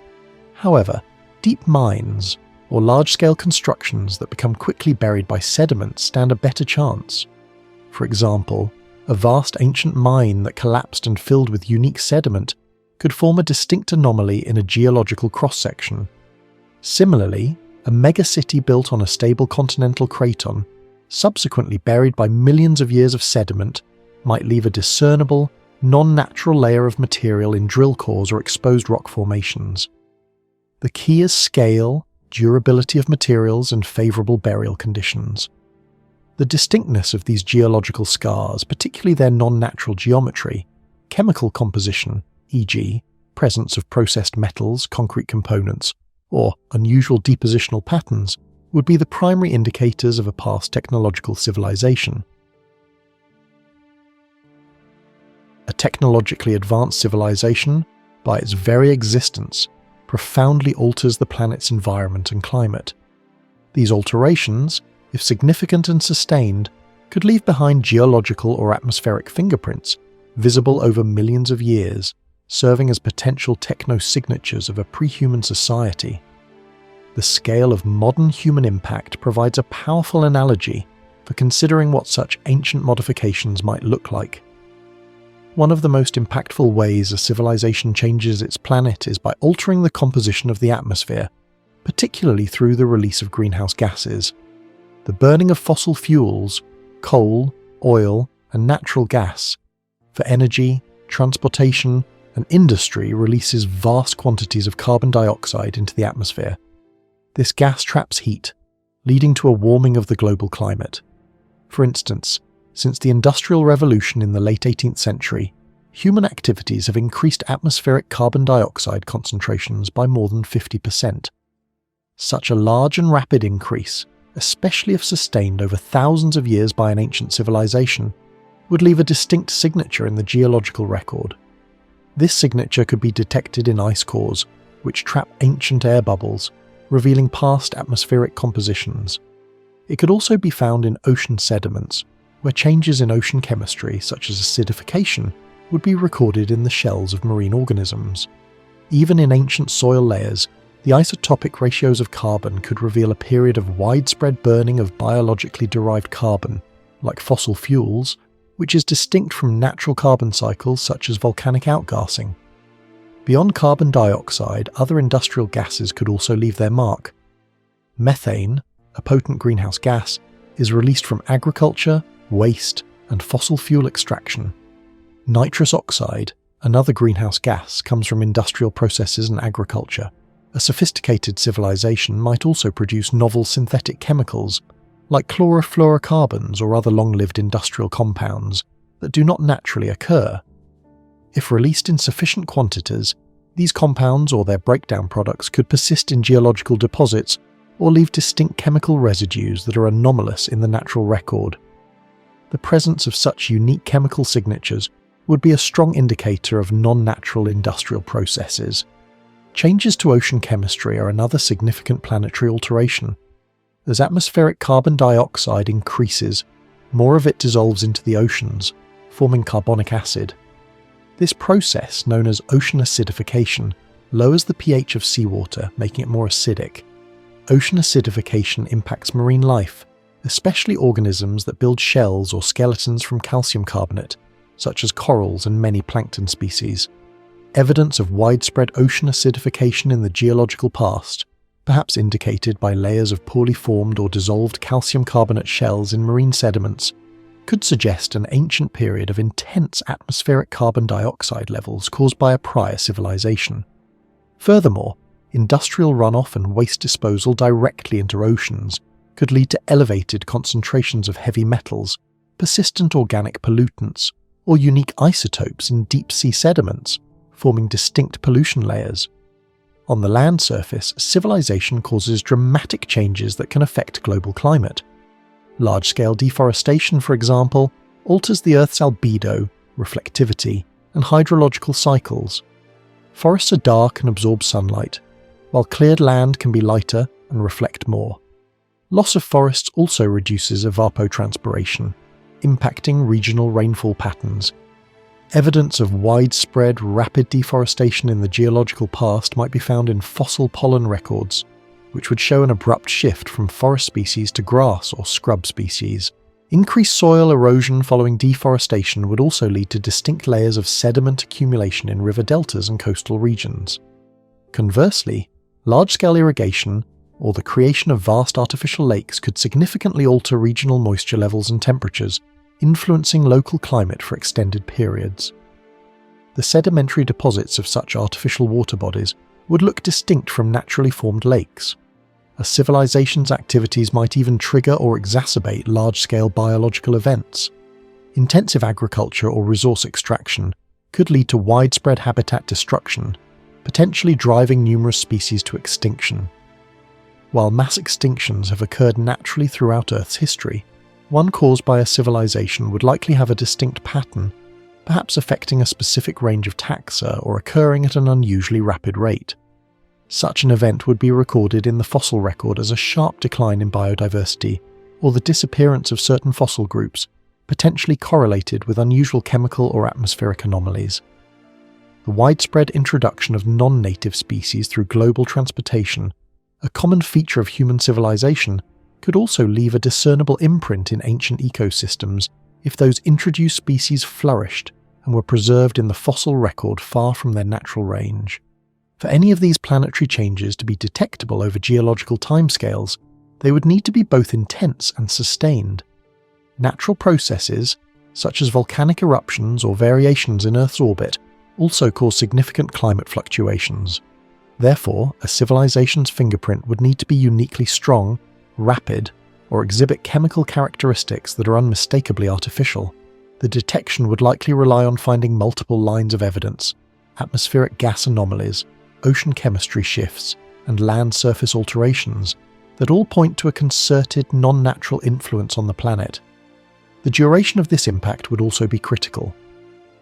However, deep mines, or large-scale constructions that become quickly buried by sediment stand a better chance. For example, a vast ancient mine that collapsed and filled with unique sediment could form a distinct anomaly in a geological cross-section. Similarly, a megacity built on a stable continental craton, subsequently buried by millions of years of sediment, might leave a discernible, non-natural layer of material in drill cores or exposed rock formations. The key is scale, durability of materials, and favourable burial conditions. The distinctness of these geological scars, particularly their non-natural geometry, chemical composition, e.g., presence of processed metals, concrete components, or unusual depositional patterns, would be the primary indicators of a past technological civilization. A technologically advanced civilization, by its very existence, profoundly alters the planet's environment and climate. These alterations, if significant and sustained, could leave behind geological or atmospheric fingerprints visible over millions of years, serving as potential technosignatures of a pre-human society. The scale of modern human impact provides a powerful analogy for considering what such ancient modifications might look like. One of the most impactful ways a civilization changes its planet is by altering the composition of the atmosphere, particularly through the release of greenhouse gases. The burning of fossil fuels, coal, oil, and natural gas, for energy, transportation, and industry releases vast quantities of carbon dioxide into the atmosphere. This gas traps heat, leading to a warming of the global climate. For instance, since the Industrial Revolution in the late 18th century, human activities have increased atmospheric carbon dioxide concentrations by more than 50%. Such a large and rapid increase, especially if sustained over thousands of years by an ancient civilization, would leave a distinct signature in the geological record. This signature could be detected in ice cores, which trap ancient air bubbles, revealing past atmospheric compositions. It could also be found in ocean sediments, where changes in ocean chemistry, such as acidification, would be recorded in the shells of marine organisms. Even in ancient soil layers, the isotopic ratios of carbon could reveal a period of widespread burning of biologically derived carbon, like fossil fuels, which is distinct from natural carbon cycles such as volcanic outgassing. Beyond carbon dioxide, other industrial gases could also leave their mark. Methane, a potent greenhouse gas, is released from agriculture, waste, and fossil fuel extraction. Nitrous oxide, another greenhouse gas, comes from industrial processes and agriculture. A sophisticated civilization might also produce novel synthetic chemicals, like chlorofluorocarbons or other long-lived industrial compounds, that do not naturally occur. If released in sufficient quantities, these compounds or their breakdown products could persist in geological deposits or leave distinct chemical residues that are anomalous in the natural record. The presence of such unique chemical signatures would be a strong indicator of non-natural industrial processes. Changes to ocean chemistry are another significant planetary alteration. As atmospheric carbon dioxide increases, more of it dissolves into the oceans, forming carbonic acid. This process, known as ocean acidification, lowers the pH of seawater, making it more acidic. Ocean acidification impacts marine life, especially organisms that build shells or skeletons from calcium carbonate, such as corals and many plankton species. Evidence of widespread ocean acidification in the geological past, perhaps indicated by layers of poorly formed or dissolved calcium carbonate shells in marine sediments, could suggest an ancient period of intense atmospheric carbon dioxide levels caused by a prior civilization. Furthermore, industrial runoff and waste disposal directly into oceans could lead to elevated concentrations of heavy metals, persistent organic pollutants, or unique isotopes in deep-sea sediments, forming distinct pollution layers. On the land surface, civilization causes dramatic changes that can affect global climate. Large-scale deforestation, for example, alters the Earth's albedo, reflectivity, and hydrological cycles. Forests are dark and absorb sunlight, while cleared land can be lighter and reflect more. Loss of forests also reduces evapotranspiration, impacting regional rainfall patterns. Evidence of widespread, rapid deforestation in the geological past might be found in fossil pollen records, which would show an abrupt shift from forest species to grass or scrub species. Increased soil erosion following deforestation would also lead to distinct layers of sediment accumulation in river deltas and coastal regions. Conversely, large-scale irrigation, or the creation of vast artificial lakes, could significantly alter regional moisture levels and temperatures, influencing local climate for extended periods. The sedimentary deposits of such artificial water bodies would look distinct from naturally formed lakes. A civilization's activities might even trigger or exacerbate large-scale biological events. Intensive agriculture or resource extraction could lead to widespread habitat destruction, potentially driving numerous species to extinction. While mass extinctions have occurred naturally throughout Earth's history, one caused by a civilization would likely have a distinct pattern, perhaps affecting a specific range of taxa or occurring at an unusually rapid rate. Such an event would be recorded in the fossil record as a sharp decline in biodiversity, or the disappearance of certain fossil groups, potentially correlated with unusual chemical or atmospheric anomalies. The widespread introduction of non-native species through global transportation, a common feature of human civilization, could also leave a discernible imprint in ancient ecosystems if those introduced species flourished and were preserved in the fossil record far from their natural range. For any of these planetary changes to be detectable over geological timescales, they would need to be both intense and sustained. Natural processes, such as volcanic eruptions or variations in Earth's orbit, also cause significant climate fluctuations. Therefore, a civilization's fingerprint would need to be uniquely strong, rapid, or exhibit chemical characteristics that are unmistakably artificial. The detection would likely rely on finding multiple lines of evidence, atmospheric gas anomalies, ocean chemistry shifts, and land surface alterations that all point to a concerted, non-natural influence on the planet. The duration of this impact would also be critical.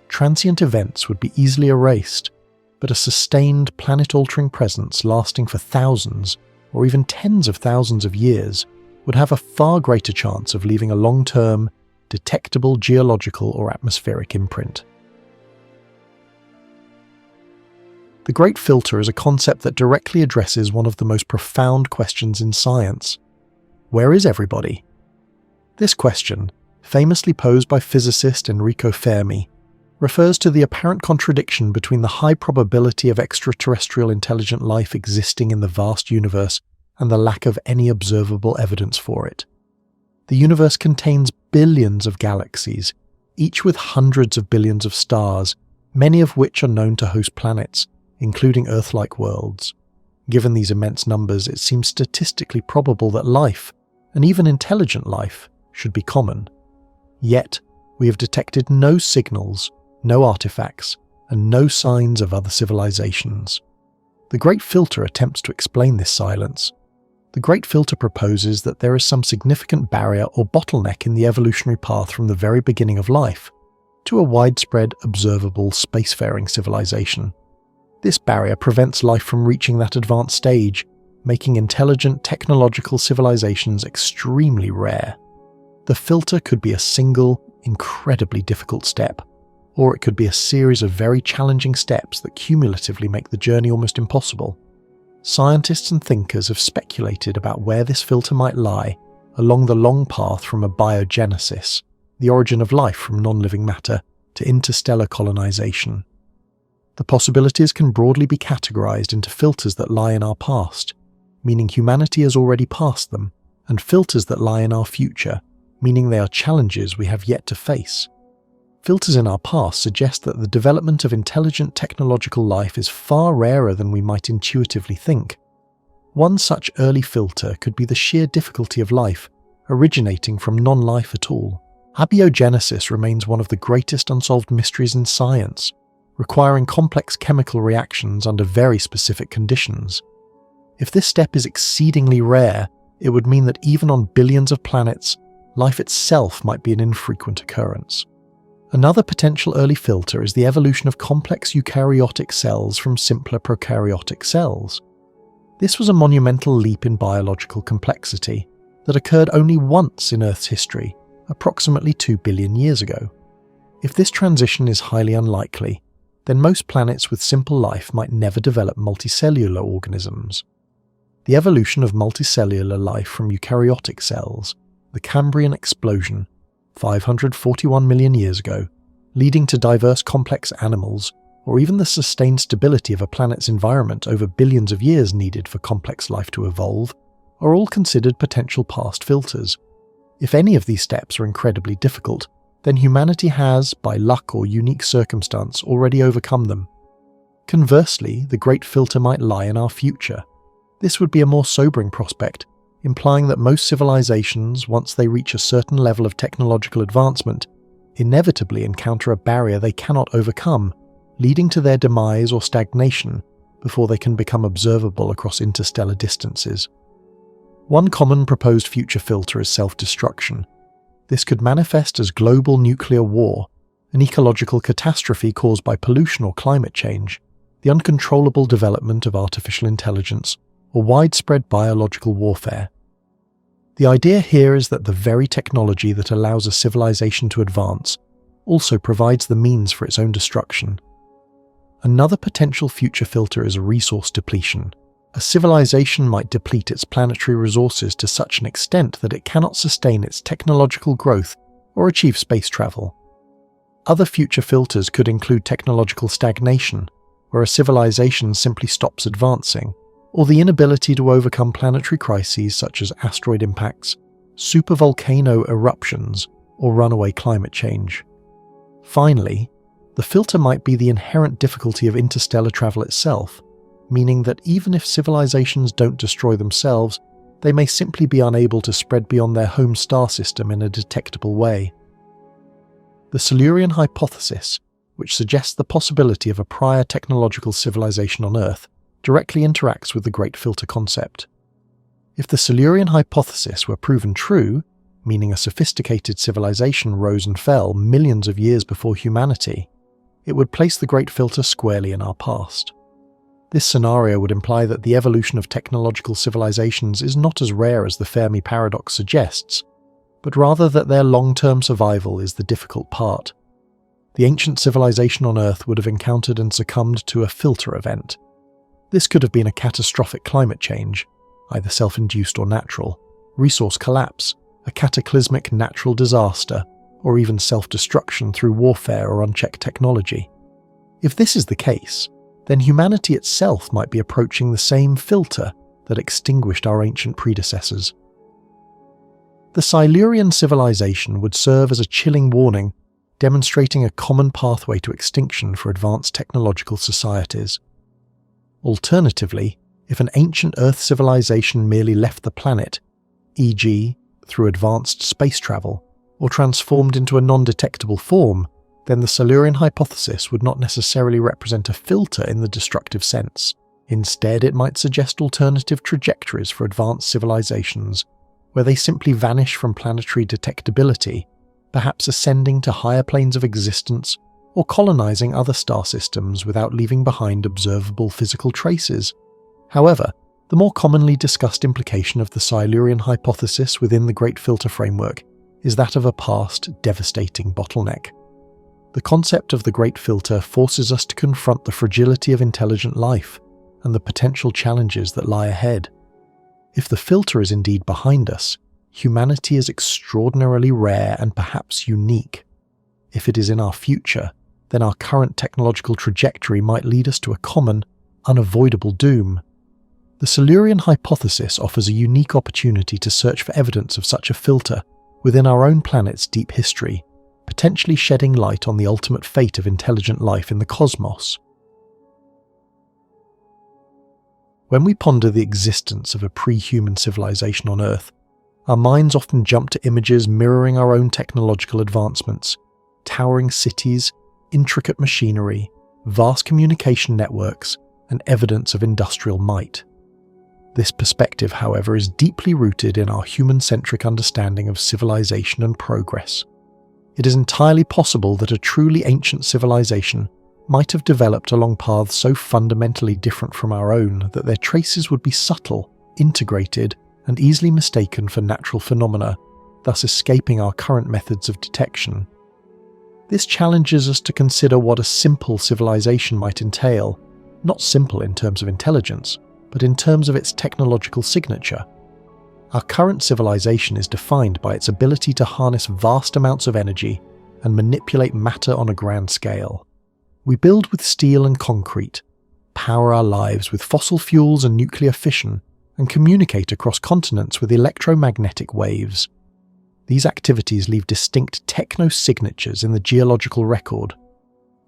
Transient events would be easily erased, but a sustained planet-altering presence lasting for thousands, or even tens of thousands of years, would have a far greater chance of leaving a long-term, detectable geological or atmospheric imprint. The Great Filter is a concept that directly addresses one of the most profound questions in science. Where is everybody? This question, famously posed by physicist Enrico Fermi, refers to the apparent contradiction between the high probability of extraterrestrial intelligent life existing in the vast universe and the lack of any observable evidence for it. The universe contains billions of galaxies, each with hundreds of billions of stars, many of which are known to host planets, including Earth-like worlds. Given these immense numbers, it seems statistically probable that life, and even intelligent life, should be common. Yet, we have detected no signals, no artifacts, and no signs of other civilizations. The Great Filter attempts to explain this silence. The Great Filter proposes that there is some significant barrier or bottleneck in the evolutionary path from the very beginning of life to a widespread, observable, spacefaring civilization. This barrier prevents life from reaching that advanced stage, making intelligent technological civilizations extremely rare. The filter could be a single, incredibly difficult step, or it could be a series of very challenging steps that cumulatively make the journey almost impossible. Scientists and thinkers have speculated about where this filter might lie along the long path from abiogenesis, the origin of life from non-living matter, to interstellar colonization. The possibilities can broadly be categorized into filters that lie in our past, meaning humanity has already passed them, and filters that lie in our future, meaning they are challenges we have yet to face. Filters in our past suggest that the development of intelligent technological life is far rarer than we might intuitively think. One such early filter could be the sheer difficulty of life, originating from non-life at all. Abiogenesis remains one of the greatest unsolved mysteries in science, requiring complex chemical reactions under very specific conditions. If this step is exceedingly rare, it would mean that even on billions of planets, life itself might be an infrequent occurrence. Another potential early filter is the evolution of complex eukaryotic cells from simpler prokaryotic cells. This was a monumental leap in biological complexity that occurred only once in Earth's history, approximately 2 billion years ago. If this transition is highly unlikely, then most planets with simple life might never develop multicellular organisms. The evolution of multicellular life from eukaryotic cells, the Cambrian explosion, 541 million years ago, leading to diverse complex animals, or even the sustained stability of a planet's environment over billions of years needed for complex life to evolve, are all considered potential past filters. If any of these steps are incredibly difficult, then humanity has, by luck or unique circumstance, already overcome them. Conversely, the Great Filter might lie in our future. This would be a more sobering prospect, implying that most civilizations, once they reach a certain level of technological advancement, inevitably encounter a barrier they cannot overcome, leading to their demise or stagnation before they can become observable across interstellar distances. One common proposed future filter is self-destruction. This could manifest as global nuclear war, an ecological catastrophe caused by pollution or climate change, the uncontrollable development of artificial intelligence, or widespread biological warfare. The idea here is that the very technology that allows a civilization to advance also provides the means for its own destruction. Another potential future filter is resource depletion. A civilization might deplete its planetary resources to such an extent that it cannot sustain its technological growth or achieve space travel. Other future filters could include technological stagnation, where a civilization simply stops advancing, or the inability to overcome planetary crises such as asteroid impacts, supervolcano eruptions, or runaway climate change. Finally, the filter might be the inherent difficulty of interstellar travel itself, meaning that even if civilizations don't destroy themselves, they may simply be unable to spread beyond their home star system in a detectable way. The Silurian Hypothesis, which suggests the possibility of a prior technological civilization on Earth, directly interacts with the Great Filter concept. If the Silurian Hypothesis were proven true, meaning a sophisticated civilization rose and fell millions of years before humanity, it would place the Great Filter squarely in our past. This scenario would imply that the evolution of technological civilizations is not as rare as the Fermi paradox suggests, but rather that their long-term survival is the difficult part. The ancient civilization on Earth would have encountered and succumbed to a filter event. This could have been a catastrophic climate change, either self-induced or natural, resource collapse, a cataclysmic natural disaster, or even self-destruction through warfare or unchecked technology. If this is the case, then humanity itself might be approaching the same filter that extinguished our ancient predecessors. The Silurian civilization would serve as a chilling warning, demonstrating a common pathway to extinction for advanced technological societies. Alternatively, if an ancient Earth civilization merely left the planet, e.g., through advanced space travel, or transformed into a non-detectable form, then the Silurian Hypothesis would not necessarily represent a filter in the destructive sense. Instead, it might suggest alternative trajectories for advanced civilizations, where they simply vanish from planetary detectability, perhaps ascending to higher planes of existence or colonizing other star systems without leaving behind observable physical traces. However, the more commonly discussed implication of the Silurian Hypothesis within the Great Filter framework is that of a past, devastating bottleneck. The concept of the Great Filter forces us to confront the fragility of intelligent life and the potential challenges that lie ahead. If the filter is indeed behind us, humanity is extraordinarily rare and perhaps unique. If it is in our future, then our current technological trajectory might lead us to a common, unavoidable doom. The Silurian Hypothesis offers a unique opportunity to search for evidence of such a filter within our own planet's deep history, potentially shedding light on the ultimate fate of intelligent life in the cosmos. When we ponder the existence of a pre-human civilization on Earth, our minds often jump to images mirroring our own technological advancements: towering cities, intricate machinery, vast communication networks, and evidence of industrial might. This perspective, however, is deeply rooted in our human-centric understanding of civilization and progress. It is entirely possible that a truly ancient civilization might have developed along paths so fundamentally different from our own that their traces would be subtle, integrated, and easily mistaken for natural phenomena, thus escaping our current methods of detection. This challenges us to consider what a simple civilization might entail, not simple in terms of intelligence, but in terms of its technological signature. Our current civilization is defined by its ability to harness vast amounts of energy and manipulate matter on a grand scale. We build with steel and concrete, power our lives with fossil fuels and nuclear fission, and communicate across continents with electromagnetic waves. These activities leave distinct technosignatures in the geological record.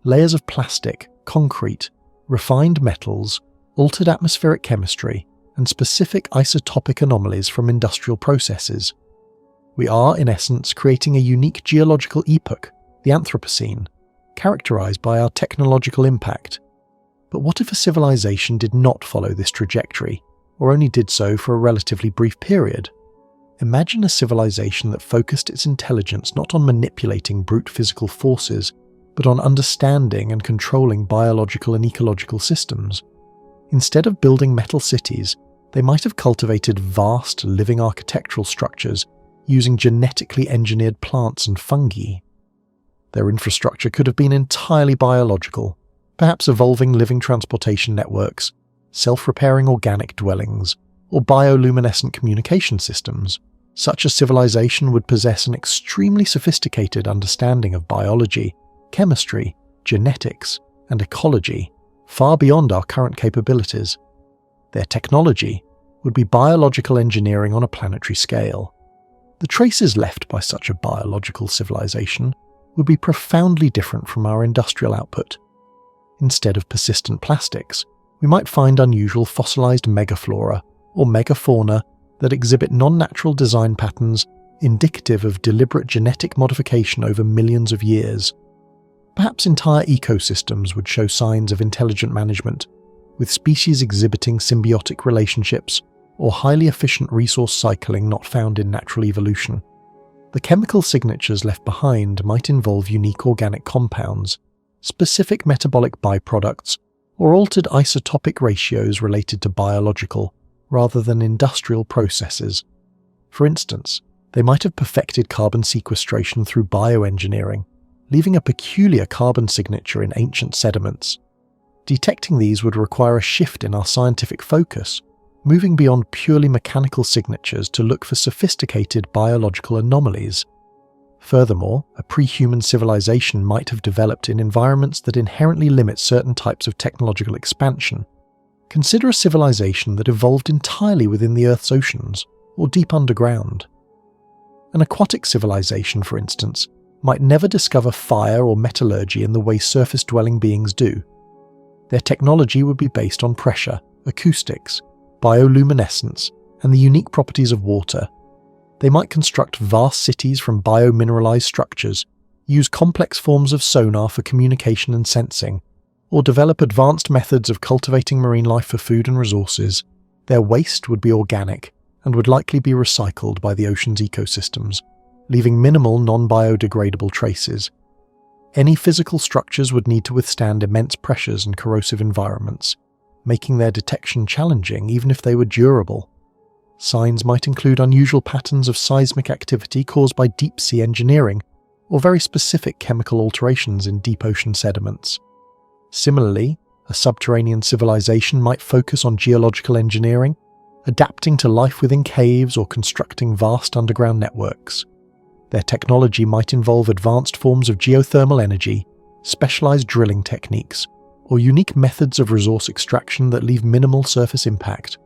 Layers of plastic, concrete, refined metals, altered atmospheric chemistry, and specific isotopic anomalies from industrial processes. We are, in essence, creating a unique geological epoch, the Anthropocene, characterized by our technological impact. But what if a civilization did not follow this trajectory, or only did so for a relatively brief period? Imagine a civilization that focused its intelligence not on manipulating brute physical forces, but on understanding and controlling biological and ecological systems. Instead of building metal cities, they might have cultivated vast living architectural structures using genetically engineered plants and fungi. Their infrastructure could have been entirely biological, perhaps evolving living transportation networks, self-repairing organic dwellings, or bioluminescent communication systems. Such a civilization would possess an extremely sophisticated understanding of biology, chemistry, genetics, and ecology, far beyond our current capabilities. Their technology would be biological engineering on a planetary scale. The traces left by such a biological civilization would be profoundly different from our industrial output. Instead of persistent plastics, we might find unusual fossilized megaflora or megafauna that exhibit non-natural design patterns indicative of deliberate genetic modification over millions of years. Perhaps entire ecosystems would show signs of intelligent management, with species exhibiting symbiotic relationships or highly efficient resource cycling not found in natural evolution. The chemical signatures left behind might involve unique organic compounds, specific metabolic byproducts, or altered isotopic ratios related to biological rather than industrial processes. For instance, they might have perfected carbon sequestration through bioengineering, leaving a peculiar carbon signature in ancient sediments. Detecting these would require a shift in our scientific focus, moving beyond purely mechanical signatures to look for sophisticated biological anomalies. Furthermore, a pre-human civilization might have developed in environments that inherently limit certain types of technological expansion. Consider a civilization that evolved entirely within the Earth's oceans, or deep underground. An aquatic civilization, for instance, might never discover fire or metallurgy in the way surface-dwelling beings do. Their technology would be based on pressure, acoustics, bioluminescence, and the unique properties of water. They might construct vast cities from biomineralized structures, use complex forms of sonar for communication and sensing, or develop advanced methods of cultivating marine life for food and resources. Their waste would be organic and would likely be recycled by the ocean's ecosystems, leaving minimal non-biodegradable traces. Any physical structures would need to withstand immense pressures and corrosive environments, making their detection challenging even if they were durable. Signs might include unusual patterns of seismic activity caused by deep-sea engineering, or very specific chemical alterations in deep ocean sediments. Similarly, a subterranean civilization might focus on geological engineering, adapting to life within caves or constructing vast underground networks. Their technology might involve advanced forms of geothermal energy, specialized drilling techniques, or unique methods of resource extraction that leave minimal surface impact.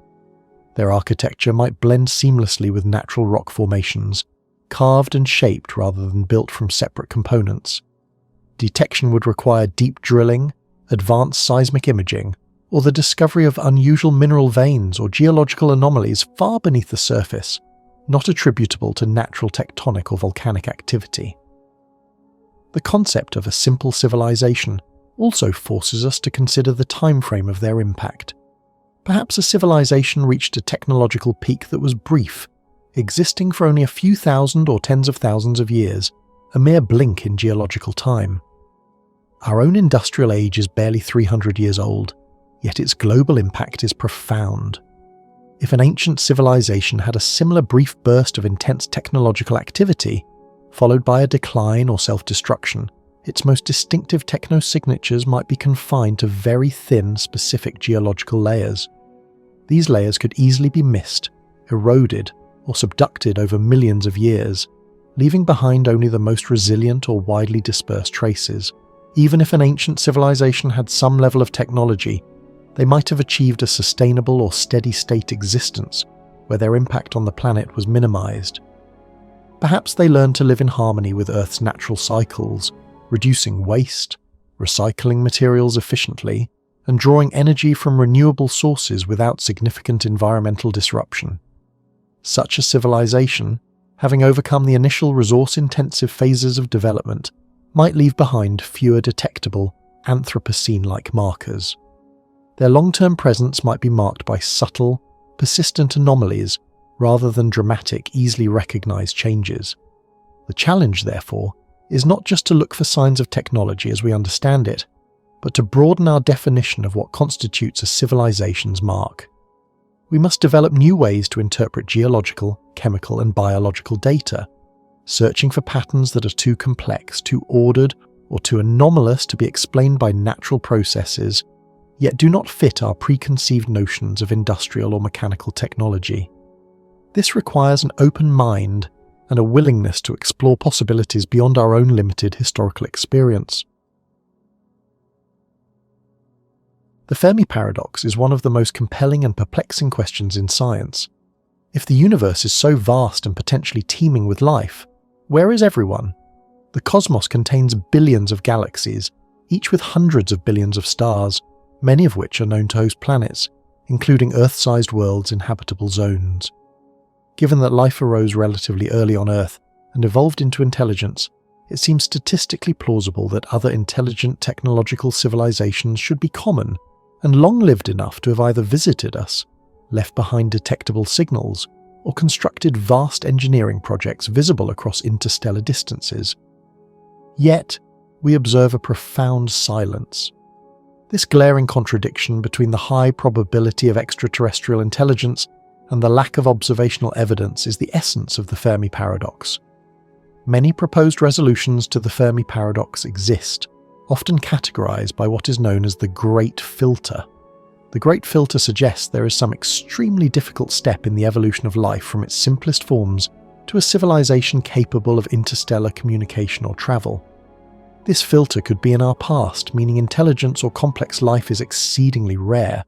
Their architecture might blend seamlessly with natural rock formations, carved and shaped rather than built from separate components. Detection would require deep drilling, advanced seismic imaging, or the discovery of unusual mineral veins or geological anomalies far beneath the surface, not attributable to natural tectonic or volcanic activity. The concept of a simple civilization also forces us to consider the time frame of their impact. Perhaps a civilization reached a technological peak that was brief, existing for only a few thousand or tens of thousands of years, a mere blink in geological time. Our own industrial age is barely 300 years old, yet its global impact is profound. If an ancient civilization had a similar brief burst of intense technological activity, followed by a decline or self-destruction, its most distinctive technosignatures might be confined to very thin, specific geological layers. These layers could easily be missed, eroded, or subducted over millions of years, leaving behind only the most resilient or widely dispersed traces. Even if an ancient civilization had some level of technology, they might have achieved a sustainable or steady-state existence where their impact on the planet was minimized. Perhaps they learned to live in harmony with Earth's natural cycles, reducing waste, recycling materials efficiently, and drawing energy from renewable sources without significant environmental disruption. Such a civilization, having overcome the initial resource-intensive phases of development, might leave behind fewer detectable, Anthropocene-like markers. Their long-term presence might be marked by subtle, persistent anomalies rather than dramatic, easily recognized changes. The challenge, therefore, is not just to look for signs of technology as we understand it, but to broaden our definition of what constitutes a civilization's mark. We must develop new ways to interpret geological, chemical, and biological data, searching for patterns that are too complex, too ordered, or too anomalous to be explained by natural processes, yet do not fit our preconceived notions of industrial or mechanical technology. This requires an open mind and a willingness to explore possibilities beyond our own limited historical experience. The Fermi paradox is one of the most compelling and perplexing questions in science. If the universe is so vast and potentially teeming with life, where is everyone? The cosmos contains billions of galaxies, each with hundreds of billions of stars, many of which are known to host planets, including Earth-sized worlds in habitable zones. Given that life arose relatively early on Earth and evolved into intelligence, it seems statistically plausible that other intelligent technological civilizations should be common and long-lived enough to have either visited us, left behind detectable signals, or constructed vast engineering projects visible across interstellar distances. Yet, we observe a profound silence. This glaring contradiction between the high probability of extraterrestrial intelligence and the lack of observational evidence is the essence of the Fermi paradox. Many proposed resolutions to the Fermi paradox exist, often categorized by what is known as the Great Filter. The Great Filter suggests there is some extremely difficult step in the evolution of life from its simplest forms to a civilization capable of interstellar communication or travel. This filter could be in our past, meaning intelligence or complex life is exceedingly rare,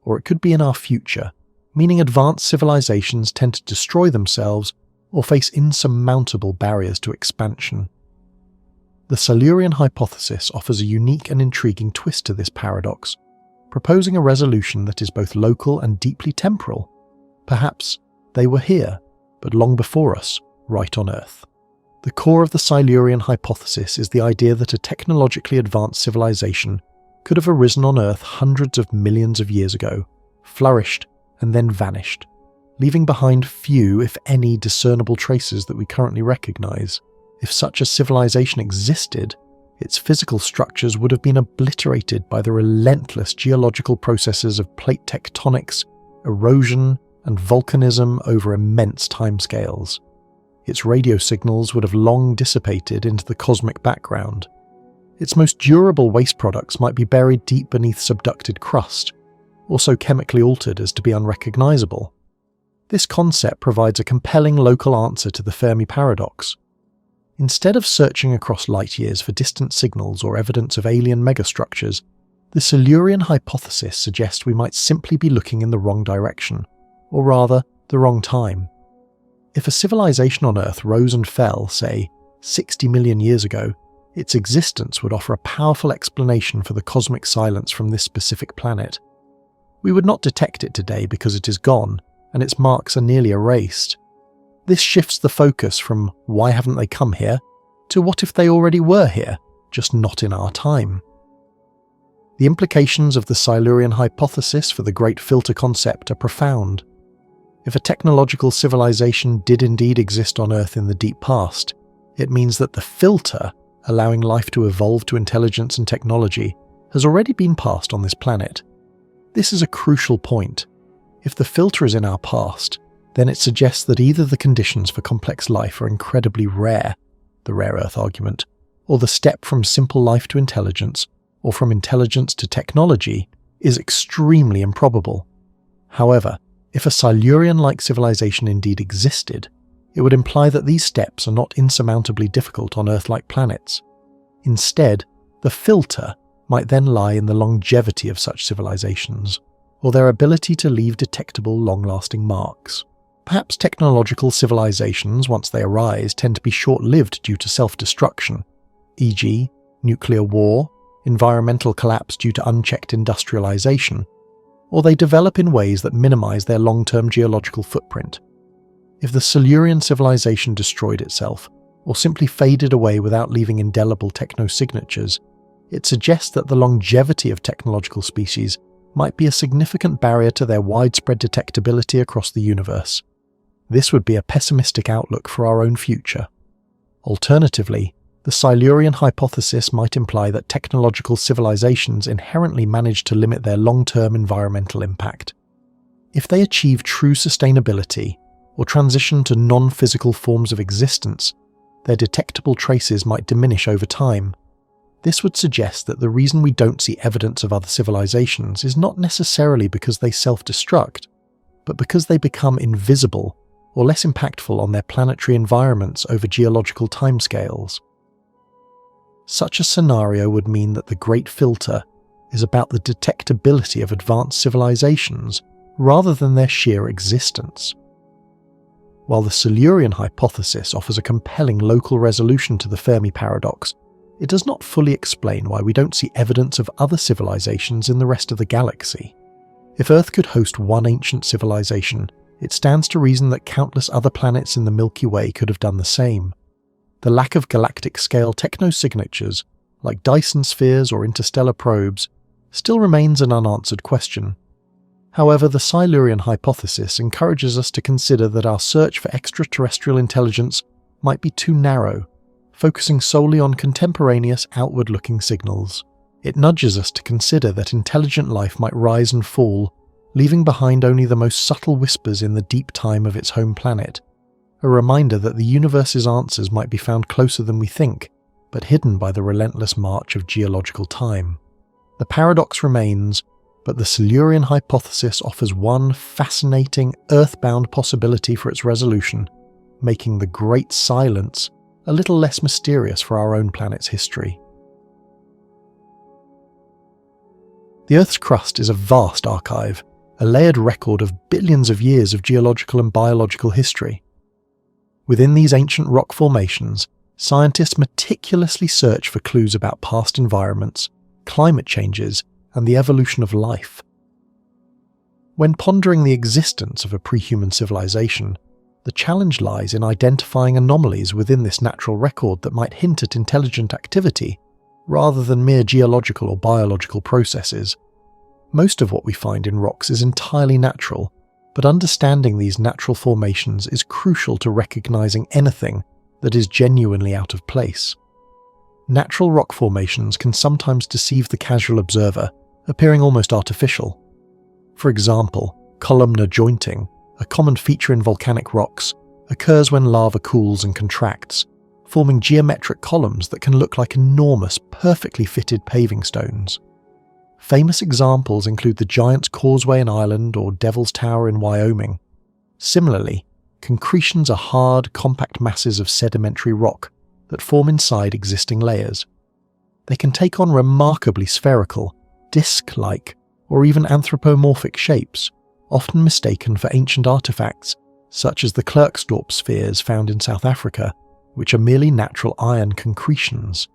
or it could be in our future, meaning advanced civilizations tend to destroy themselves or face insurmountable barriers to expansion. The Silurian Hypothesis offers a unique and intriguing twist to this paradox, proposing a resolution that is both local and deeply temporal. Perhaps they were here, but long before us, right on Earth. The core of the Silurian Hypothesis is the idea that a technologically advanced civilization could have arisen on Earth hundreds of millions of years ago, flourished, and then vanished, leaving behind few, if any, discernible traces that we currently recognize. If such a civilization existed, its physical structures would have been obliterated by the relentless geological processes of plate tectonics, erosion, and volcanism over immense timescales. Its radio signals would have long dissipated into the cosmic background. Its most durable waste products might be buried deep beneath subducted crust, or so chemically altered as to be unrecognizable. This concept provides a compelling local answer to the Fermi paradox. Instead of searching across light years for distant signals or evidence of alien megastructures, the Silurian Hypothesis suggests we might simply be looking in the wrong direction, or rather, the wrong time. If a civilization on Earth rose and fell, say, 60 million years ago, its existence would offer a powerful explanation for the cosmic silence from this specific planet. We would not detect it today because it is gone, and its marks are nearly erased. This shifts the focus from why haven't they come here to what if they already were here, just not in our time. The implications of the Silurian Hypothesis for the Great Filter concept are profound. If a technological civilization did indeed exist on Earth in the deep past, it means that the filter, allowing life to evolve to intelligence and technology, has already been passed on this planet. This is a crucial point. If the filter is in our past, then it suggests that either the conditions for complex life are incredibly rare, the rare Earth argument, or the step from simple life to intelligence, or from intelligence to technology, is extremely improbable. However, if a Silurian-like civilization indeed existed, it would imply that these steps are not insurmountably difficult on Earth-like planets. Instead, the filter might then lie in the longevity of such civilizations, or their ability to leave detectable, long-lasting marks. Perhaps technological civilizations, once they arise, tend to be short-lived due to self-destruction, e.g., nuclear war, environmental collapse due to unchecked industrialization, or they develop in ways that minimize their long-term geological footprint. If the Silurian civilization destroyed itself, or simply faded away without leaving indelible technosignatures, it suggests that the longevity of technological species might be a significant barrier to their widespread detectability across the universe. This would be a pessimistic outlook for our own future. Alternatively, The Silurian hypothesis might imply that technological civilizations inherently manage to limit their long-term environmental impact. If they achieve true sustainability or transition to non-physical forms of existence, their detectable traces might diminish over time. This would suggest that the reason we don't see evidence of other civilizations is not necessarily because they self-destruct, but because they become invisible or less impactful on their planetary environments over geological timescales. Such a scenario would mean that the Great Filter is about the detectability of advanced civilizations rather than their sheer existence. While the Silurian hypothesis offers a compelling local resolution to the Fermi paradox, it does not fully explain why we don't see evidence of other civilizations in the rest of the galaxy. If Earth could host one ancient civilization, it stands to reason that countless other planets in the Milky Way could have done the same. The lack of galactic-scale technosignatures, like Dyson spheres or interstellar probes, still remains an unanswered question. However, the Silurian hypothesis encourages us to consider that our search for extraterrestrial intelligence might be too narrow, focusing solely on contemporaneous outward-looking signals. It nudges us to consider that intelligent life might rise and fall, leaving behind only the most subtle whispers in the deep time of its home planet, a reminder that the universe's answers might be found closer than we think, but hidden by the relentless march of geological time. The paradox remains, but the Silurian hypothesis offers one fascinating, earthbound possibility for its resolution, making the Great Silence a little less mysterious for our own planet's history. The Earth's crust is a vast archive, a layered record of billions of years of geological and biological history. Within these ancient rock formations, scientists meticulously search for clues about past environments, climate changes, and the evolution of life. When pondering the existence of a pre-human civilization, the challenge lies in identifying anomalies within this natural record that might hint at intelligent activity, rather than mere geological or biological processes. Most of what we find in rocks is entirely natural, but understanding these natural formations is crucial to recognizing anything that is genuinely out of place. Natural rock formations can sometimes deceive the casual observer, appearing almost artificial. For example, columnar jointing, a common feature in volcanic rocks, occurs when lava cools and contracts, forming geometric columns that can look like enormous, perfectly fitted paving stones. Famous examples include the Giant's Causeway in Ireland or Devil's Tower in Wyoming. Similarly, concretions are hard, compact masses of sedimentary rock that form inside existing layers. They can take on remarkably spherical, disc-like, or even anthropomorphic shapes, often mistaken for ancient artifacts, such as the Klerksdorp spheres found in South Africa, which are merely natural iron concretions.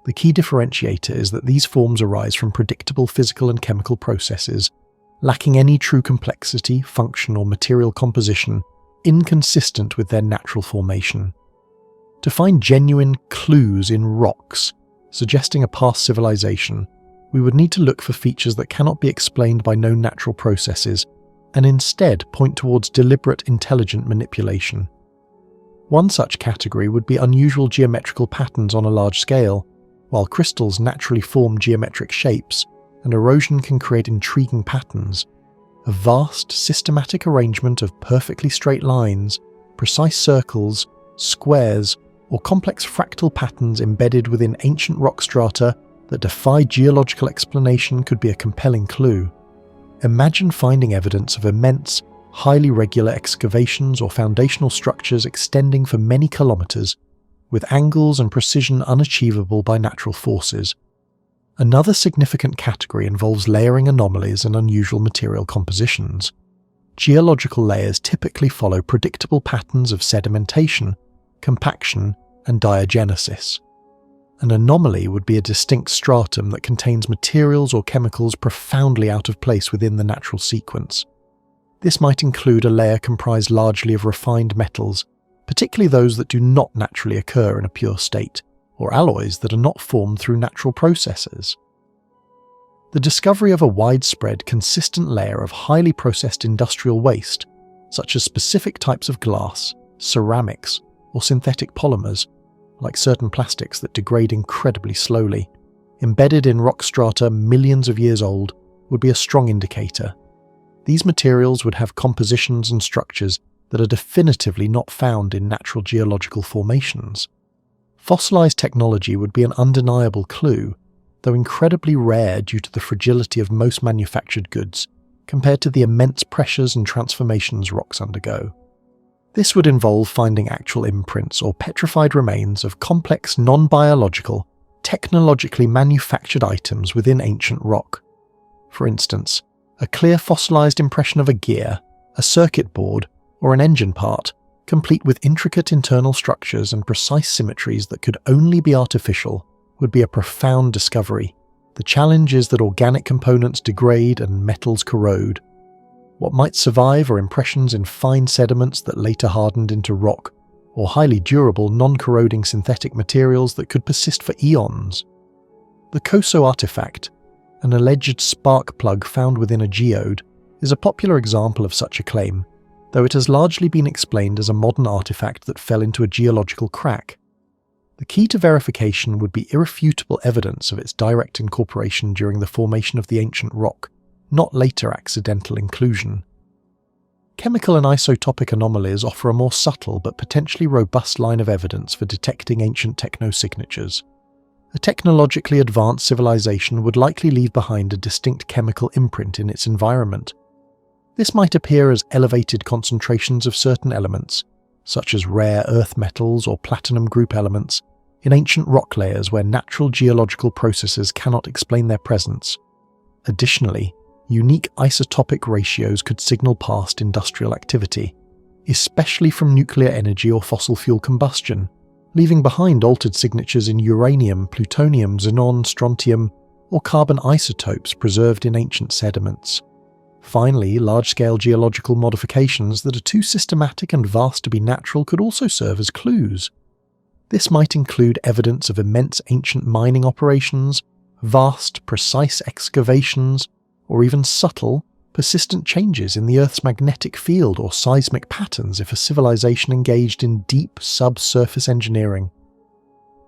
The key differentiator is that these forms arise from predictable physical and chemical processes, lacking any true complexity, function, or material composition, inconsistent with their natural formation. To find genuine clues in rocks, suggesting a past civilization, we would need to look for features that cannot be explained by known natural processes, and instead point towards deliberate, intelligent manipulation. One such category would be unusual geometrical patterns on a large scale. While crystals naturally form geometric shapes, and erosion can create intriguing patterns, a vast, systematic arrangement of perfectly straight lines, precise circles, squares, or complex fractal patterns embedded within ancient rock strata that defy geological explanation could be a compelling clue. Imagine finding evidence of immense, highly regular excavations or foundational structures extending for many kilometers, with angles and precision unachievable by natural forces. Another significant category involves layering anomalies and unusual material compositions. Geological layers typically follow predictable patterns of sedimentation, compaction, and diagenesis. An anomaly would be a distinct stratum that contains materials or chemicals profoundly out of place within the natural sequence. This might include a layer comprised largely of refined metals, particularly those that do not naturally occur in a pure state, or alloys that are not formed through natural processes. The discovery of a widespread, consistent layer of highly processed industrial waste, such as specific types of glass, ceramics, or synthetic polymers, like certain plastics that degrade incredibly slowly, embedded in rock strata millions of years old, would be a strong indicator. These materials would have compositions and structures that are definitively not found in natural geological formations. Fossilized technology would be an undeniable clue, though incredibly rare due to the fragility of most manufactured goods compared to the immense pressures and transformations rocks undergo. This would involve finding actual imprints or petrified remains of complex non-biological, technologically manufactured items within ancient rock. For instance, a clear fossilized impression of a gear, a circuit board, or an engine part, complete with intricate internal structures and precise symmetries that could only be artificial, would be a profound discovery. The challenge is that organic components degrade and metals corrode. What might survive are impressions in fine sediments that later hardened into rock, or highly durable non-corroding synthetic materials that could persist for eons. The Koso artifact, an alleged spark plug found within a geode, is a popular example of such a claim, though it has largely been explained as a modern artifact that fell into a geological crack. The key to verification would be irrefutable evidence of its direct incorporation during the formation of the ancient rock, not later accidental inclusion. Chemical and isotopic anomalies offer a more subtle but potentially robust line of evidence for detecting ancient technosignatures. A technologically advanced civilization would likely leave behind a distinct chemical imprint in its environment. This might appear as elevated concentrations of certain elements, such as rare earth metals or platinum group elements, in ancient rock layers where natural geological processes cannot explain their presence. Additionally, unique isotopic ratios could signal past industrial activity, especially from nuclear energy or fossil fuel combustion, leaving behind altered signatures in uranium, plutonium, xenon, strontium, or carbon isotopes preserved in ancient sediments. Finally, large-scale geological modifications that are too systematic and vast to be natural could also serve as clues. This might include evidence of immense ancient mining operations, vast, precise excavations, or even subtle, persistent changes in the Earth's magnetic field or seismic patterns if a civilization engaged in deep subsurface engineering.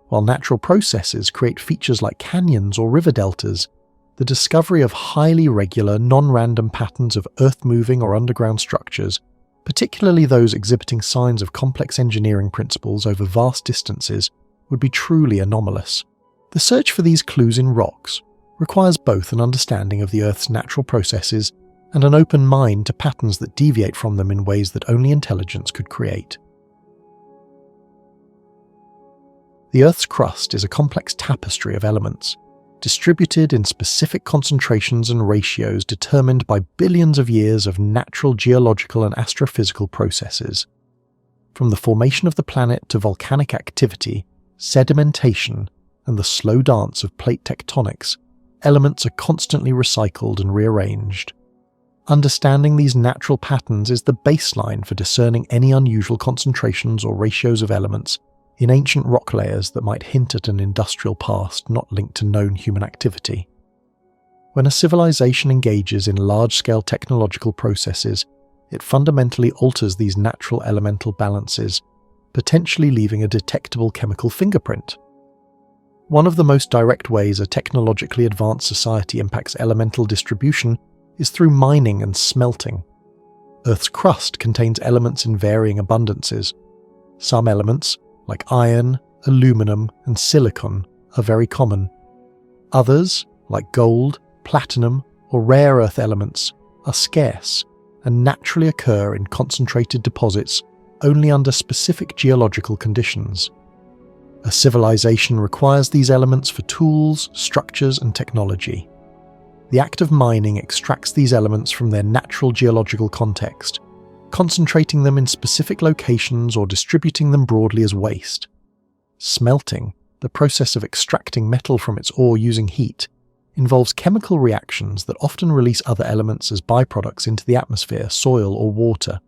While natural processes create features like canyons or river deltas, the discovery of highly regular, non-random patterns of earth-moving or underground structures, particularly those exhibiting signs of complex engineering principles over vast distances, would be truly anomalous. The search for these clues in rocks requires both an understanding of the Earth's natural processes and an open mind to patterns that deviate from them in ways that only intelligence could create. The Earth's crust is a complex tapestry of elements, distributed in specific concentrations and ratios determined by billions of years of natural geological and astrophysical processes. From the formation of the planet to volcanic activity, sedimentation, and the slow dance of plate tectonics, elements are constantly recycled and rearranged. Understanding these natural patterns is the baseline for discerning any unusual concentrations or ratios of elements in ancient rock layers that might hint at an industrial past not linked to known human activity. When a civilization engages in large-scale technological processes, it fundamentally alters these natural elemental balances, potentially leaving a detectable chemical fingerprint. One of the most direct ways a technologically advanced society impacts elemental distribution is through mining and smelting. Earth's crust contains elements in varying abundances. Some elements, like iron, aluminum, and silicon, are very common. Others, like gold, platinum, or rare earth elements, are scarce and naturally occur in concentrated deposits only under specific geological conditions. A civilization requires these elements for tools, structures, and technology. The act of mining extracts these elements from their natural geological context, concentrating them in specific locations or distributing them broadly as waste. Smelting, the process of extracting metal from its ore using heat, involves chemical reactions that often release other elements as byproducts into the atmosphere, soil, or water.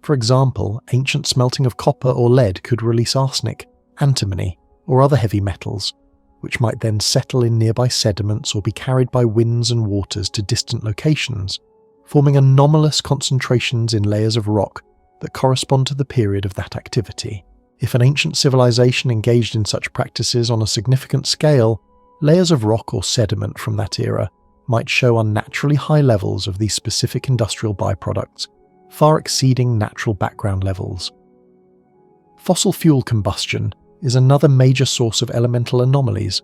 For example, ancient smelting of copper or lead could release arsenic, antimony, or other heavy metals, which might then settle in nearby sediments or be carried by winds and waters to distant locations, forming anomalous concentrations in layers of rock that correspond to the period of that activity. If an ancient civilization engaged in such practices on a significant scale, layers of rock or sediment from that era might show unnaturally high levels of these specific industrial byproducts, far exceeding natural background levels. Fossil fuel combustion is another major source of elemental anomalies.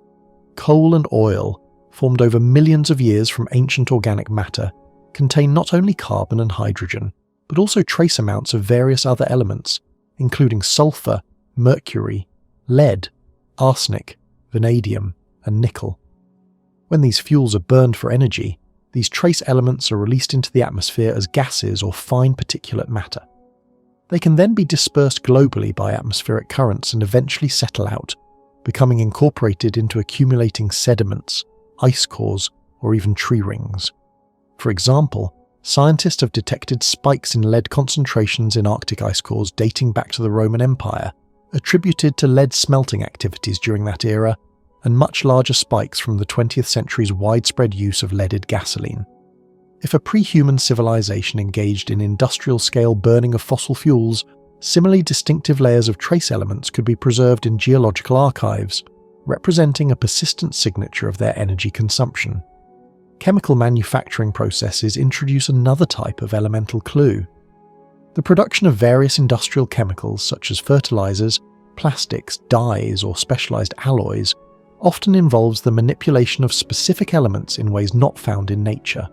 Coal and oil, formed over millions of years from ancient organic matter, contain not only carbon and hydrogen, but also trace amounts of various other elements, including sulfur, mercury, lead, arsenic, vanadium, and nickel. When these fuels are burned for energy, these trace elements are released into the atmosphere as gases or fine particulate matter. They can then be dispersed globally by atmospheric currents and eventually settle out, becoming incorporated into accumulating sediments, ice cores, or even tree rings. For example, scientists have detected spikes in lead concentrations in Arctic ice cores dating back to the Roman Empire, attributed to lead smelting activities during that era, and much larger spikes from the 20th century's widespread use of leaded gasoline. If a pre-human civilization engaged in industrial-scale burning of fossil fuels, similarly distinctive layers of trace elements could be preserved in geological archives, representing a persistent signature of their energy consumption. Chemical manufacturing processes introduce another type of elemental clue. The production of various industrial chemicals such as fertilizers, plastics, dyes, or specialized alloys often involves the manipulation of specific elements in ways not found in nature.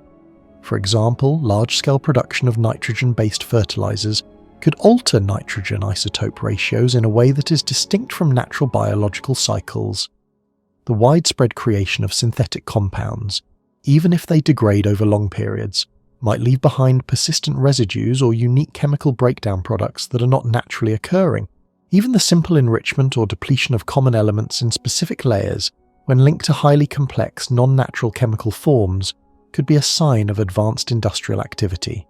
For example, large-scale production of nitrogen-based fertilizers could alter nitrogen isotope ratios in a way that is distinct from natural biological cycles. The widespread creation of synthetic compounds, even if they degrade over long periods, might leave behind persistent residues or unique chemical breakdown products that are not naturally occurring. Even the simple enrichment or depletion of common elements in specific layers, when linked to highly complex, non-natural chemical forms, could be a sign of advanced industrial activity.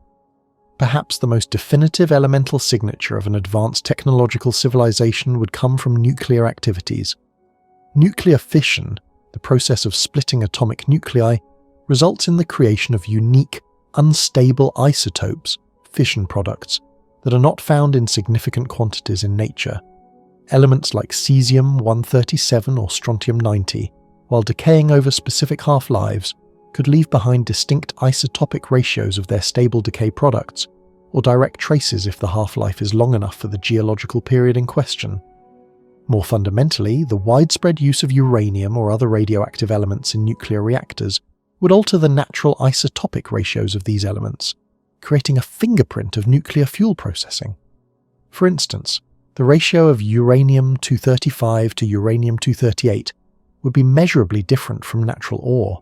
Perhaps the most definitive elemental signature of an advanced technological civilization would come from nuclear activities. Nuclear fission, the process of splitting atomic nuclei, results in the creation of unique, unstable isotopes, fission products, that are not found in significant quantities in nature. Elements like cesium-137 or strontium-90, while decaying over specific half-lives, could leave behind distinct isotopic ratios of their stable decay products, or direct traces if the half-life is long enough for the geological period in question. More fundamentally, the widespread use of uranium or other radioactive elements in nuclear reactors would alter the natural isotopic ratios of these elements, creating a fingerprint of nuclear fuel processing. For instance, the ratio of uranium-235 to uranium-238 would be measurably different from natural ore.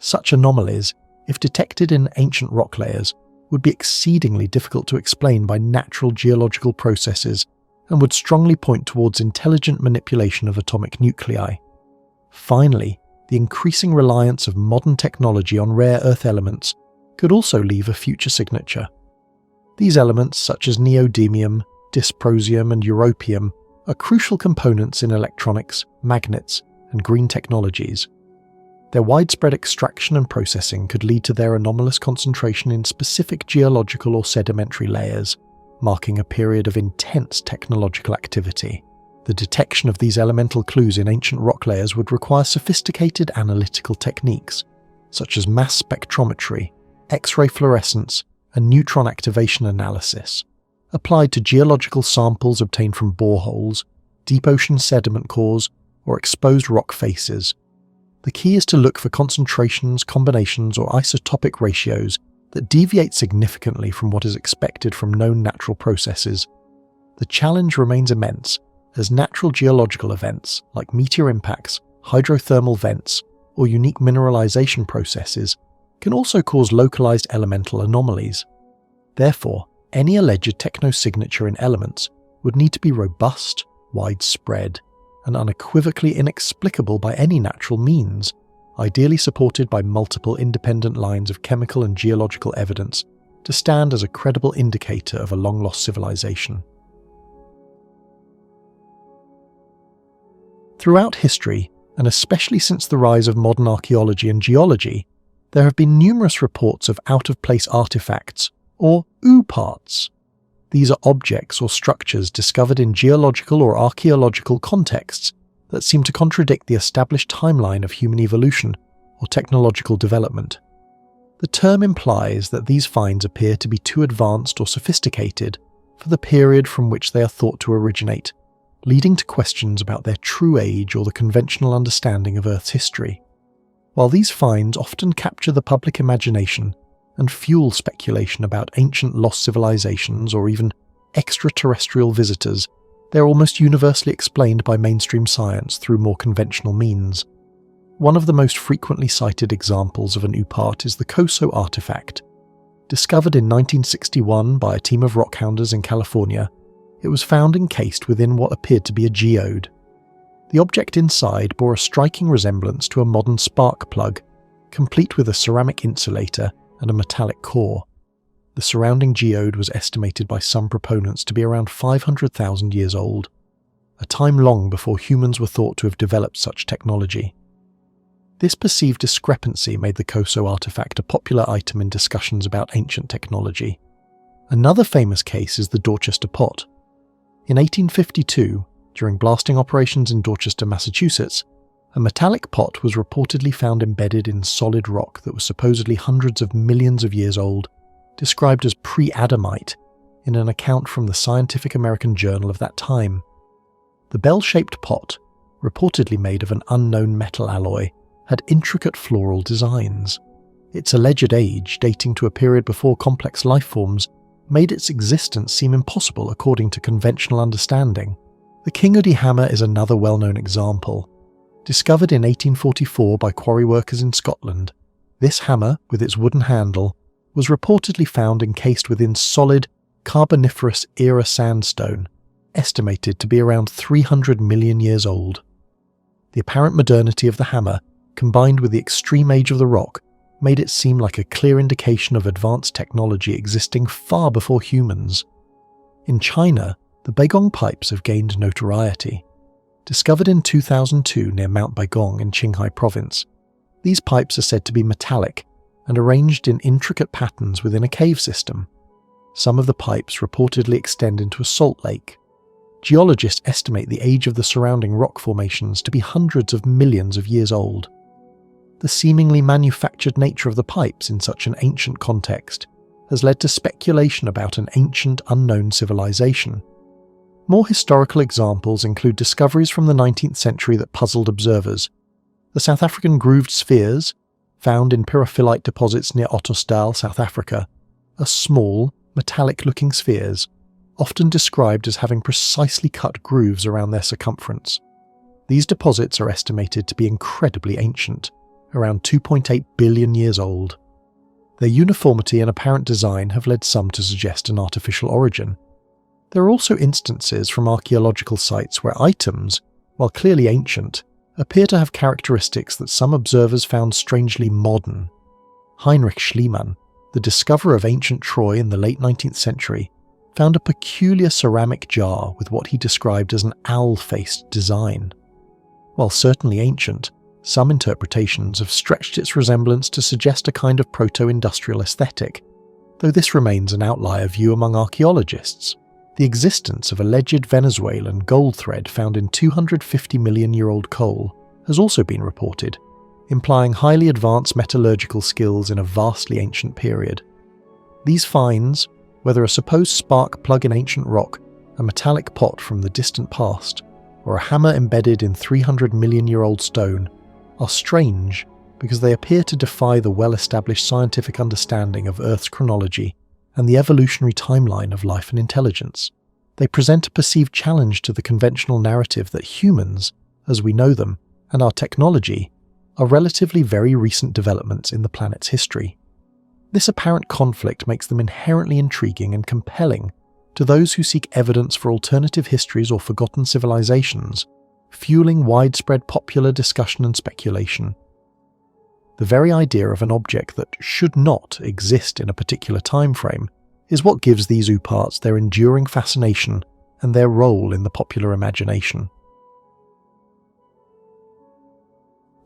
Such anomalies, if detected in ancient rock layers, would be exceedingly difficult to explain by natural geological processes and would strongly point towards intelligent manipulation of atomic nuclei. Finally, the increasing reliance of modern technology on rare earth elements could also leave a future signature. These elements, such as neodymium, dysprosium, and europium, are crucial components in electronics, magnets, and green technologies. Their widespread extraction and processing could lead to their anomalous concentration in specific geological or sedimentary layers, marking a period of intense technological activity. The detection of these elemental clues in ancient rock layers would require sophisticated analytical techniques, such as mass spectrometry, X-ray fluorescence, and neutron activation analysis, applied to geological samples obtained from boreholes, deep ocean sediment cores, or exposed rock faces. The key is to look for concentrations, combinations, or isotopic ratios that deviate significantly from what is expected from known natural processes. The challenge remains immense, as natural geological events like meteor impacts, hydrothermal vents, or unique mineralization processes can also cause localized elemental anomalies. Therefore, any alleged technosignature in elements would need to be robust, widespread, and unequivocally inexplicable by any natural means, ideally supported by multiple independent lines of chemical and geological evidence to stand as a credible indicator of a long-lost civilization. Throughout history, and especially since the rise of modern archaeology and geology, there have been numerous reports of out-of-place artifacts, or OO parts. These are objects or structures discovered in geological or archaeological contexts that seem to contradict the established timeline of human evolution or technological development. The term implies that these finds appear to be too advanced or sophisticated for the period from which they are thought to originate, leading to questions about their true age or the conventional understanding of Earth's history. While these finds often capture the public imagination and fuel speculation about ancient lost civilizations or even extraterrestrial visitors, they are almost universally explained by mainstream science through more conventional means. One of the most frequently cited examples of an OOPArt is the COSO artifact. Discovered in 1961 by a team of rockhounders in California, it was found encased within what appeared to be a geode. The object inside bore a striking resemblance to a modern spark plug, complete with a ceramic insulator and a metallic core. The surrounding geode was estimated by some proponents to be around 500,000 years old, a time long before humans were thought to have developed such technology. This perceived discrepancy made the COSO artifact a popular item in discussions about ancient technology. Another famous case is the Dorchester pot. In 1852, during blasting operations in Dorchester, Massachusetts, a metallic pot was reportedly found embedded in solid rock that was supposedly hundreds of millions of years old, described as pre-Adamite in an account from the Scientific American Journal of that time. The bell-shaped pot, reportedly made of an unknown metal alloy, had intricate floral designs. Its alleged age, dating to a period before complex life forms, made its existence seem impossible according to conventional understanding. The Kinguddy hammer is another well-known example. Discovered in 1844 by quarry workers in Scotland, this hammer, with its wooden handle, was reportedly found encased within solid Carboniferous era sandstone, estimated to be around 300 million years old. The apparent modernity of the hammer, combined with the extreme age of the rock, made it seem like a clear indication of advanced technology existing far before humans. In China, the Baigong pipes have gained notoriety. Discovered in 2002 near Mount Baigong in Qinghai province, these pipes are said to be metallic and arranged in intricate patterns within a cave system. Some of the pipes reportedly extend into a salt lake. Geologists estimate the age of the surrounding rock formations to be hundreds of millions of years old. The seemingly manufactured nature of the pipes in such an ancient context has led to speculation about an ancient unknown civilization. More historical examples include discoveries from the 19th century that puzzled observers. The South African grooved spheres, found in pyrophyllite deposits near Ottosdal, South Africa, are small, metallic-looking spheres, often described as having precisely cut grooves around their circumference. These deposits are estimated to be incredibly ancient, around 2.8 billion years old. Their uniformity and apparent design have led some to suggest an artificial origin. There are also instances from archaeological sites where items, while clearly ancient, appear to have characteristics that some observers found strangely modern. Heinrich Schliemann, the discoverer of ancient Troy in the late 19th century, found a peculiar ceramic jar with what he described as an owl-faced design. While certainly ancient, some interpretations have stretched its resemblance to suggest a kind of proto-industrial aesthetic, though this remains an outlier view among archaeologists. The existence of alleged Venezuelan gold thread found in 250 million-year-old coal has also been reported, implying highly advanced metallurgical skills in a vastly ancient period. These finds, whether a supposed spark plug in ancient rock, a metallic pot from the distant past, or a hammer embedded in 300 million-year-old stone, are strange because they appear to defy the well-established scientific understanding of Earth's chronology and the evolutionary timeline of life and intelligence. They present a perceived challenge to the conventional narrative that humans, as we know them, and our technology, are relatively very recent developments in the planet's history. This apparent conflict makes them inherently intriguing and compelling to those who seek evidence for alternative histories or forgotten civilizations, fueling widespread popular discussion and speculation. The very idea of an object that should not exist in a particular time frame is what gives these OOPArts their enduring fascination and their role in the popular imagination.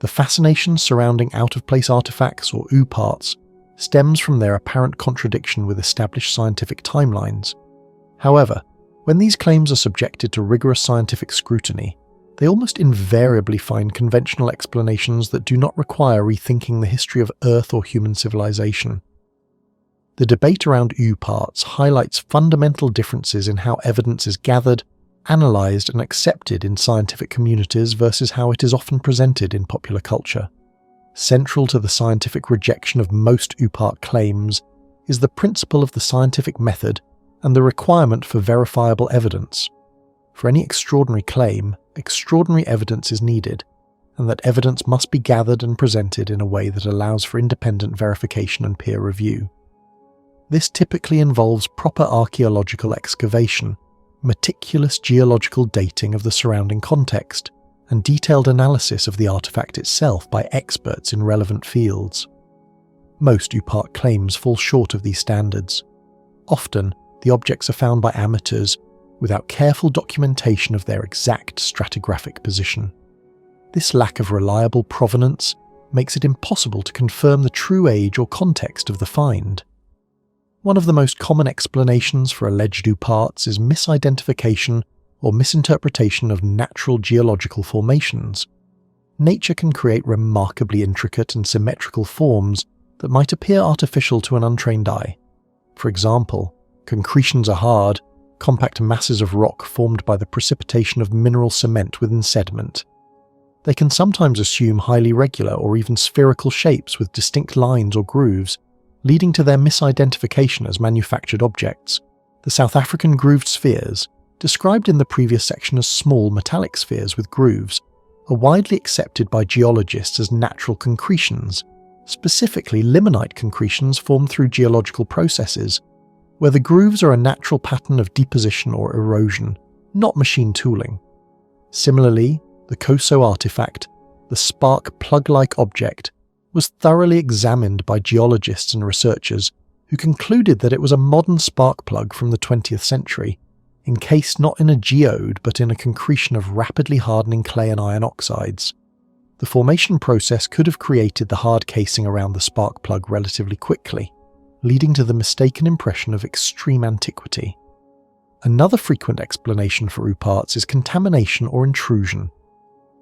The fascination surrounding out-of-place artifacts or OOPArts stems from their apparent contradiction with established scientific timelines. However, when these claims are subjected to rigorous scientific scrutiny, they almost invariably find conventional explanations that do not require rethinking the history of Earth or human civilization. The debate around UParts highlights fundamental differences in how evidence is gathered, analysed and accepted in scientific communities versus how it is often presented in popular culture. Central to the scientific rejection of most UPart claims is the principle of the scientific method and the requirement for verifiable evidence. For any extraordinary claim, extraordinary evidence is needed, and that evidence must be gathered and presented in a way that allows for independent verification and peer review. This typically involves proper archaeological excavation, meticulous geological dating of the surrounding context, and detailed analysis of the artifact itself by experts in relevant fields. Most UPart claims fall short of these standards. Often, the objects are found by amateurs without careful documentation of their exact stratigraphic position. This lack of reliable provenance makes it impossible to confirm the true age or context of the find. One of the most common explanations for alleged UParts is misidentification or misinterpretation of natural geological formations. Nature can create remarkably intricate and symmetrical forms that might appear artificial to an untrained eye. For example, concretions are hard, compact masses of rock formed by the precipitation of mineral cement within sediment. They can sometimes assume highly regular or even spherical shapes with distinct lines or grooves, leading to their misidentification as manufactured objects. The South African grooved spheres, described in the previous section as small metallic spheres with grooves, are widely accepted by geologists as natural concretions, specifically limonite concretions formed through geological processes, where the grooves are a natural pattern of deposition or erosion, not machine tooling. Similarly, the Koso artifact, the spark plug-like object, was thoroughly examined by geologists and researchers who concluded that it was a modern spark plug from the 20th century, encased not in a geode but in a concretion of rapidly hardening clay and iron oxides. The formation process could have created the hard casing around the spark plug relatively quickly, leading to the mistaken impression of extreme antiquity. Another frequent explanation for UParts is contamination or intrusion.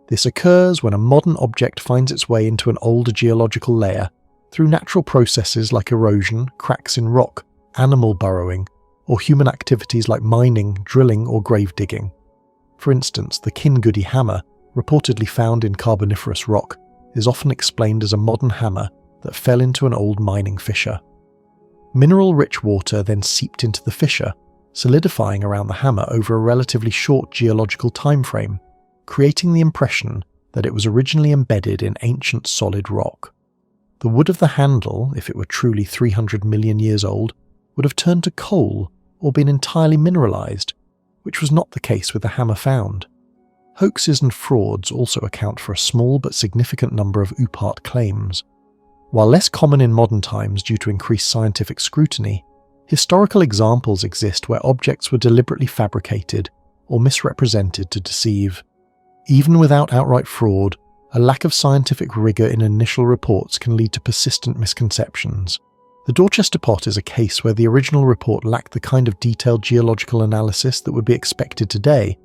This occurs when a modern object finds its way into an older geological layer through natural processes like erosion, cracks in rock, animal burrowing, or human activities like mining, drilling, or grave digging. For instance, the Kingoody hammer, reportedly found in Carboniferous rock, is often explained as a modern hammer that fell into an old mining fissure. Mineral-rich water then seeped into the fissure, solidifying around the hammer over a relatively short geological time frame, creating the impression that it was originally embedded in ancient solid rock. The wood of the handle, if it were truly 300 million years old, would have turned to coal or been entirely mineralized, which was not the case with the hammer found. Hoaxes and frauds also account for a small but significant number of UPart claims. While less common in modern times due to increased scientific scrutiny, historical examples exist where objects were deliberately fabricated or misrepresented to deceive. Even without outright fraud, a lack of scientific rigor in initial reports can lead to persistent misconceptions. The Dorchester pot is a case where the original report lacked the kind of detailed geological analysis that would be expected today,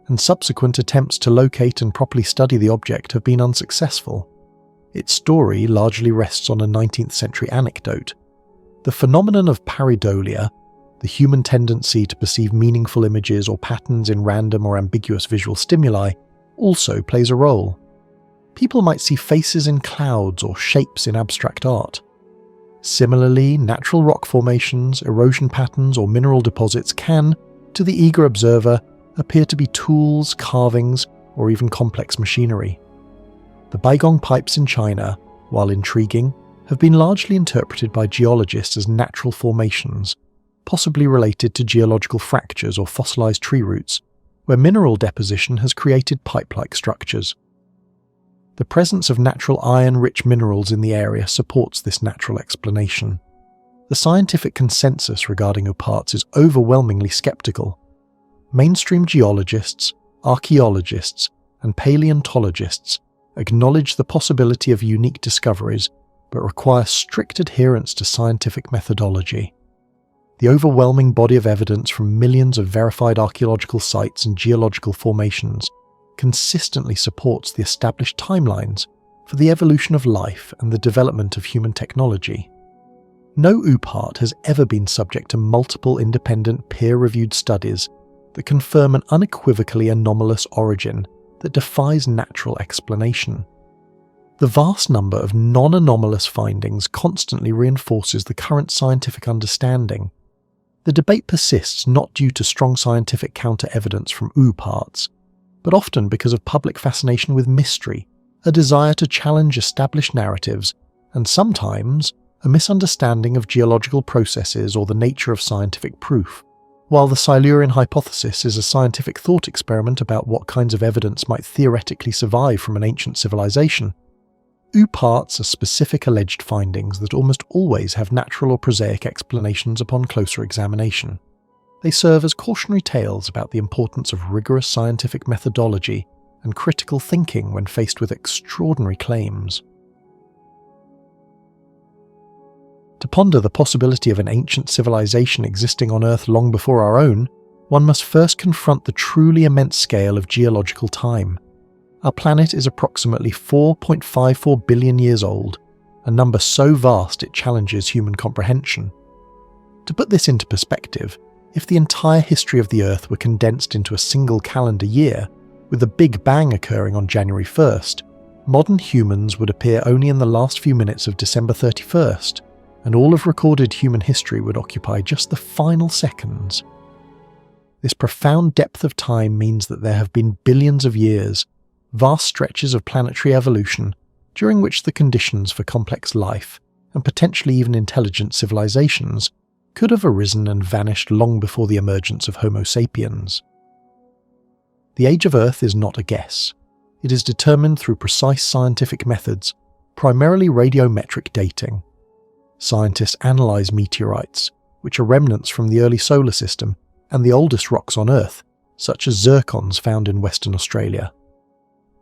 and subsequent attempts to locate and properly study the object have been unsuccessful. Its story largely rests on a 19th century anecdote. The phenomenon of pareidolia, the human tendency to perceive meaningful images or patterns in random or ambiguous visual stimuli, also plays a role. People might see faces in clouds or shapes in abstract art. Similarly, natural rock formations, erosion patterns, or mineral deposits can, to the eager observer, appear to be tools, carvings, or even complex machinery. The Baigong pipes in China, while intriguing, have been largely interpreted by geologists as natural formations, possibly related to geological fractures or fossilized tree roots, where mineral deposition has created pipe-like structures. The presence of natural iron-rich minerals in the area supports this natural explanation. The scientific consensus regarding UParts is overwhelmingly skeptical. Mainstream geologists, archaeologists, and paleontologists acknowledge the possibility of unique discoveries, but require strict adherence to scientific methodology. The overwhelming body of evidence from millions of verified archaeological sites and geological formations consistently supports the established timelines for the evolution of life and the development of human technology. No OOPArt has ever been subject to multiple independent peer-reviewed studies that confirm an unequivocally anomalous origin that defies natural explanation. The vast number of non-anomalous findings constantly reinforces the current scientific understanding. The debate persists not due to strong scientific counter-evidence from OOPArts, but often because of public fascination with mystery, a desire to challenge established narratives, and sometimes a misunderstanding of geological processes or the nature of scientific proof. While the Silurian Hypothesis is a scientific thought experiment about what kinds of evidence might theoretically survive from an ancient civilization, OOPArts are specific alleged findings that almost always have natural or prosaic explanations upon closer examination. They serve as cautionary tales about the importance of rigorous scientific methodology and critical thinking when faced with extraordinary claims. To ponder the possibility of an ancient civilization existing on Earth long before our own, one must first confront the truly immense scale of geological time. Our planet is approximately 4.54 billion years old, a number so vast it challenges human comprehension. To put this into perspective, if the entire history of the Earth were condensed into a single calendar year, with the Big Bang occurring on January 1st, modern humans would appear only in the last few minutes of December 31st, and all of recorded human history would occupy just the final seconds. This profound depth of time means that there have been billions of years, vast stretches of planetary evolution, during which the conditions for complex life, and potentially even intelligent civilizations, could have arisen and vanished long before the emergence of Homo sapiens. The age of Earth is not a guess. It is determined through precise scientific methods, primarily radiometric dating. Scientists analyze meteorites, which are remnants from the early solar system and the oldest rocks on Earth, such as zircons found in Western Australia.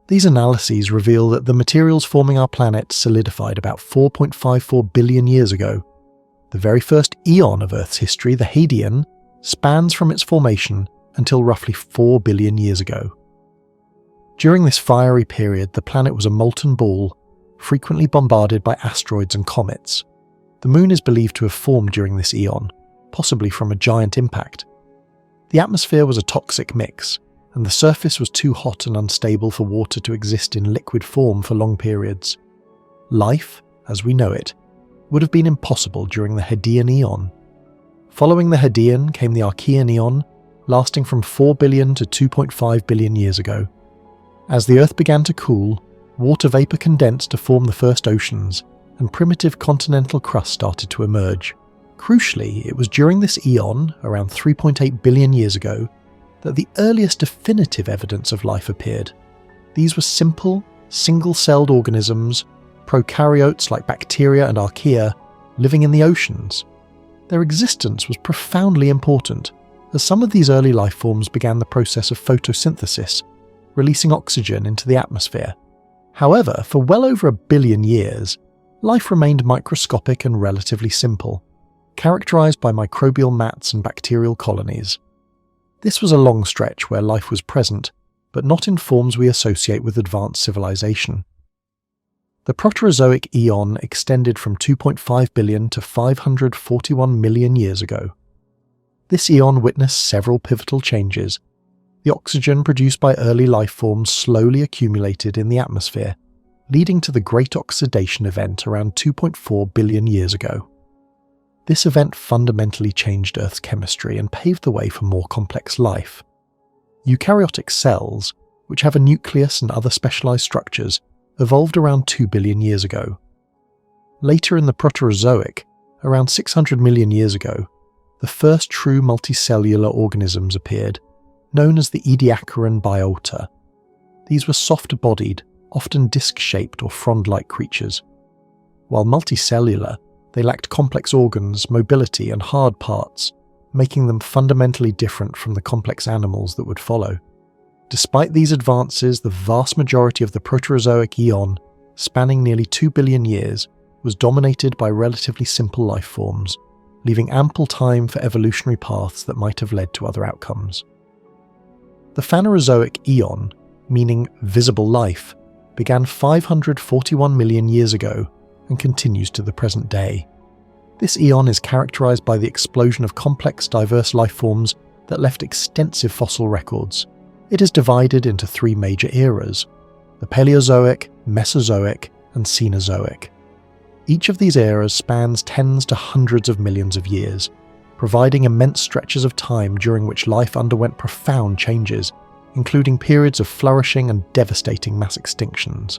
These analyses reveal that the materials forming our planet solidified about 4.54 billion years ago. The very first eon of Earth's history, the Hadean, spans from its formation until roughly 4 billion years ago. During this fiery period, the planet was a molten ball, frequently bombarded by asteroids and comets. The Moon is believed to have formed during this eon, possibly from a giant impact. The atmosphere was a toxic mix, and the surface was too hot and unstable for water to exist in liquid form for long periods. Life, as we know it, would have been impossible during the Hadean eon. Following the Hadean came the Archean eon, lasting from 4 billion to 2.5 billion years ago. As the Earth began to cool, water vapor condensed to form the first oceans, and primitive continental crust started to emerge. Crucially, it was during this eon, around 3.8 billion years ago, that the earliest definitive evidence of life appeared. These were simple, single-celled organisms, prokaryotes like bacteria and archaea, living in the oceans. Their existence was profoundly important, as some of these early life forms began the process of photosynthesis, releasing oxygen into the atmosphere. However, for well over 1 billion years, life remained microscopic and relatively simple, characterized by microbial mats and bacterial colonies. This was a long stretch where life was present, but not in forms we associate with advanced civilization. The Proterozoic eon extended from 2.5 billion to 541 million years ago. This eon witnessed several pivotal changes. The oxygen produced by early life forms slowly accumulated in the atmosphere, leading to the Great Oxidation event around 2.4 billion years ago. This event fundamentally changed Earth's chemistry and paved the way for more complex life. Eukaryotic cells, which have a nucleus and other specialized structures, evolved around 2 billion years ago. Later in the Proterozoic, around 600 million years ago, the first true multicellular organisms appeared, known as the Ediacaran biota. These were soft-bodied, often disc-shaped or frond-like creatures. While multicellular, they lacked complex organs, mobility, and hard parts, making them fundamentally different from the complex animals that would follow. Despite these advances, the vast majority of the Proterozoic eon, spanning nearly 2 billion years, was dominated by relatively simple life forms, leaving ample time for evolutionary paths that might have led to other outcomes. The Phanerozoic eon, meaning visible life, began 541 million years ago and continues to the present day. This eon is characterized by the explosion of complex, diverse life forms that left extensive fossil records. It is divided into three major eras: the Paleozoic, Mesozoic, and Cenozoic. Each of these eras spans tens to hundreds of millions of years, providing immense stretches of time during which life underwent profound changes, including periods of flourishing and devastating mass extinctions.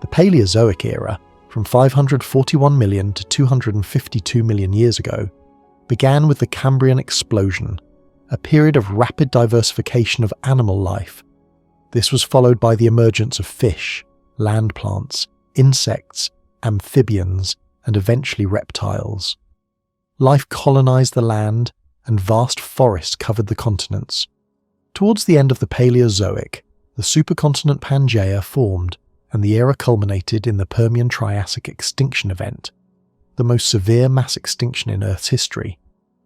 The Paleozoic era, from 541 million to 252 million years ago, began with the Cambrian explosion, a period of rapid diversification of animal life. This was followed by the emergence of fish, land plants, insects, amphibians, and eventually reptiles. Life colonized the land, and vast forests covered the continents. Towards the end of the Paleozoic, the supercontinent Pangaea formed, and the era culminated in the Permian-Triassic extinction event, the most severe mass extinction in Earth's history,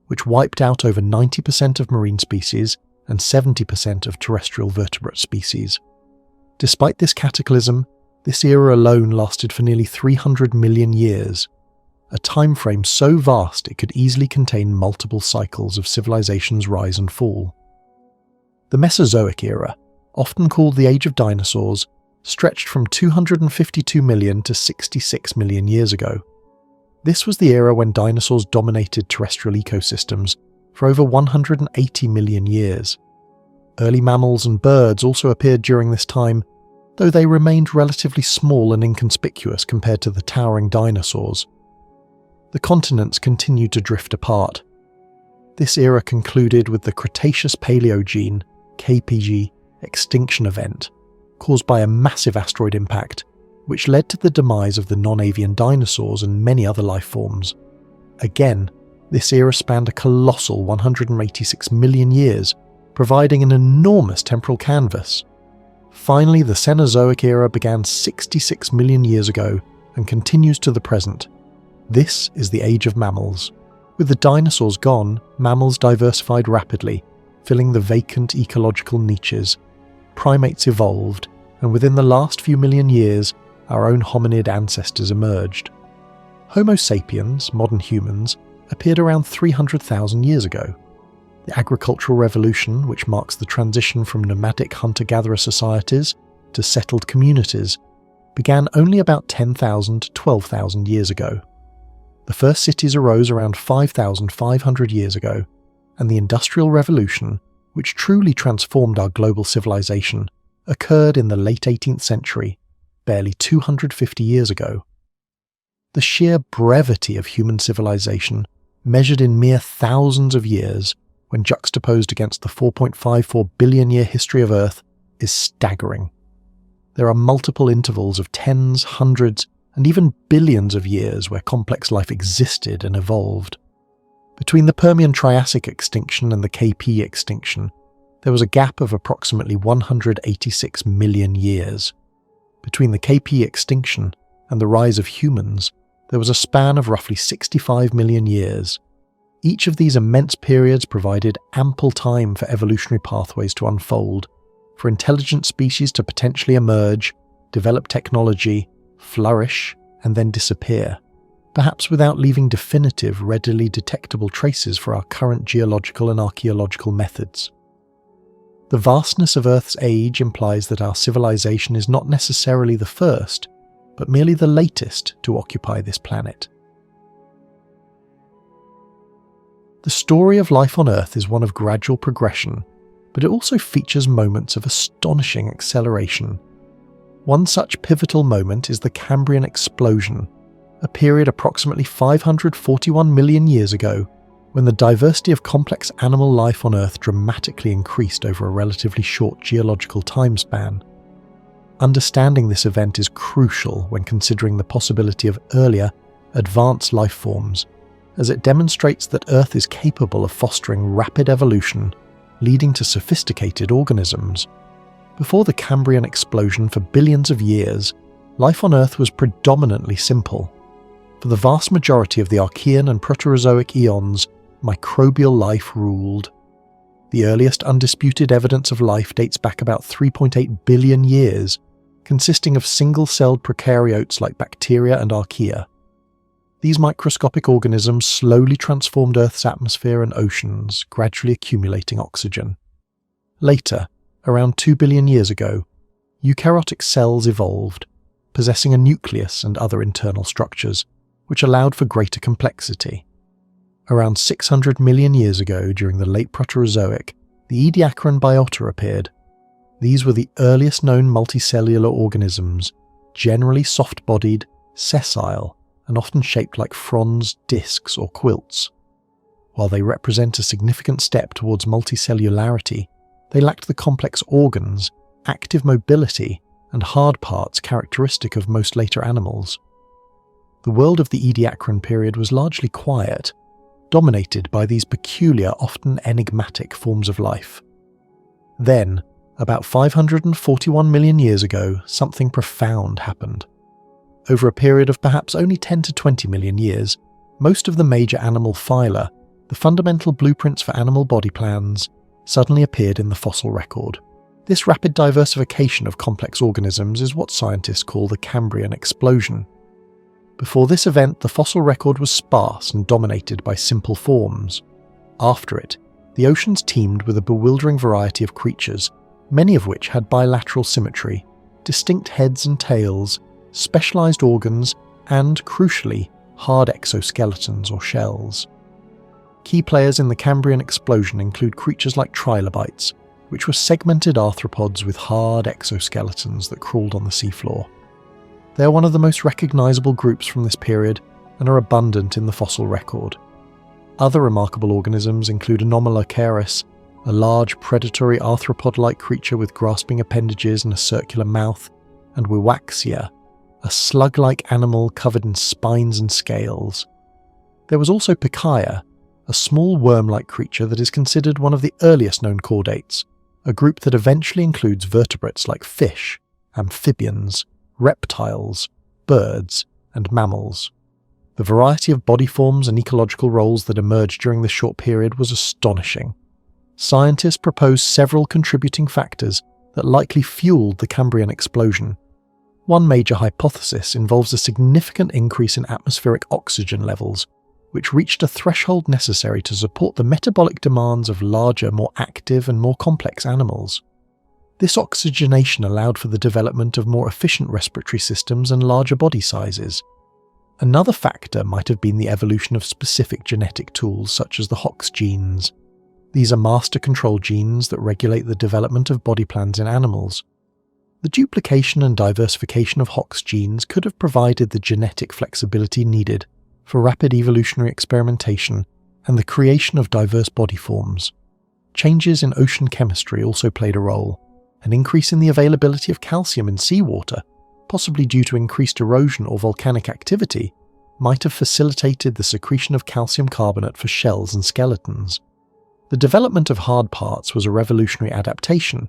which wiped out over 90% of marine species and 70% of terrestrial vertebrate species. Despite this cataclysm, this era alone lasted for nearly 300 million years, a time frame so vast it could easily contain multiple cycles of civilization's rise and fall. The Mesozoic era, often called the Age of Dinosaurs, stretched from 252 million to 66 million years ago. This was the era when dinosaurs dominated terrestrial ecosystems for over 180 million years. Early mammals and birds also appeared during this time, though they remained relatively small and inconspicuous compared to the towering dinosaurs. The continents continued to drift apart. This era concluded with the Cretaceous-Paleogene (KPG) extinction event, caused by a massive asteroid impact, which led to the demise of the non-avian dinosaurs and many other life forms. Again, this era spanned a colossal 186 million years, providing an enormous temporal canvas. Finally, the Cenozoic era began 66 million years ago and continues to the present. This is the age of mammals. With the dinosaurs gone, mammals diversified rapidly, filling the vacant ecological niches. Primates evolved, and within the last few million years, our own hominid ancestors emerged. Homo sapiens, modern humans, appeared around 300,000 years ago. The agricultural revolution, which marks the transition from nomadic hunter-gatherer societies to settled communities, began only about 10,000 to 12,000 years ago. The first cities arose around 5,500 years ago, and the Industrial Revolution, which truly transformed our global civilization, occurred in the late 18th century, barely 250 years ago. The sheer brevity of human civilization, measured in mere thousands of years, when juxtaposed against the 4.54 billion year history of Earth, is staggering. There are multiple intervals of tens, hundreds, and even billions of years where complex life existed and evolved. Between the Permian-Triassic extinction and the KP extinction, there was a gap of approximately 186 million years. Between the KP extinction and the rise of humans, there was a span of roughly 65 million years. Each of these immense periods provided ample time for evolutionary pathways to unfold, for intelligent species to potentially emerge, develop technology, flourish, and then disappear, perhaps without leaving definitive, readily detectable traces for our current geological and archaeological methods. The vastness of Earth's age implies that our civilization is not necessarily the first, but merely the latest to occupy this planet. The story of life on Earth is one of gradual progression, but it also features moments of astonishing acceleration. One such pivotal moment is the Cambrian explosion, a period approximately 541 million years ago, when the diversity of complex animal life on Earth dramatically increased over a relatively short geological time span. Understanding this event is crucial when considering the possibility of earlier, advanced life forms, as it demonstrates that Earth is capable of fostering rapid evolution, leading to sophisticated organisms. Before the Cambrian explosion for billions of years, life on Earth was predominantly simple. For the vast majority of the Archean and Proterozoic eons, microbial life ruled. The earliest undisputed evidence of life dates back about 3.8 billion years, consisting of single-celled prokaryotes like bacteria and archaea. These microscopic organisms slowly transformed Earth's atmosphere and oceans, gradually accumulating oxygen. Later, around 2 billion years ago, eukaryotic cells evolved, possessing a nucleus and other internal structures, which allowed for greater complexity. Around 600 million years ago, during the late Proterozoic, the Ediacaran biota appeared. These were the earliest known multicellular organisms, generally soft-bodied, sessile, and often shaped like fronds, discs, or quilts. While they represent a significant step towards multicellularity, they lacked the complex organs, active mobility, and hard parts characteristic of most later animals. The world of the Ediacaran period was largely quiet, dominated by these peculiar, often enigmatic forms of life. Then, about 541 million years ago, something profound happened. Over a period of perhaps only 10 to 20 million years, most of the major animal phyla, the fundamental blueprints for animal body plans, suddenly appeared in the fossil record. This rapid diversification of complex organisms is what scientists call the Cambrian explosion. Before this event, the fossil record was sparse and dominated by simple forms. After it, the oceans teemed with a bewildering variety of creatures, many of which had bilateral symmetry, distinct heads and tails, specialized organs, and, crucially, hard exoskeletons or shells. Key players in the Cambrian explosion include creatures like trilobites, which were segmented arthropods with hard exoskeletons that crawled on the seafloor. They are one of the most recognizable groups from this period and are abundant in the fossil record. Other remarkable organisms include Anomalocaris, a large predatory arthropod-like creature with grasping appendages and a circular mouth, and Wiwaxia, a slug-like animal covered in spines and scales. There was also Pikaia, a small worm-like creature that is considered one of the earliest known chordates, a group that eventually includes vertebrates like fish, amphibians, reptiles, birds, and mammals. The variety of body forms and ecological roles that emerged during this short period was astonishing. Scientists proposed several contributing factors that likely fueled the Cambrian explosion. One major hypothesis involves a significant increase in atmospheric oxygen levels, which reached a threshold necessary to support the metabolic demands of larger, more active and more complex animals. This oxygenation allowed for the development of more efficient respiratory systems and larger body sizes. Another factor might have been the evolution of specific genetic tools such as the Hox genes. These are master control genes that regulate the development of body plans in animals. The duplication and diversification of Hox genes could have provided the genetic flexibility needed for rapid evolutionary experimentation and the creation of diverse body forms. Changes in ocean chemistry also played a role. An increase in the availability of calcium in seawater, possibly due to increased erosion or volcanic activity, might have facilitated the secretion of calcium carbonate for shells and skeletons. The development of hard parts was a revolutionary adaptation.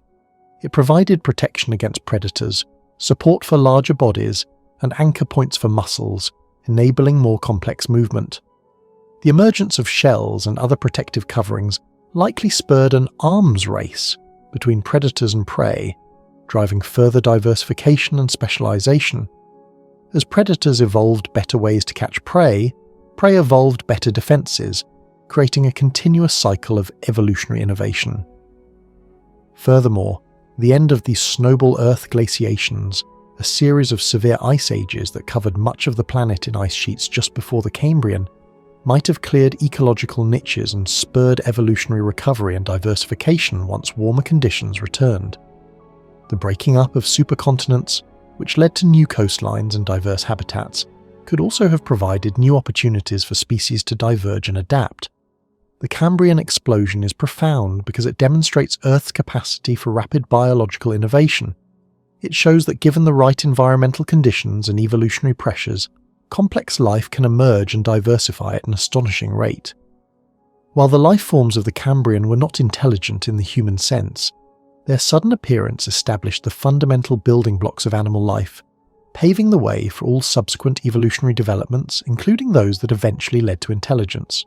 It provided protection against predators, support for larger bodies, and anchor points for muscles, enabling more complex movement. The emergence of shells and other protective coverings likely spurred an arms race between predators and prey, driving further diversification and specialization. As predators evolved better ways to catch prey, prey evolved better defenses, creating a continuous cycle of evolutionary innovation. Furthermore, the end of the snowball Earth glaciations, a series of severe ice ages that covered much of the planet in ice sheets just before the Cambrian, might have cleared ecological niches and spurred evolutionary recovery and diversification once warmer conditions returned. The breaking up of supercontinents, which led to new coastlines and diverse habitats, could also have provided new opportunities for species to diverge and adapt. The Cambrian explosion is profound because it demonstrates Earth's capacity for rapid biological innovation. It shows that given the right environmental conditions and evolutionary pressures, complex life can emerge and diversify at an astonishing rate. While the life forms of the Cambrian were not intelligent in the human sense, their sudden appearance established the fundamental building blocks of animal life, paving the way for all subsequent evolutionary developments, including those that eventually led to intelligence.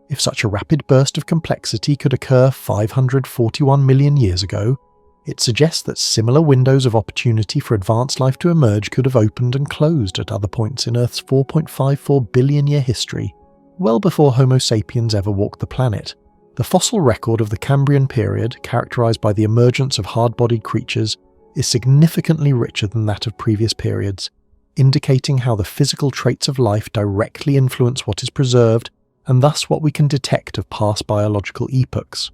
If such a rapid burst of complexity could occur 541 million years ago, it suggests that similar windows of opportunity for advanced life to emerge could have opened and closed at other points in Earth's 4.54 billion year history, well before Homo sapiens ever walked the planet. The fossil record of the Cambrian period, characterized by the emergence of hard-bodied creatures, is significantly richer than that of previous periods, indicating how the physical traits of life directly influence what is preserved and thus what we can detect of past biological epochs.